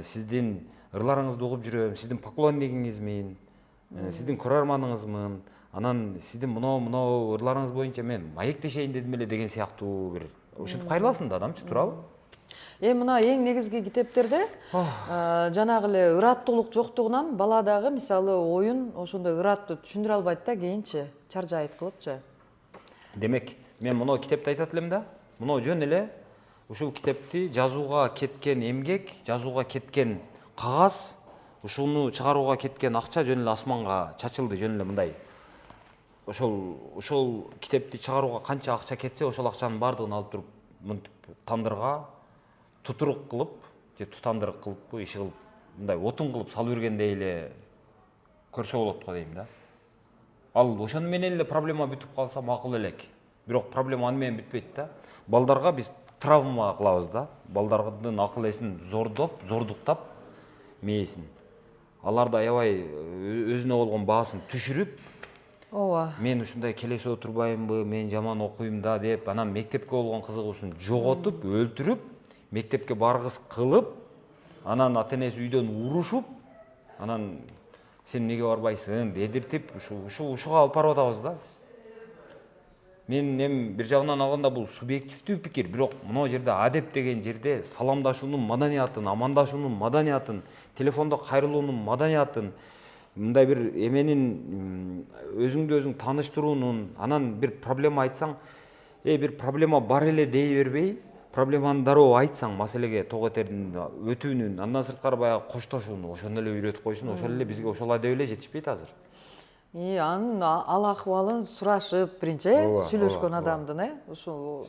сиздин ырларыңызды угуп жүрөм, сиздин поклоннигиңизмин, сиздин көрөрманыңызмын. Анан сиздин мынау ырларыңыз боюнча мен маектешейин дедим эле деген сыяктуу бир ушинтип кайрыласың да адамчы, туурабы? Мына эң негизги китептерде жанагы эле ыраттуулук жоктугунан бала дагы мисалы оюн ошондой ыраттуу түшүндүрө албайт да, кийинчи чаржайт кылыпчы. Демек, мен мына китепти айтат элем да. Мына жөн эле ушул китепти жазууга кеткен эмгек, жазууга кеткен кагаз, ушуну чыгарууга кеткен акча жөн эле асманга чачылды, жөн эле мындай. Ошол китепти чыгарууга канча акча кетсе, ошол акчанын баардыгын алып туруп мынтип тандырга тутурук кылып, же тутандырык кылып, иши кылып, мындай отун кылып салып бергендей эле көрсө болот го дейм да. Ал ошону менен эле проблема бүтүп калса макул элек. Бирок проблема аны менен бүтпөйт да. Балдарга биз травма кылабыз да. Балдардын акыл эсин зордуктап мээсин. Аларды аябай өзүнө болгон баасын түшүрүп, Ооба. мен ушундай келесе отурбаймбы, мен жаман окуйм да деп, анан мектепке болгон кызыгуусун жоготуп, өлтүрүп, мектепке баргыс кылып, анан ата-энеси үйдөн урушуп, анан сен эмнеге барбайсың дедиртип, ушуга алып барып атабыз да. Мен бир жагынан алганда бул субъективдүү пикир, бирок мына жерде адеп деген жерде саламдашуунун маданиятын, амандашуунун маданиятын, телефондо кайрылуунун маданиятын, мындай бир эменин өзүңдү өзүң тааныштыруунун, анан бир проблема айтсаң, бир проблема бар эле дей бербей, проблеманы дароо айтсаң, маселеге тоготердин өтүүнүн, андан сырткары баягы коштошууну ошону эле үйрөтүп койсун, ошол эле бизге ошол адеп эле жетишпейт азыр. Анын ал акыбалын сурашып биринчи сүйлөшкөн адамдын, ушул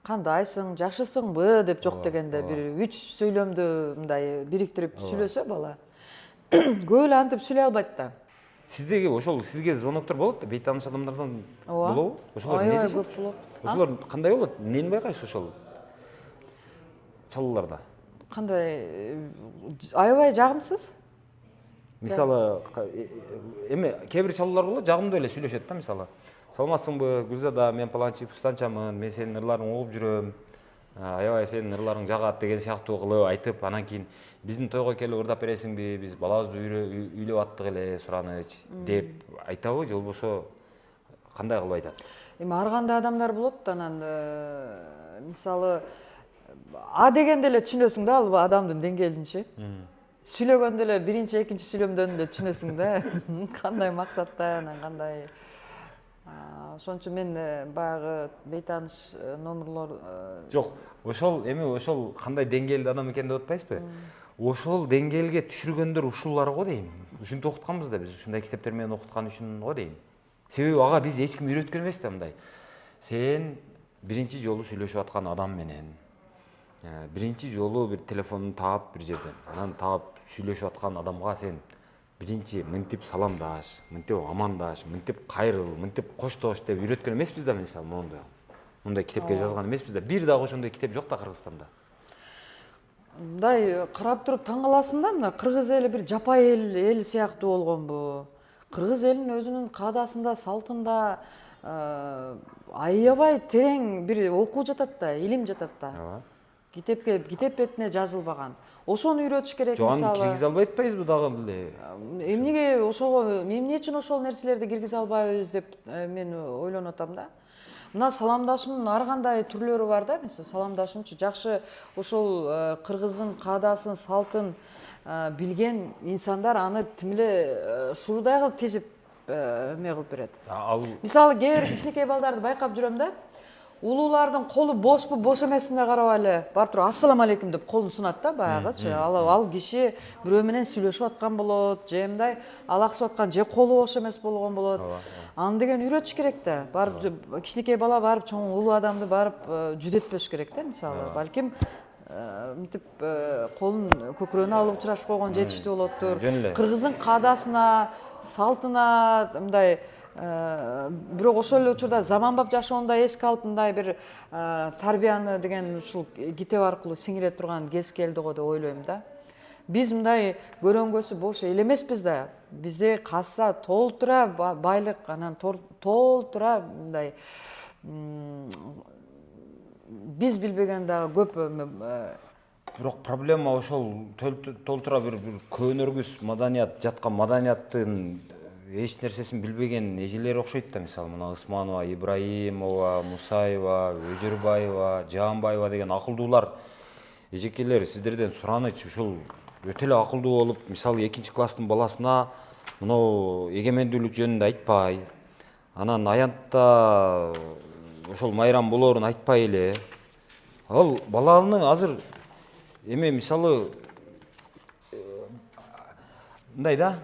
кандайсың, жакшысыңбы деп жок дегенде бир 3 сөйлөмдү мындай бириктирип сүйлөсө бала көп эле антип сүйлөй албайт да. Сиздеги ошол сизге звоноктор болот да, бейтааныш адамдардан болобу? Ошолор аябай көп болот. Ошолор кандай болот? Эмнени байкайсыз ошол чалууларда? Кандай аябай жагымсыз. мисалы эми кээ бир чалуулар болот жагымдуу эле сүйлөшөт да, мисалы саламатсыңбы Гүлзада, мен паланчы пустанчамын, мен сенин ырларыңды угуп жүрөм, аябай сенин ырларың жагат деген сыяктуу кылып айтып, анан кийин биздин тойго келип ырдап бересиңби, биз балабызды үйлөп аттык эле сураныч деп айтабы, же болбосо кандай кылып айтат? Эми ар кандай адамдар болот, анан мисалы а дегенде эле түшүнөсүң да ал адамдын деңгээлинчи. Сүйлөгөндө эле биринчи, экинчи сүйлөмдөн эле түшүнөсүң да кандай максатта, анан кандай. Ошон үчүн мен баягы бейтааныш номерлор Жок, ошол кандай деңгээлде адам экен деп атпайсызбы? Ошол деңгээлге түшүргөндөр ушулар го дейм. Ушинтип окутканбыз да, биз ушундай китептер менен окуткан үчүн го дейм. Себеби ага биз эч ким үйрөткөн эмес да мындай. Сен биринчи жолу сүйлөшүп аткан адам менен биринчи жолу бир телефонун таап бир жерден, анан таап сүйлөшүп аткан адамга сен биринчи мынтип саламдаш, мынтип амандаш, мынтип кайрыл, мынтип коштош деп үйрөткөн эмеспиз да, мисалы моундай. Мындай китепке жазган эмеспиз да. Бир дагы ошондой китеп жок да Кыргызстанда. мындай карап туруп таң каласың да, мына кыргыз эли бир жапай эл сыяктуу болгонбу? Кыргыз элинин өзүнүн каадасында, салтында аябай терең бир окуу жатат да, илим жатат да. Китеп бетине жазылбаган. Ошону үйрөтүш керек, мисалы. Аны мисалы. киргизе албайбыз дагы эле. Эмнеге ошого, эмне үчүн ошол нерселерди киргизе албайбыз деп мен ойлонуп атам да. Мына саламдашуунун ар кандай түрлөрү бар да, мисалы саламдашуучу жакшы ошол кыргыздын каадасын, салтын билген инсандар аны тим эле шуурудай кылып тезип эме кылып берет. Мисалы кээ бир кичинекей балдарды байкап жүрөм да. Улуулардын колу бошпу, бош эмесине карап эле барып туруп ассаламу алейкум деп колун сунат да баягычы. Ал киши бирөө менен сүйлөшүп аткан болот, же мындай алаксып аткан, же колу бош эмес болгон болот. Аны деген үйрөтүш керек да. Барып кичинекей бала барып чоң улуу адамды барып жүдөтпөш керек да, мисалы. Балким мынтип колун көкүрөгүнө алып учурашып койгон жетиштүү болоттур. Кыргыздын каадасына, салтына мындай бирок ошол эле учурда заманбап жашоондо эске алып мындай бир тарбияны деген ушул китеп аркылуу сиңире турган кез келди го деп ойлойм да. Биз мындай көрөнгөсү бош эл эмеспиз да. Бизде касса толтура байлык, анан толтура мындай биз билбеген дагы көп. Бирок проблема ошол толтура бир көөнөргүс маданият жаткан маданияттын эч нерсесин билбеген эжелер окшойт да, мисалы мына Ысманова, Ибраимова, Мусаева, Өжүрбаева, Жаанбаева деген акылдуулар эжекелер сиздерден сураныч, ушул өтө эле акылдуу болуп, мисалы 2-класстын баласына мынау эгемендүүлүк жөнүндө айтпай, анан аянтта ошол майрам болоорун айтпай эле, ал баланын азыр эме мисалы мындай да,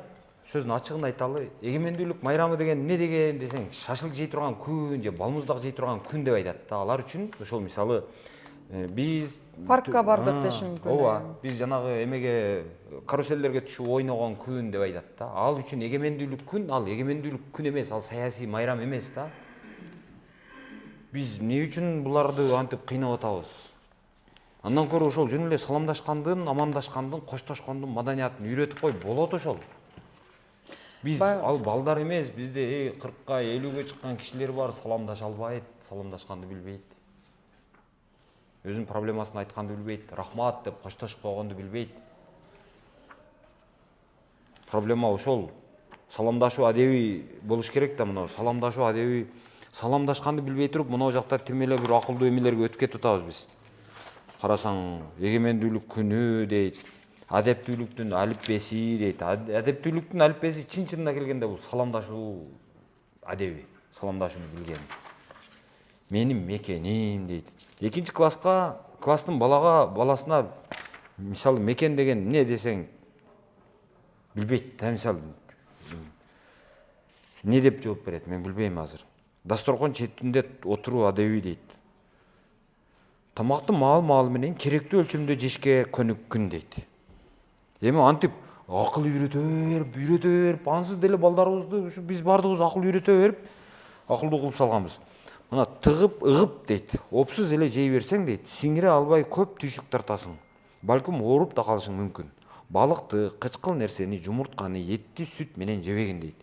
сөзүн ачыгын айталы, эгемендүүлүк майрамы деген эмне деген десең, шашлык жей турган күн же балмуздак жей турган күн деп айтат да. Алар үчүн ошол мисалы биз паркка бардык дешим мүмкүн. Ооба, биз жанагы эмеге каруселдерге түшүп ойногон күн деп айтат да. Ал үчүн эгемендүүлүк күн, ал эгемендүүлүк күн эмес, ал саясий майрам эмес да. Биз эмне үчүн буларды антип кыйнап атабыз? Андан көрө ошол жөн эле саламдашкандын, амандашкандын, коштошкондун маданиятын үйрөтүп кой, болот ошол. Биз ал балдар эмес, бизде 40-ка, 50-ге чыккан кишилер бар, саламдаша албайт, саламдашканды билбейт. Өзүнүн проблемасын айтканды билбейт, рахмат деп коштошуп койгонду билбейт. Проблема ошол. Саламдашуу адеби болуш керек да, мына саламдашуу адеби, саламдашканды билбей туруп, мына жакта тим эле бир акылдуу эмелерге өтүп кетип атабыз биз. Карасаң, эгемендүүлүк күнү дейт. Адептүүлүктүн алипбеси дейт. Адептүүлүктүн алипбеси чын-чынына келгенде бул саламдашуу адеби, саламдашууну билген. Менин мекеним дейт. 2-класстын баласына мисалы мекен деген эмне десең билбейт да, мисалы. Не деп жооп берет, мен билбейм азыр. Дасторкон четинде отуруу адеби дейт. Тамакты маал менен керектүү өлчөмдө жешке көнүккүн дейт. Эми антип акыл үйрөтө берип, ансыз деле балдарыбызды ушу биз бардыгыбыз акыл үйрөтө берип, акылдуу кылып салганбыз. Мына тыгып, ыгып дейт. Опсуз эле жей берсең дейт, сиңире албай көп түйшүк тартасың. Балким ооруп да калышың мүмкүн. балыкты, кычкыл нерсени, жумуртканы, этти, сүт менен жебегин дейт.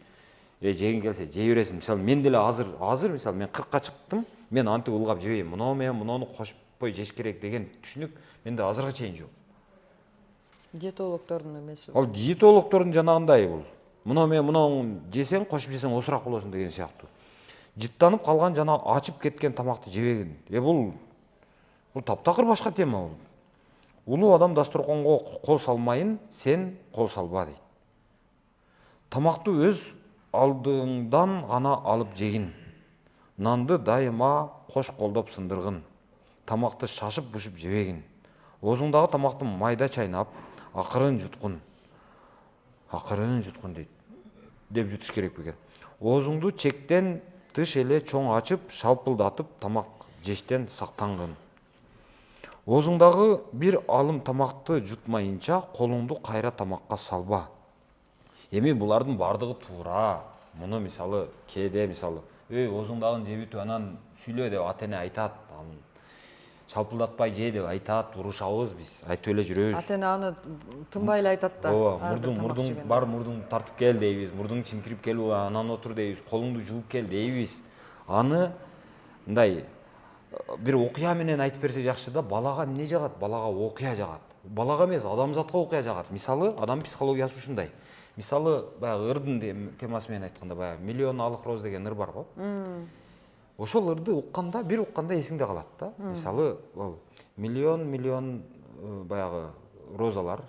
Жегин келсе жей бересиң. Мисалы мен деле азыр мисалы мен 40ка чыктым, мен антип ылгап жебейм. Муну менен муну кошпой жеш керек деген түшүнүк менде азырга чейин жок. Диетологдордун эмеси. Ал диетологдордун жанагындай бул. Муну менен муну жесең, кошуп жесең осураак болосуң деген сыяктуу. Жыттанып калган жана ачып кеткен тамакты жебегин. Бул таптакыр башка тема бул. Улуу адам дасторконго кол салмайын, сен кол салба дейт. Тамакты өз алдыңдан гана алып жегин. Нанды дайыма кош колдоп сындыргын. Тамакты шашып-бушуп жебегин. Оозуңдагы тамакты майда чайнап, акырын жуткун. Акырын жуткун дейт. Деп жутуш керек беке. Оозуңду чектен тыш эле чоң ачып, шалпылдатып тамак жештен сактангын. Оозуңдагы бир алым тамакты жутмайынча колуңду кайра тамакка салба. Эми булардын бардыгы туура. Муну мисалы кээде мисалы оозуңдагын жебитип анан сүйлө деп ата-эне айтат. Шалпылдатпай же деп айтат, урушабыз биз. Айтып эле жүрөбүз. Ата-эне аны тынбай эле айтат да. Ооба, мурдуң тартып кел дейбиз, мурдуң чиңкирип келип анан отур дейбиз, колуңду жууп кел дейбиз. Аны мындай бир окуя менен айтып берсе жакшы да, балага эмне жагат? Балага окуя жагат. Балага эмес, адамзатка окуя жагат. Мисалы, адам психологиясы ушундай. Мисалы, баягы ырдын темасы менен айтканда, баягы миллион алык роз деген ыр бар го. Ошол ырды укканда, бир укканда эсиңде калат да. Мисалы, миллион баягы розалар.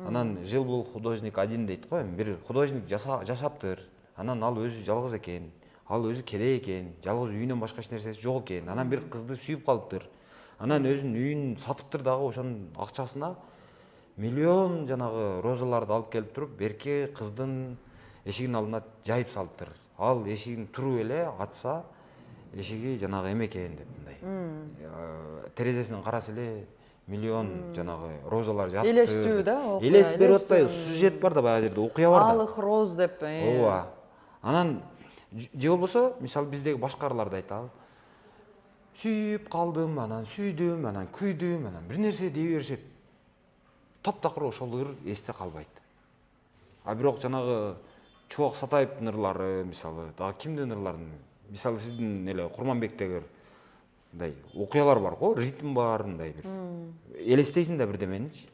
Анан жил был художник один дейт го, бир художник жашаптыр. Анан ал өзү жалгыз экен. Ал өзү кедей экен, жалгыз үйүнөн башка эч нерсеси жок экен. Анан бир кызды сүйүп калыптыр. Анан өзүнүн үйүн сатыптыр дагы, ошонун акчасына миллион жанагы розаларды алып келип туруп, берки кыздын эшигинин алдына жайып салыптыр. Ал эшигин туруп эле ачса, эшиги жанагы эме экен деп мындай. Терезесинен караса эле миллион жанагы розалар жатыптыр. Элестүү да, окуя. Элес берип атпайбы, сюжет бар да, баягы жерде окуя бар да. Алык роз деп. Ооба. Анан же болбосо, мисалы биздеги башкараларды айталы. Сүйүп калдым, анан сүйдүм, анан күйдүм, анан бир нерсе дей беришет. Таптакыр ошол ыр эсте калбайт. А бирок жанагы Чубак Сатаевдин ырлары, мисалы, дагы кимдин ырларын, мисалы сиздин эле Курманбектеги мындай окуялар бар го, ритм бар мындай бир. Элестейсиң да бирдеменичи.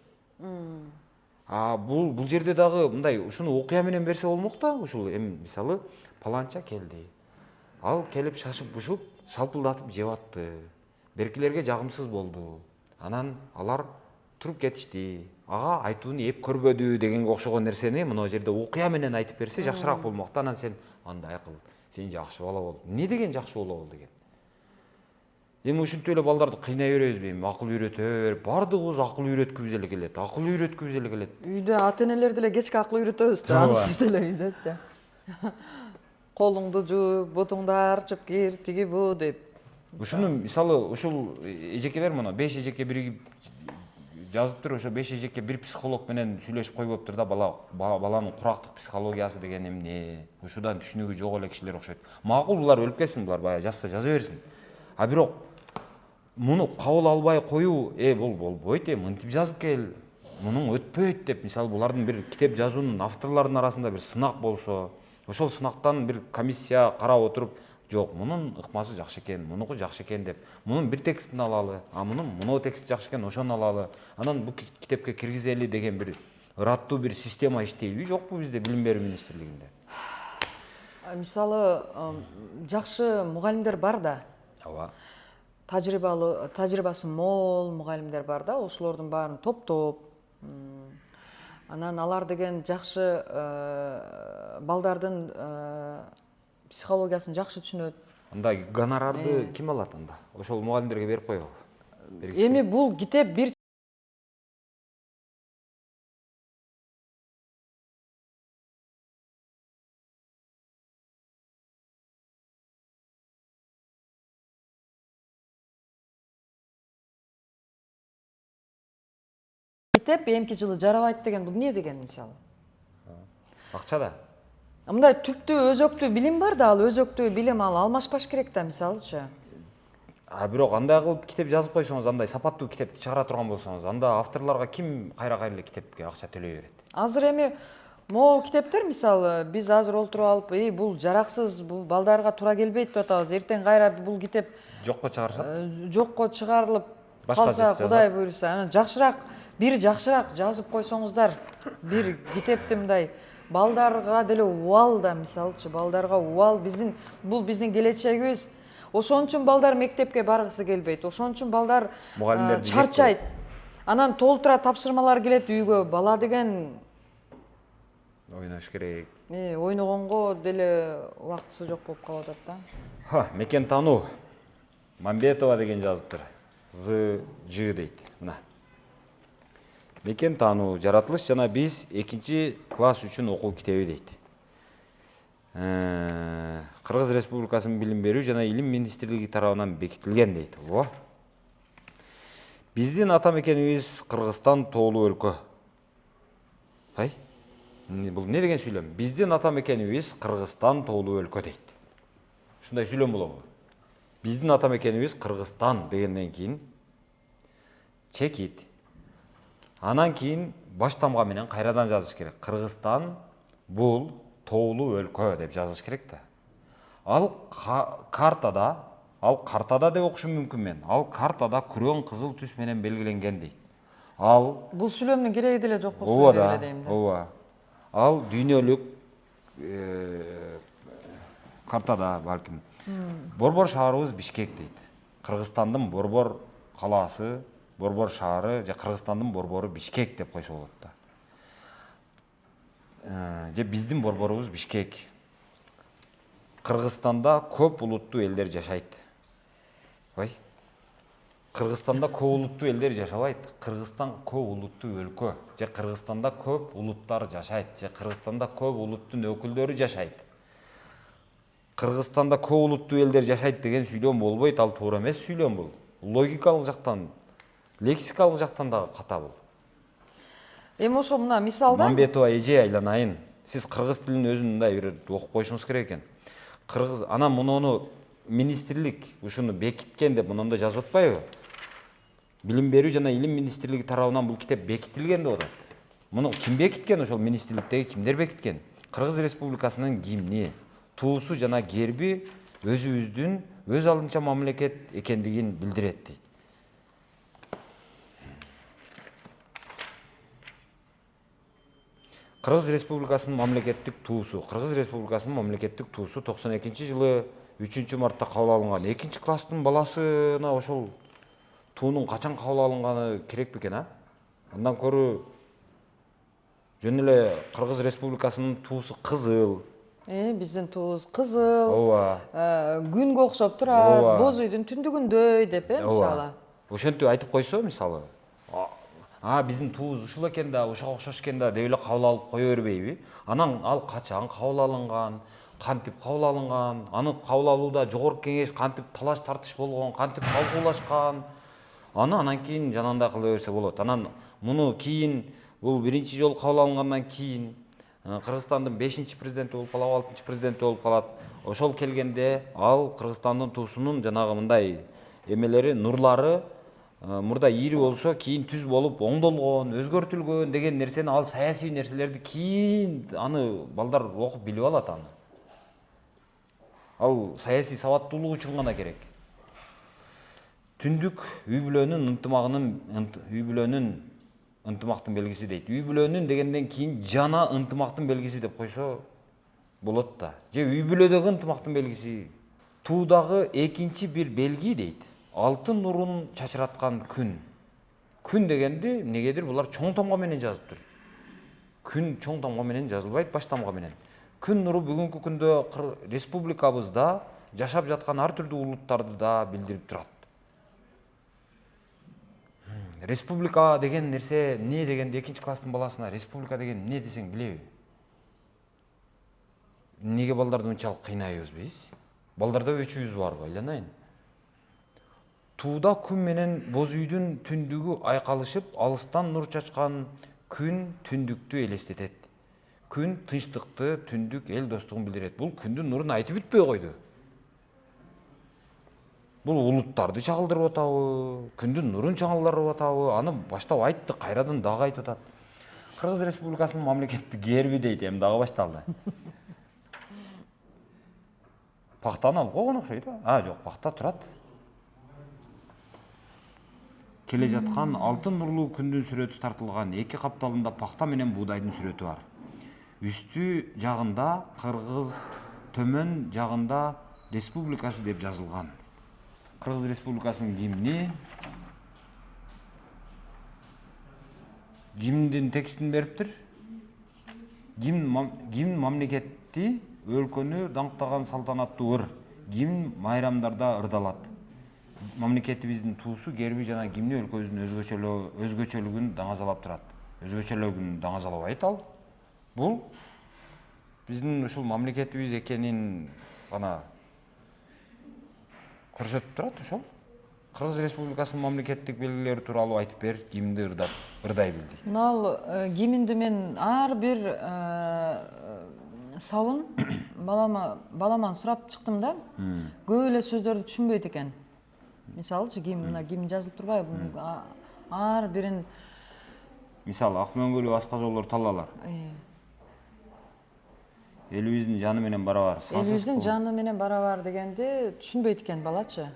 Бул жерде дагы мындай ушуну окуя менен берсе болмок да, ушул эми мисалы паланча келди. Ал келип шашып-бушуп, шалпылдатып жеп атты. Беркилерге жагымсыз болду. Анан алар туруп кетишти. Ага айтууну эп көрбөдү дегенге окшогон нерсени мына жерде окуя менен айтып берсе жакшыраак болмок да. Анан сен андай кыл, сен жакшы бала бол. Эмне деген жакшы бала бол деген? Эми ушинтип эле балдарды кыйнай беребизби? Эми акыл үйрөтө берип, бардыгыбыз акыл үйрөткүбүз эле келет. Акыл үйрөткүбүз эле келет. Үйдө ата-энелер деле кечке акыл үйрөтөбүз да, сиз деле үйдөчү. Колуңду жуу, бутуңду арчып кир, тиги бу деп. Ушуну мисалы ушул эжекелер мына 5 эжекке биригип жазыптыр, ошо 5 эжекке бир психолог менен сүйлөшүп койбоптур да, баланын курактык психологиясы деген эмне? Ушудан түшүнүгү жок эле кишилер окшойт. Макул булар өлүп кетсин, булар баягы жазса жаза берсин. А бирок муну кабыл албай коюу, бул болбойт, мынтип жазып кел, мунун өтпөйт деп, мисалы булардын бир китеп жазуунун авторлордун арасында бир сынак болсо, ошол сынактан бир комиссия карап отуруп, жок, мунун ыкмасы жакшы экен, мунуку жакшы экен деп, мунун бир текстин алалы, мунун текст жакшы экен, ошону алалы, анан бул китепке киргизели деген бир ыраттуу бир система иштейби, жокпу бизде билим берүү министрлигинде? Мисалы, жакшы мугалимдер бар да. Ооба. Тажрыйбасы мол мугалимдер бар да, ошолордун баарын топтоп, анан алар деген жакшы балдардын психологиясын жакшы түшүнөт. Анда гонорарды ким алат анда? Ошол мугалимдерге берип койбу. Эми бул китеп бир китеп эмки жылы жарабайт деген бул эмне деген мисалы? Акча да. Мындай түптүү өзөктүү билим бар да, ал өзөктүү билим ал алмашпаш керек да, мисалычы. бирок андай кылып китеп жазып койсоңуз, андай сапаттуу китепти чыгара турган болсоңуз, анда авторлорго ким кайра эле китепке акча төлөй берет? Азыр эми могул китептер мисалы биз азыр олтуруп алып, бул жараксыз, бул балдарга туура келбейт деп атабыз. Эртең кайра бул китеп Жокко чыгарышат. жокко чыгарылып Башка калса, жазса. Кудай буйруса, анан жакшыраак жазып койсоңуздар, бир китепти мындай балдарга деле убал да, мисалычы, балдарга убал, бул биздин келечегибиз. Ошон үчүн балдар мектепке баргысы келбейт. Ошон үчүн балдар Мугалимдерди жек чарчайт. Анан толтура тапшырмалар келет үйгө. Бала деген Ойнош керек. ойногонго деле убактысы жок болуп калып атат да. Мекен таануу. Мамбетова деген жазыптыр. З.Ж. дейт. Мына. Мекен таануу жаратылыш жана биз 2-класс үчүн окуу китеби дейт. Кыргыз Республикасынын билим берүү жана илим министрлиги тарабынан бекитилген дейт. Биздин ата мекенибиз Кыргызстан тоолуу өлкө. Бул не деген сүйлөм? Биздин ата мекенибиз Кыргызстан тоолуу өлкө дейт. Ушундай сүйлөм болобу? Биздин ата мекенибиз Кыргызстан дегенден кийин чекит. Анан кийин баш тамга менен кайрадан жазыш керек. Кыргызстан бул тоолуу өлкө деп жазыш керек да. Ал картада деп окушум мүмкүн мен. Ал картада күрөң кызыл түс менен белгиленген дейт. Бул сүйлөмдүн кереги деле жок болсо эле дейм да. Ооба. Ал дүйнөлүк картада балким. Борбор шаарыбыз Бишкек дейт. Кыргызстандын Борбор калаасы, Борбор шаары же Кыргызстандын борбору Бишкек деп койсо болот да. Же биздин борборубуз Бишкек. Кыргызстанда көп улуттуу элдер жашайт. Кыргызстанда көп улуттуу элдер жашабайт. Кыргызстан көп улуттуу өлкө. Же Кыргызстанда көп улуттар жашайт. Же Кыргызстанда көп улуттун өкүлдөрү жашайт. Кыргызстанда көп улуттуу элдер жашайт деген сүйлөм болбойт, ал туура эмес сүйлөм бул. Логикалык жактан, лексикалык жактан да ката бул. Эми ошо мына мисалда Мамбетова эже айланайын. Сиз кыргыз тилин өзүн мындай бир окуп коюшуңуз керек экен. Анан муну министрлик ушуну бекиткен деп мындай жазып атпайбы? Билим берүү жана илим министрлиги тарабынан бул китеп бекитилген деп атат. Муну ким бекиткен? Ошол министрликтеги кимдер бекиткен? Кыргыз Республикасынын гимни, туусу жана герби өзүбүздүн өз алдынча мамлекет экендигин билдирет дейт. Кыргыз Республикасынын мамлекеттик туусу. Кыргыз Республикасынын мамлекеттик туусу 92-жылы 3-мартта кабыл алынган. 2-класстын баласына ошол туунун качан кабыл алынганы керек бекен, Андан көрү жөн эле Кыргыз Республикасынын туусу кызыл. Биздин туубуз кызыл. Ооба. Күнгө окшоп турат, боз үйдүн түндүгүндөй деп мисалы. Ошентип айтып койсо мисалы, биздин туубуз ушул экен да, ушуга окшош экен да деп эле кабыл алып кое бербейби? Анан ал качан кабыл алынган, кантип кабыл алынган, аны кабыл алууда жогорку кеңеш кантип талаш тартыш болгон, кантип талкуулашкан, анан кийин жанагындай кыла берсе болот. Анан муну кийин бул биринчи жолу кабыл алынгандан кийин Кыргызстандын 5-президенти болуп калат, 6-президенти болуп калат. Ошол келгенде ал Кыргызстандын туусунун жанагы мындай эмелери, нурлары мурда ири болсо кийин түз болуп оңдолгон, өзгөртүлгөн деген нерсени, ал саясий нерселерди кийин аны балдар окуп билип алат аны. Ал саясий сабаттуулук үчүн гана керек. Түндүк үй бүлөнүн ынтымактын белгиси дейт. Үй бүлөнүн дегенден кийин жана ынтымактын белгиси деп койсо болот да. Же үй бүлөдөгү ынтымактын белгиси. Туудагы экинчи бир белги дейт. Алтын нурун чачыраткан күн. Күн дегенди негедир булар чоң тамга менен жазыптыр. Күн чоң тамга менен жазылбайт, баш тамга менен. Күн нуру бүгүнкү күндө республикабызда жашап жаткан ар түрдүү улуттарды да билдирип турат. Республика деген нерсе эмне дегенде 2-класстын баласына республика деген эмне десең билеби? Эмнеге балдарды мынчалык кыйнайбыз биз? Балдарда өчүбүз барбы, айланайын. Тууда күн менен боз үйдүн түндүгү айкалышып, алыстан нур чачкан күн түндүктү элестетет. Күн тынчтыкты, түндүк эл достугун билдирет. Бул күндүн нурун айтып бүтпөй койду. Бул улуттарды чагылдырып атабы, күндүн нурун чаңылдырып атабы, аны баштап айтты, кайрадан дагы айтып атат. Кыргыз Республикасынын мамлекеттик герби дейт, эми дагы башталды. Пактаны алып койгон окшойт да? Жок, пакта турат. Келе жаткан алтын нурлуу күндүн сүрөтү тартылган эки капталында пакта менен буудайдын сүрөтү бар. Үстү жагында Кыргыз, төмөн жагында Республикасы деп жазылган. Кыргыз Республикасынын гимни. Гимндин текстин бериптир. Гимн мамлекетти, өлкөнү даңктаган салтанаттуу ыр. Гимн майрамдарда ырдалат. Мамлекетибиздин туусу, герби жана гимни өлкөбүздүн өзгөчөлүгүн даңазалап турат. Өзгөчөлүгүн даңазалабайт ал. Бул биздин ушул мамлекетибиз экенин гана көрсөтүп турат ошол. Кыргыз Республикасынын мамлекеттик белгилери тууралуу айтып бер, гимнди ырдай билди. Мынал гимнди мен ар бир сабын баламан сурап чыктым да. Көп эле сөздөрдү түшүнбөйт экен. Мисалычы гимн жазылып турбайбы? Ар бирин Мисалы, ак мөңгөлүү асказоолор талалар. Элибиздин жаны менен барабар. Элибиздин жаны менен барабар дегенди түшүнбөйт экен балачы.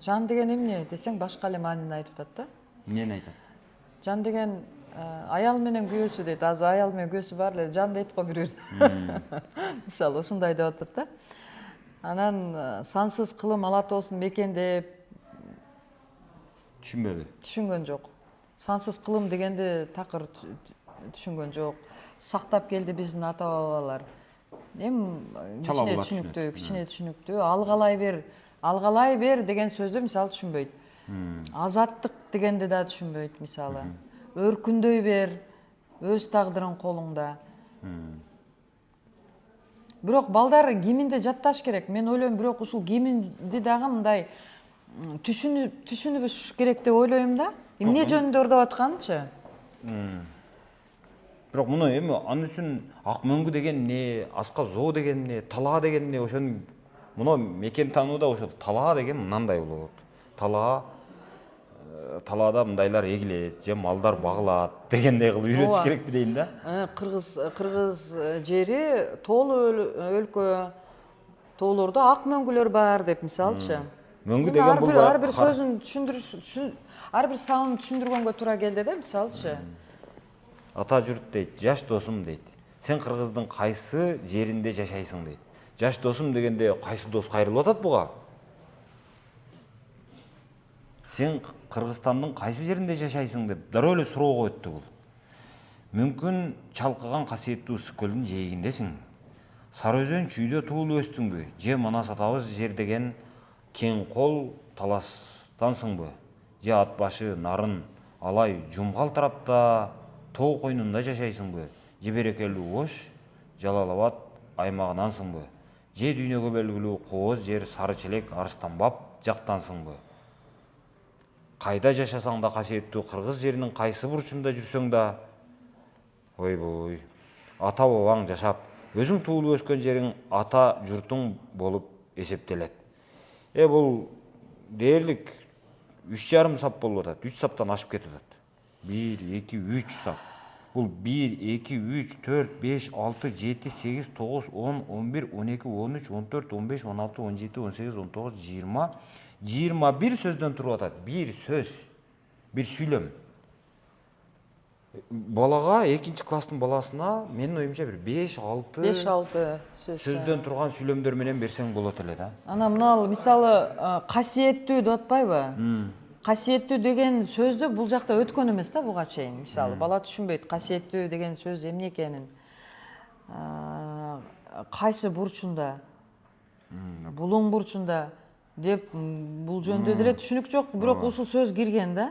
Жан деген эмне десең башка эле маанини айтып атат да. Эмнени айтат? Жан деген аял менен күйөөсү дейт. Азыр аял менен күйөөсү бар эле, жан дейт го бир бирин. Мисалы ушундай деп атат да. Анан сансыз кылым ала тоосун мекендеп Түшүнбөдү. түшүнгөн жок. Сансыз кылым дегенди такыр түшүнгөн жок. Сактап келди биздин ата бабалар. Эми кичине түшүнүктүү. Алгалай бер деген сөздү мисалы түшүнбөйт. Азаттык дегенди да түшүнбөйт мисалы. Өркүндөй бер, өз тагдырың колуңда. Бирок балдар гимнди жатташ керек. Мен ойлойм, бирок ушул гимнди дагы мындай түшүнүш керек деп ойлойм да. Эмне жөнүндө ырдап атканчы? Бирок муну эми ал үчүн ак мөңгү деген эмне, аска зоо деген эмне, талаа деген эмне, ошону муну мекен танууда ошол талаа деген мынандай болот. Талаада мындайлар эгилет, же малдар багылат дегендей кылып үйрөтүш керекпи дейм да. Кыргыз жери тоолуу өлкө, тоолордо ак мөңгүлөр бар деп мисалчы. Мөңгү деген бул ар бир сөзүн түшүндүрүш, ар бир санын түшүндүргөнгө туура келди да мисалчы. Ата журт дейт, жаш досум дейт. Сен Кыргыздын кайсы жеринде жашайсың дейт. Жаш досум дегенде кайсы дос кайрылып атат буга? Сен Кыргызстандын кайсы жеринде жашайсың деп дароо эле суроо коюпту бул. Мүмкүн чалкыган касиеттүү ысык көлдүн жээгиндесиң. Сары өзөн чүйдө туулуп өстүңбү? Же Манас атабыз жер деген кең кол таластансыңбы? Же ат башы, нарын, алай, жумгал тарапта тоо койнунда жашайсыңбы? Же берекелүү Ош, Жалал-Абад аймагынансыңбы? Же дүйнөгө белгилүү Кооз жер, Сары Челек, Арыстанбаб жактансыңбы? Кайда жашасаң да касиеттүү кыргыз жеринин кайсы бурчунда жүрсөң да, ойбой, ата бабаң жашап, өзүң туулуп өскөн жериң ата журтуң болуп эсептелет. Бул дээрлик 3,5 сап болуп атат. 3 саптан ашып кетип атат. 1, 2, 3 сап. Бул 1, 2, 3, 4, 5, 6, 7, 8, 9, 10, 11, 12, 13, 14, 15, 16, 17, 18, 19, 20, 21 сөздөн туруп атат. Bir сөз, bir сүйлөм. Балага, 2 класстын баласына, менин оюмча бир 5-6 сөздөн турган сүйлөмдөр менен берсең болот эле да. Ана мынал мисалы касиеттүү деп атпайбы? Касиеттүү деген сөздү бул жакта өткөн эмес да буга чейин. Мисалы бала түшүнбөйт касиеттүү деген сөз эмне экенин. Кайсы бурчунда? Булуң бурчунда деп бул жөнүндө деле түшүнүк жок, бирок ушул сөз кирген да.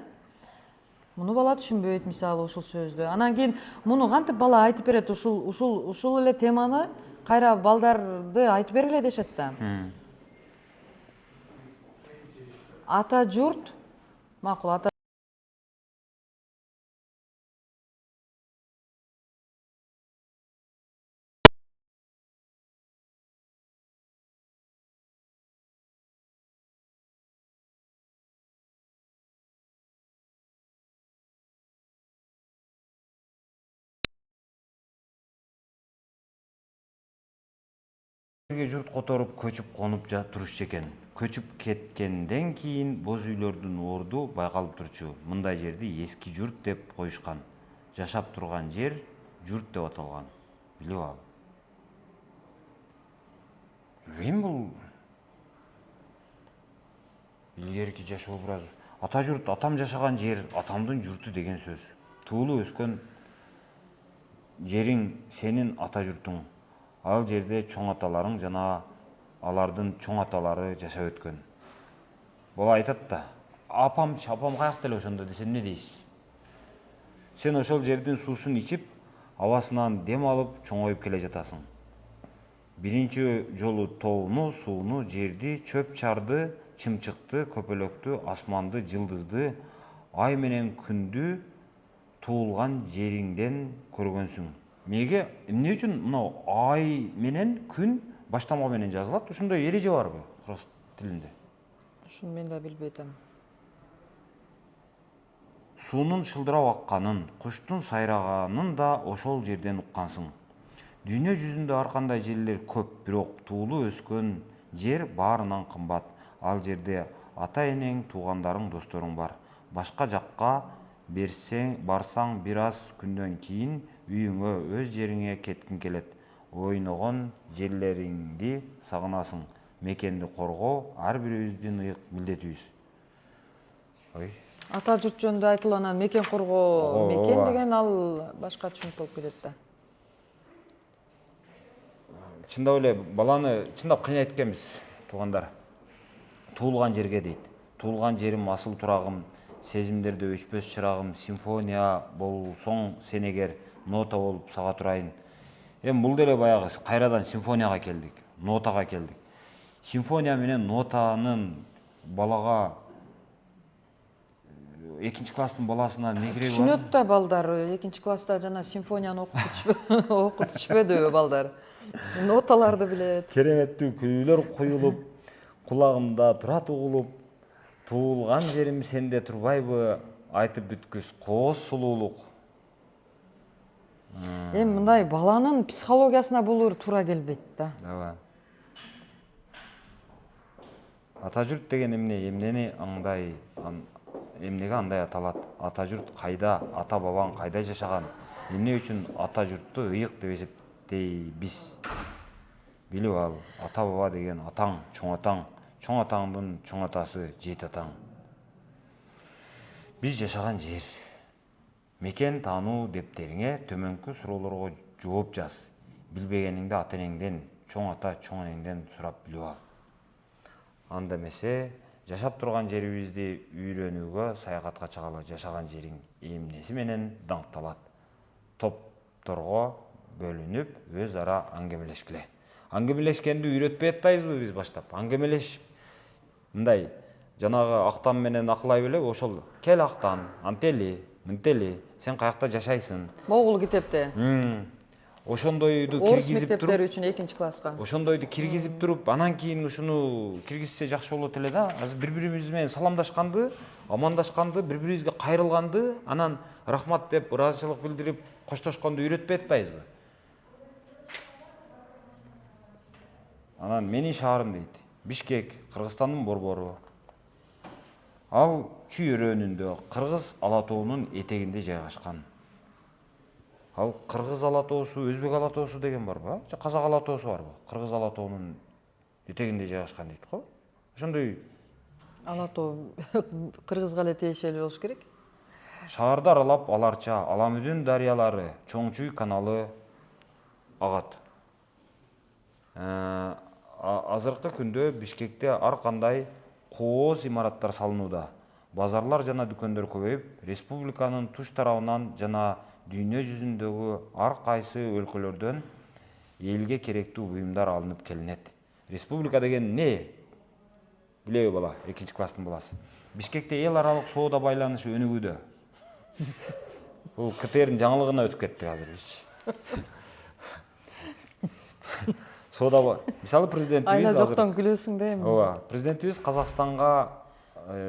Муну бала түшүнбөйт мисалы ушул сөздү. Анан кийин муну кантип бала айтып берет, ушул эле теманы кайра балдарды айтып бергиле дешет да. Ата журт, макул ата жұрт которуп көчүп конуп турушчу экен. Көчүп кеткенден кийин боз үйлөрдүн орду байкалып турчу. Мындай жерди эски журт деп коюшкан. Жашап турган жер журт деп аталган. Билип ал. Билбейм бул илгерки жашоо образы. Ата журт, атам жашаган жер, атамдын журту деген сөз. Туулуп өскөн жериң сенин ата журтуң. Ал жерде чоң аталарың жана алардын чоң аталары жашап өткөн. Бола айтат да, апам каякта эле ошондо десе эмне дейсиз? Сен ошол жердин суусун ичип, абасынан дем алып чоңоюп келе жатасың. Биринчи жолу тоону, сууну, жерди, чөп чарды, чымчыкты, көпөлөктү, асманды, жылдызды, ай менен күндү туулган жериңден көргөнсүң. Эмне үчүн мына ай менен күн баштамак менен жазылат? Ошондой эреже барбы кыргыз тилинде? Ушуну мен да билбей атам. Суунун шылдырап акканын, куштун сайраганын да ошол жерден уккансың. Дүйнө жүзүндө ар кандай жерлер көп, бирок туулуп өскөн жер баарынан кымбат. Ал жерде ата-энең, туугандарың, досторуң бар. Башка жакка барсаң бир аз күндөн кийин үйүңө, өз жериңе кеткиң келет. Ойногон жерлериңди сагынасың. Мекенди коргоо ар бирибиздин ыйык милдетибиз. Ата журт жөнүндө айтылган мекен коргоо, мекен деген ал башка түшүнүк болуп кетет да. Чындап эле баланы чындап кыйнайт экенбиз, туугандар. Туулган жерге дейт. Туулган жерим, асыл турагым, сезимдерде өчпөс чырагым, симфония болсоң сен эгер, нота болуп сага турайын. Бул деле баягы кайрадан симфонияга келдик, нотага келдик. Симфония менен нотанын балага экинчи класстын баласына эмне кереги бар? Түшүнөт да балдар, экинчи класста жана симфонияны окуп түшпөдүбү балдар. Ноталарды билет. Кереметтүү күйлөр куюлуп, кулагымда турат угулуп, туулган жерим сенде турбайбы, айтып бүткүс кооз сулуулук. Мындай баланын психологиясына булур туура келбейт да. Ооба. Ата журт деген эмнени аңдай, эмнеге андай аталат? Ата журт кайда, ата бабаң кайда жашаган? Эмне үчүн ата журтту ыйык деп эсептейбиз? Билип ал, ата баба деген атаң, чоң атаңдын чоң атасы жети атаң. Биз жашаган жер. Мекен таануу дептериңе төмөнкү суроолорго жооп жаз. Билбегениңди ата-энеңден, чоң ата, чоң энеңден сурап билип ал. Анда эмесе, жашап турган жерибизди үйрөнүүгө, саякатка чыгалы. Жашаган жериң эмнеси менен даңкталат. Топторго бөлүнүп, өз ара аңгемелешкиле. Аңгемелешкенди үйрөтпөй атпайбызбы биз баштап? Аңгемелешип, мындай жанагы Актан менен Акылай беле ошол кел Актан, антели, мынтели, сен каякта жашайсың? Могул китепте. Ошондойду Орус киргизип туруп, мектептери үчүн экинчи класска. ошондойду киргизип туруп, анан кийин ушуну киргизсе жакшы болот эле да. Азыр бири-бирибиз менен саламдашканды, амандашканды, бири-бирибизге кайрылганды, анан рахмат деп ыраазычылык билдирип коштошконду үйрөтпөй атпайбызбы? Анан менин шаарым дейт. Бишкек, Кыргызстандын борбору. Ал чүйөрөнүндө Кыргыз ала тоонун этегинде жайгашкан. Ал Кыргыз ала тоосу, Өзбек ала тоосу деген барбы? Же Казак ала тоосу барбы? Кыргыз ала тоонун этегинде жайгашкан дейт го. Ошондой Ала тоо Кыргызга эле тиешелүү болуш керек. шаарды аралап Аларча, Аламүдүн дарыялары, Чоңчуй каналы агат. Азыркы күндө Бишкекте ар кандай кооз имараттар салынууда. Базарлар жана дүкөндөр көбөйүп, республиканын туш тарабынан жана дүйнө жүзүндөгү ар кайсы өлкөлөрдөн элге керектүү буюмдар алынып келинет. Республика деген эмне? Билеби бала, экинчи класстын баласы. Бишкекте эл аралык соода байланышы өнүгүүдө. Бул КТРдин жаңылыгына өтүп кеттик азыр биз. Соода, мисалы президентибиз Айна жоктон күлөсүң да эми. Ооба, президентибиз Казакстанга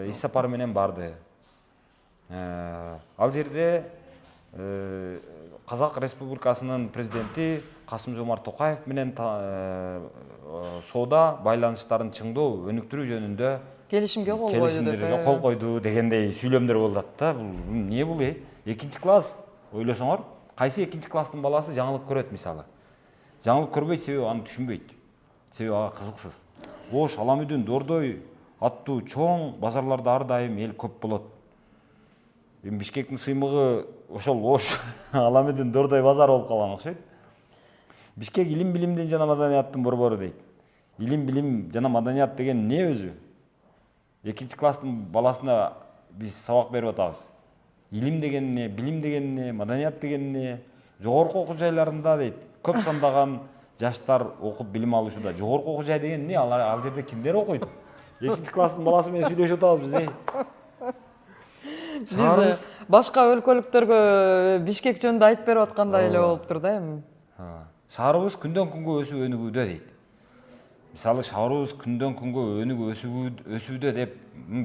иш сапары менен барды. Ал жерде Казак Республикасынын президенти Касым Жомарт Токаев менен соода байланыштарын чыңдоо, өнүктүрүү жөнүндө келишимге кол койду келишимдерге кол койду дегендей сүйлөмдөр болуп атты. Бул эмне бул? Экинчи класс ойлосоңор, кайсы экинчи класстын баласы жаңылык көрөт мисалы? Жаңылык көрбөйт, себеби аны түшүнбөйт. Себеби ага кызыксыз. Ош, Аламүдүн, Дордой аттуу чоң базарларда ар дайым эл көп болот. Бишкектин сыймыгы ошол Ош, Аламүдүн, Дордой базар болуп калган окшойт. Бишкек илим билимдин жана маданияттын борбору дейт. Илим билим жана маданият деген эмне өзү? Экинчи класстын баласына биз сабак берип атабыз. Илим деген эмне, билим деген эмне, маданият деген эмне? Жогорку окуу жайларында дейт. Көп сандаган жаштар окуп билим алышууда. Жогорку окуу жай деген эмне? Ал жерде кимдер окуйт? Экинчи класстын баласы менен сүйлөшүп атабыз биз. Биз башка өлкөлүктөргө Бишкек жөнүндө айтып берип аткандай эле болуптур да эми. Шаарыбыз күндөн күнгө өсүп өнүгүүдө дейт. Мисалы шаарыбыз күндөн күнгө өнүгүп өсүүдө деп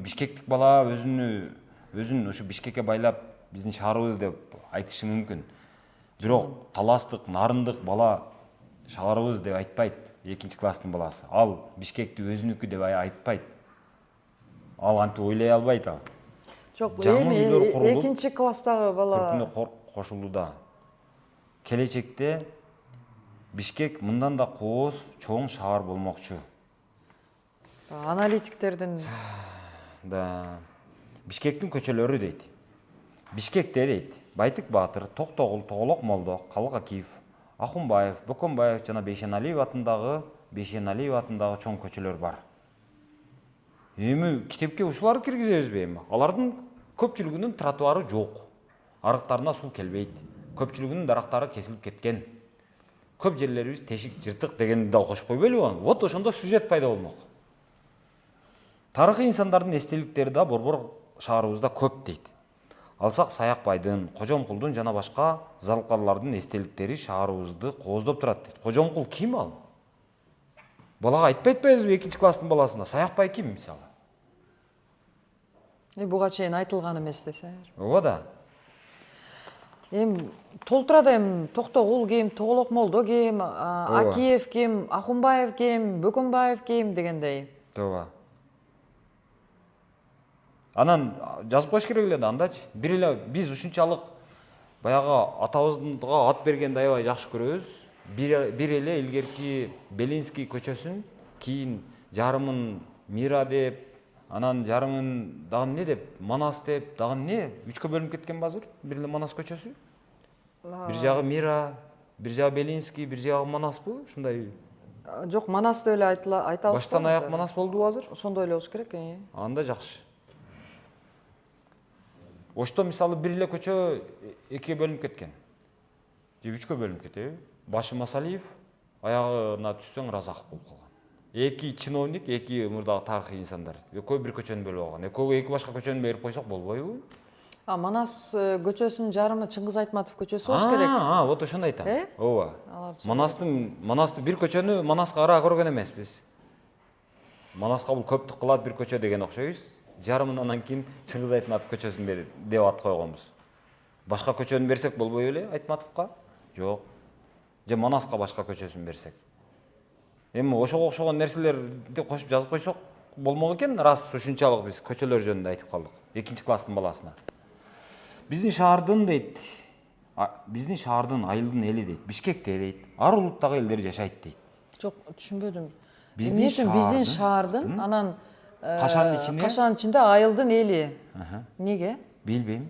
бишкектик бала өзүн ушу Бишкекке байлап биздин шаарыбыз деп айтышы мүмкүн. Бирок Таластык, Нарындык бала шаарыбыз деп айтпайт экинчи класстын баласы. Ал Бишкекти өзүнүкү деп айтпайт. Ал антип ойлой албайт ал. Жок, Жаңы үйлөр курулуп, экинчи класстагы бала көркүнө кошулууда. Келечекте Бишкек мындан да кооз, чоң шаар болмокчу. аналитиктердин Бишкектин көчөлөрү дейт. Бишкекте дейт. Байтык Баатыр, Токтогул, Тоголок Молдо, Калык-Акиев, Ахунбаев, Бөкөнбаев жана Бейшеналиев атындагы чоң көчөлөр бар. Эми китепке ушуларды киргизебизби эми? Алардын көпчүлүгүнүн тротуары жок. Арыктарына суу келбейт. Көпчүлүгүнүн дарактары кесилип кеткен. Көп жерлерибиз тешик, жыртык дегенди да кошуп койбойлубу? Вот ошондо сюжет пайда болмок. Тарыхый инсандардын эстеликтери да борбор шаарыбызда көп дейт. Алсак Саякбайдын, Кожомкулдун жана башка залкарлардын эстеликтери шаарыбызды кооздоп турат дейт. Кожомкул ким ал? Балага айтпай атпайбызбы экинчи класстын баласына? Саякбай ким мисалы? буга чейин айтылган эмес десеңер. Ооба да. Эми толтурат эми Токтогул ким, Тоголок Молдо ким, Акиев ким, Ахунбаев ким, Бөкөнбаев ким дегендей. Тооба. Анан жазып коюш керек эле да андачы. Бир эле биз ушунчалык баягы атабызга ат бергенди аябай жакшы көрөбүз. Бир эле илгерки Белинский көчөсүн, кийин жарымын Мира деп, анан жарымын дагы эмне деп, Манас деп, дагы эмне? Үчкө бөлүнүп кеткен азыр. Бир эле Манас көчөсү. Бир жагы Мира, бир жагы Белинский, бир жагы Манаспы? Ушундай. Жок, Манас деп эле айтабыз. Баштан аяк Манас болдубу азыр? Ошондой эле болуш керек. Анда жакшы. Ошто мисалы бир эле көчө экиге бөлүнүп кеткен. Же үчкө бөлүнүп кетеби? Башы Масалиев, аягына түссөң Разаков болуп калган. Эки чиновник, эки мурдагы тарыхый инсандар. Экөө бир көчөнү бөлүп алган. Экөөгө эки башка көчөнү берип койсок болбойбу? Манас көчөсүнүн жарымы Чыңгыз Айтматов көчөсү болуш керек. Вот ошону айтам. Ооба. Манасты бир көчөнү Манаска караа көргөн эмеспиз. Манаска бул көптүк кылат бир көчө деген окшойбуз. Жарымынан кийин Чыңгыз Айтматов көчөсүн берип деп ат койгонбуз. Башка көчөнү берсек болбой эле Айтматовго? Жок. Же Манаска башка көчөсүн берсек. Эми ошого окшогон нерселерди кошуп жазып койсок болмок экен, раз ушунчалык биз көчөлөр жөнүндө айтып калдык. Экинчи класстын баласына. Биздин шаардын дейт. Биздин шаардын айылдын эли дейт. Бишкекте дейт. Ар улуттагы элдер жашайт дейт. Жок, түшүнбөдүм. Биздин шаардын анан Кашанын ичинде айылдын эли. Неге? Билбейм.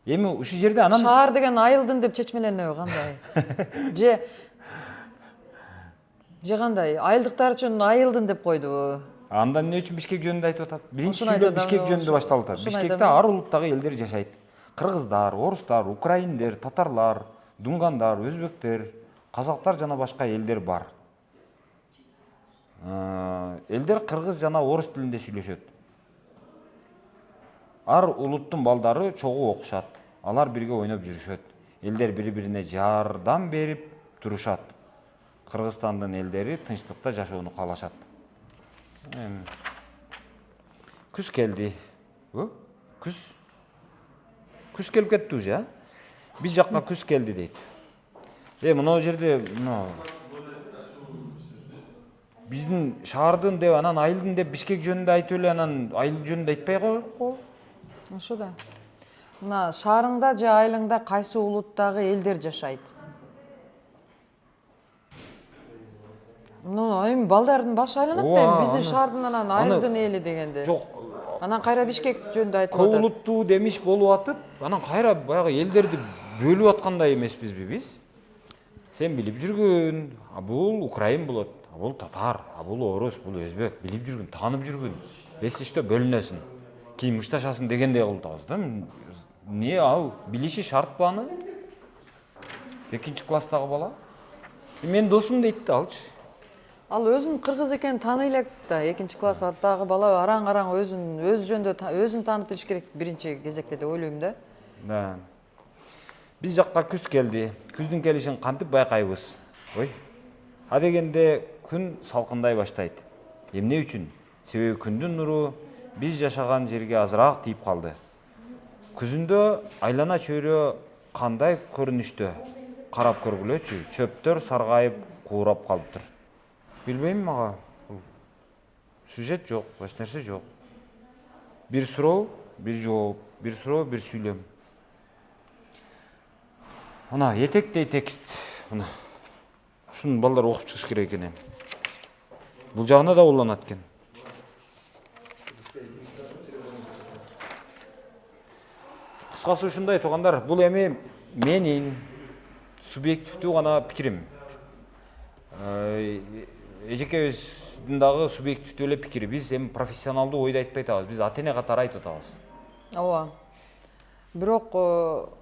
Эми ушул жерде анан шаар деген айылдын деп чечмеленеби кандай? Же кандай? Айылдыктар үчүн айылдын деп койдубу? Анда эмне үчүн Бишкек жөнүндө айтып атат? Биринчи сүйлөм Бишкек жөнүндө башталып атат. Бишкекте ар улуттагы элдер жашайт. Кыргыздар, орустар, украиндер, татарлар, дунгандар, өзбектер, казактар жана башка элдер бар. Элдер кыргыз жана орус тилинде сүйлөшөт. Ар улуттун балдары чогуу окушат. Алар бирге ойноп жүрүшөт. Элдер бири-бирине жардам берип турушат. Кыргызстандын элдери тынчтыкта жашоону каалашат. Күз келди. Күз келип кетти уже. Биз жакка күз келди дейт. Мына жерде биздин шаардын деп, анан айылдын деп Бишкек жөнүндө айтып эле, анан айыл жөнүндө айтпай коелукпу? Ошо да. Мына шаарыңда же айылыңда кайсы улуттагы элдер жашайт? Эми балдардын башы айланат да, эми биздин шаардын анан айылдын эли дегенде. Жок. Анан кайра Бишкек жөнүндө айтып Көп атат. улуттуу демиш болуп атып, анан кайра баягы элдерди бөлүп аткандай эмеспизби биз? Сен билип жүргөн, бул украин болот, бул татар, бул орус, бул өзбек, билип жүргөн, таанып жүргөн. Если что бөлүнөсүн, кийин мушташасын дегендей кылып атабыз да. Не ал билиши шарт ба аны? Экинчи класстагы бала. Мен досум дейт да алчы. Ал өзүн кыргыз экенин тааный элек да, экинчи класстагы бала араң өз жөнүндө өзүн таанып билиш керек биринчи кезекте деп ойлойм да. Да. Биз жакка күз келди. Күздүн келишин кантип байкайбыз? Ой. А дегенде күн салкындай баштайт. Эмне үчүн? Себеби күндүн нуру биз жашаган жерге азыраак тийип калды. Күзүндө айлана чөйрө кандай көрүнүштө? Карап көргүлөчү. Чөптөр саргайып, куурап калыптыр. Билбейм мага. Сюжет жок, эч нерсе жок. Бир суроо, бир жооп, бир суроо, бир сүйлөм. Мына этектей текст. Мына. Ушуну балдар окуп чыгыш керек экен. Бул жагына да уланат экен. Кыскасы ушундай туугандар, бул эми менин субъективдүү гана пикирим. Эжекебиздин дагы субъективдүү эле пикири. Биз эми профессионалдуу ойду айтпай атабыз. Биз ата-эне катары айтып атабыз. Ооба. Бирок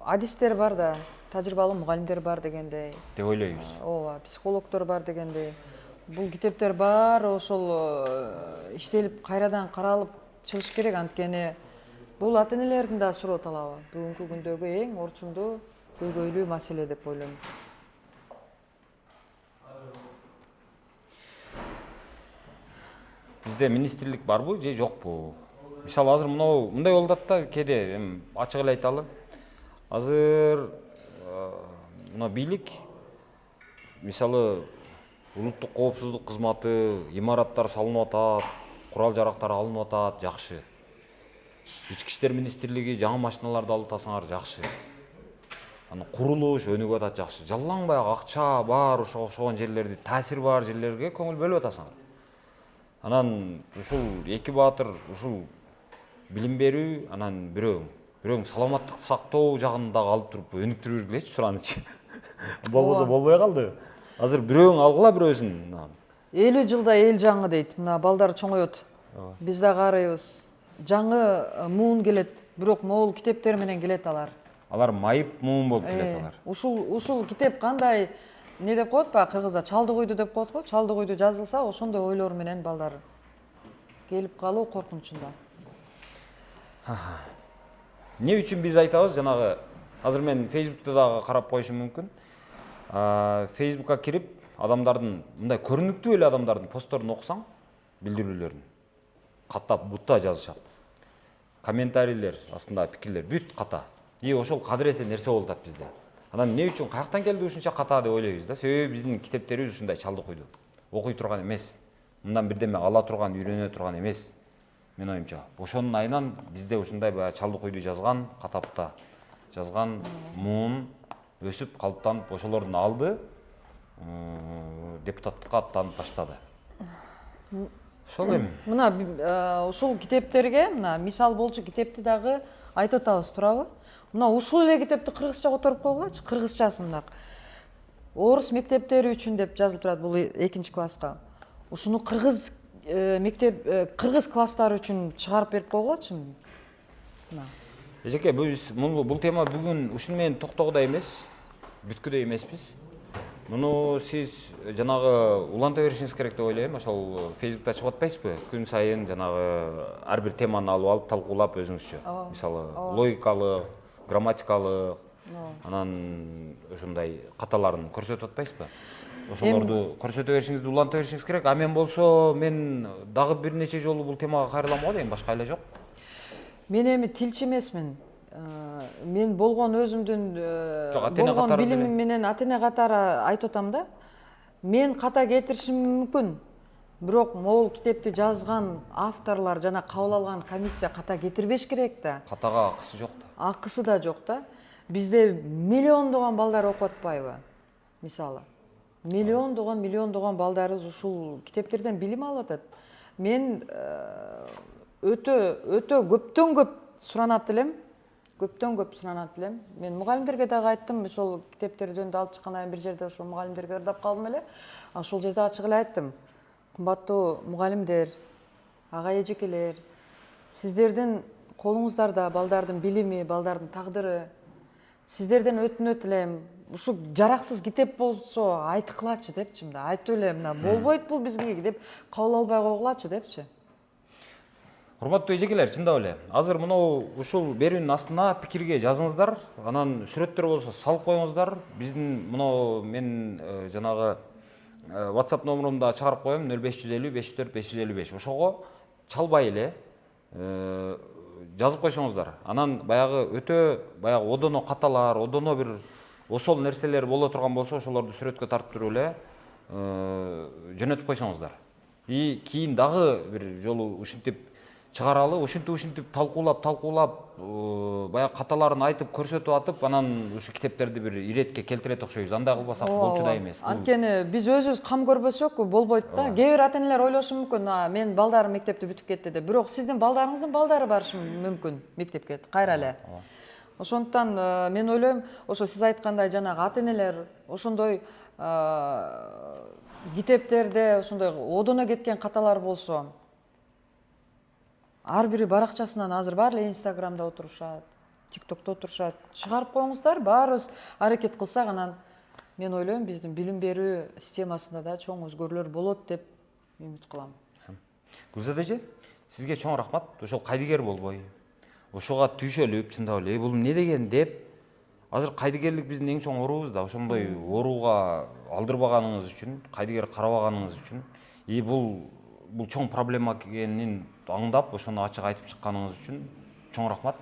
адистер бар да, тажрыйбалуу мугалимдер бар дегендей. Деп ойлойбуз. Ооба, психологдор бар дегендей. Бул китептер баары ошол иштелип, кайрадан каралып чыгыш керек, анткени бул ата-энелердин да суроо талабы. Бүгүнкү күндөгү эң орчундуу, көйгөйлүү маселе деп ойлойм. Бизде министрлик барбы же жокпу? Мисалы азыр мындай болуп атат да, кээде эми ачык эле айталы. Азыр мына бийлик мисалы улуттук коопсуздук кызматы, имараттар салынып атат, курал-жарактар алынып атат, жакшы. Ички иштер министрлиги жаңы машиналарды алып атасыңар, жакшы. Аны курулуш өнүгүп атат, жакшы. Жалаң баягы акча бар, ошого окшогон жерлерди, таасир бар жерлерге көңүл бөлүп атасыңар. Анан ушул эки баатыр ушул билим берүү, анан бирөөң саламаттыкты сактоо жагында алып туруп өнүктүрүп бергилечи суранычы. Болбосо болбой калды. Азыр бирөөң алгыла бирөөсүн. 50 жылда эл жаңы дейт. Мына балдар чоңойот. Биз да карайбыз. Жаңы муун келет, бирок могул китептер менен келет алар. Алар майып муун болуп келет алар. Ушул китеп кандай не деп коет ба, кыргызда чалдыгуйду деп коет го. Чалдыгуйду жазылса, ошондой ойлор менен балдар келип калуу коркунучунда. Не үчүн биз айтабыз, жанагы азыр мен Facebook'та дагы карап коюшум мүмкүн. Facebook'ка кирип, адамдардын мындай көрүнүктүү эле адамдардын постторун окусаң, билдирүүлөрүн каттап бутта жазышат. Комментарийлер астында пикирлер бүт ката. Ошол кадыресе нерсе болуп атат бизде. Анан эмне үчүн каяктан келди ушунча ката деп ойлойбуз да. Себеби биздин китептерибиз ушундай чалдыкуйду. Окуй турган эмес. Мындан бирдеме ала турган, үйрөнө турган эмес. Мен оюмча. Ошонун айынан бизде ушундай баягы чалдыкуйду жазган, катапта жазган муун өсүп калыптанып, ошолордун алды депутаттыкка аттанып баштады. Ошол эми. Мына ушул китептерге, мына мисал болчу китепти дагы айтып атабыз, турабы? Мына ушул эле китепти кыргызча которуп койгулачы, кыргызчасындак. Орус мектептери үчүн деп жазылып турат, бул 2-класска. Ушуну кыргыз кыргыз класстары үчүн чыгарып берип койгулачы. Мына. Эжеке, бул тема бүгүн ушун менен токтогудай эмес, бүткүдөй эмеспиз. Муну сиз жанагы уланта беришиңиз керек деп ойлойм. Ошол Facebook'та чыгып атпайсызбы? Күн сайын жанагы ар бир теманы алып талкуулап өзүңүзчө. Мисалы, логикалык, грамматикалык, анан ошондой каталарын көрсөтүп атпайсызбы? Ошолорду көрсөтө беришиңизди, уланта беришиңиз керек. А мен болсо, мен дагы бир нече жолу бул темага кайрыламын го дейм, башка эле жок. Мен эми тилчи эмесмин. мен болгон өзүмдүн Жок, ата-эне болгон катары билимим деле. менен ата эне катары айтып атам да. Мен ката кетиришим мүмкүн. Бирок могул китепти жазган авторлор жана кабыл алган комиссия ката кетирбеш керек да. Катага акысы жок да. Акысы да жок да. Бизде миллиондогон балдар окуп атпайбы? Мисалы. Миллиондогон балдарыбыз ушул китептерден билим алып атат. Мен өтө көптөн көп суранат элем. Мен мугалимдерге дагы айттым, ошол китептер жөнүндө алып чыккандан бир жерде ошол мугалимдерге ырдап калдым эле. Ошол жерде ачык эле айттым. Кымбаттуу мугалимдер, ага эжекелер, сиздердин колуңуздарда балдардын билими, балдардын тагдыры. Сиздерден өтүнөт элем, ушу жараксыз китеп болсо айткылачы депчи, мында айтып эле, мына болбойт бул бизге деп кабыл албай койгулачы депчи. Урматтуу эжекелер, чындап эле. Азыр мынау ушул берүүнүн астына пикирге жазыңыздар, анан сүрөттөр болсо салып коюңуздар. Биздин мынау мен жанагы WhatsApp номерумда чыгарып коем 0550 504 555. Ошого чалбай эле жазып койсоңуздар. Анан баягы өтө баягы одоно каталар, одоно бир осол нерселер боло турган болсо, ошолорду сүрөткө тартып туруп эле жөнөтүп койсоңуздар. И кийин дагы бир жолу ушинтип чыгаралы, ушинтип талкуулап, баягы каталарын айтып көрсөтүп атып, анан ушу китептерди бир иретке келтирет окшойбуз. Андай кылбасак болчу да эмес. Анткени биз өзүбүз кам көрбөсөк болбойт да. Кээ бир ата-энелер ойлошу мүмкүн, мен балдарым мектепти бүтүп кетти деп. Бирок сиздин балдарыңыздын балдары барышы мүмкүн мектепке кайра эле. Ошондуктан мен ойлойм, ошо сиз айткандай жанагы ата-энелер ошондой китептерде ошондой одоно кеткен каталар болсо, ар бири баракчасынан азыр баары эле Инстаграмда отурушат, ТикТокто отурушат. Чыгарып коюңуздар, баарыбыз аракет кылсак, анан мен ойлойм биздин билим берүү системасында да чоң өзгөрүүлөр болот деп үмүт кылам. Гүлзат эже, сизге чоң рахмат. Ошол кайдыгер болбой, ошого түйшөлүп, чындап эле бул эмне деген деп, азыр кайдыгерлик биздин эң чоң оорубуз да. Ошондой ооруга алдырбаганыңыз үчүн, кайдыгер карабаганыңыз үчүн, и бул чоң проблема экенин аңдап, ошону ачык айтып чыкканыңыз үчүн чоң рахмат.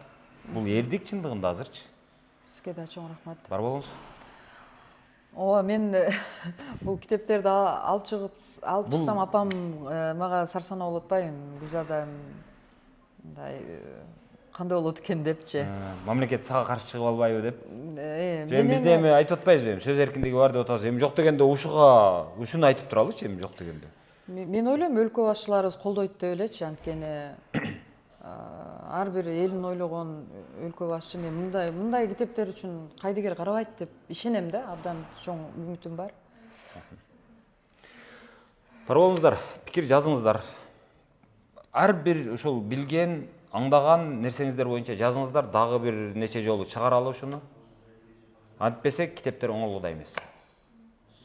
Бул эрдик чындыгында азырчы. Сизге да чоң рахмат. Бар болуңуз. Мен бул китептерди алып чыксам апам мага сарсанаа болуп атпайбы? Гүлзада мындай кандай болот экен депчи. Мамлекет сага каршы чыгып албайбы деп. Бизде эми айтып атпайбызбы, сөз эркиндиги бар деп атабыз. Эми жок дегенде ушуну айтып туралычы, эми жок дегенде. Мен ойлойм, өлкө башчыларыбыз колдойт деп элечи, анткени ар бир элин ойлогон өлкө башчы мен мындай китептер үчүн кайдыгер карабайт деп ишенем да, абдан чоң үмүтүм бар. Бар болуңуздар, пикир жазыңыздар. Ар бир ошол билген, аңдаган нерсеңиздер боюнча жазыңыздар, дагы бир нече жолу чыгаралы ушуну. Антпесе китептер оңолгудай эмес.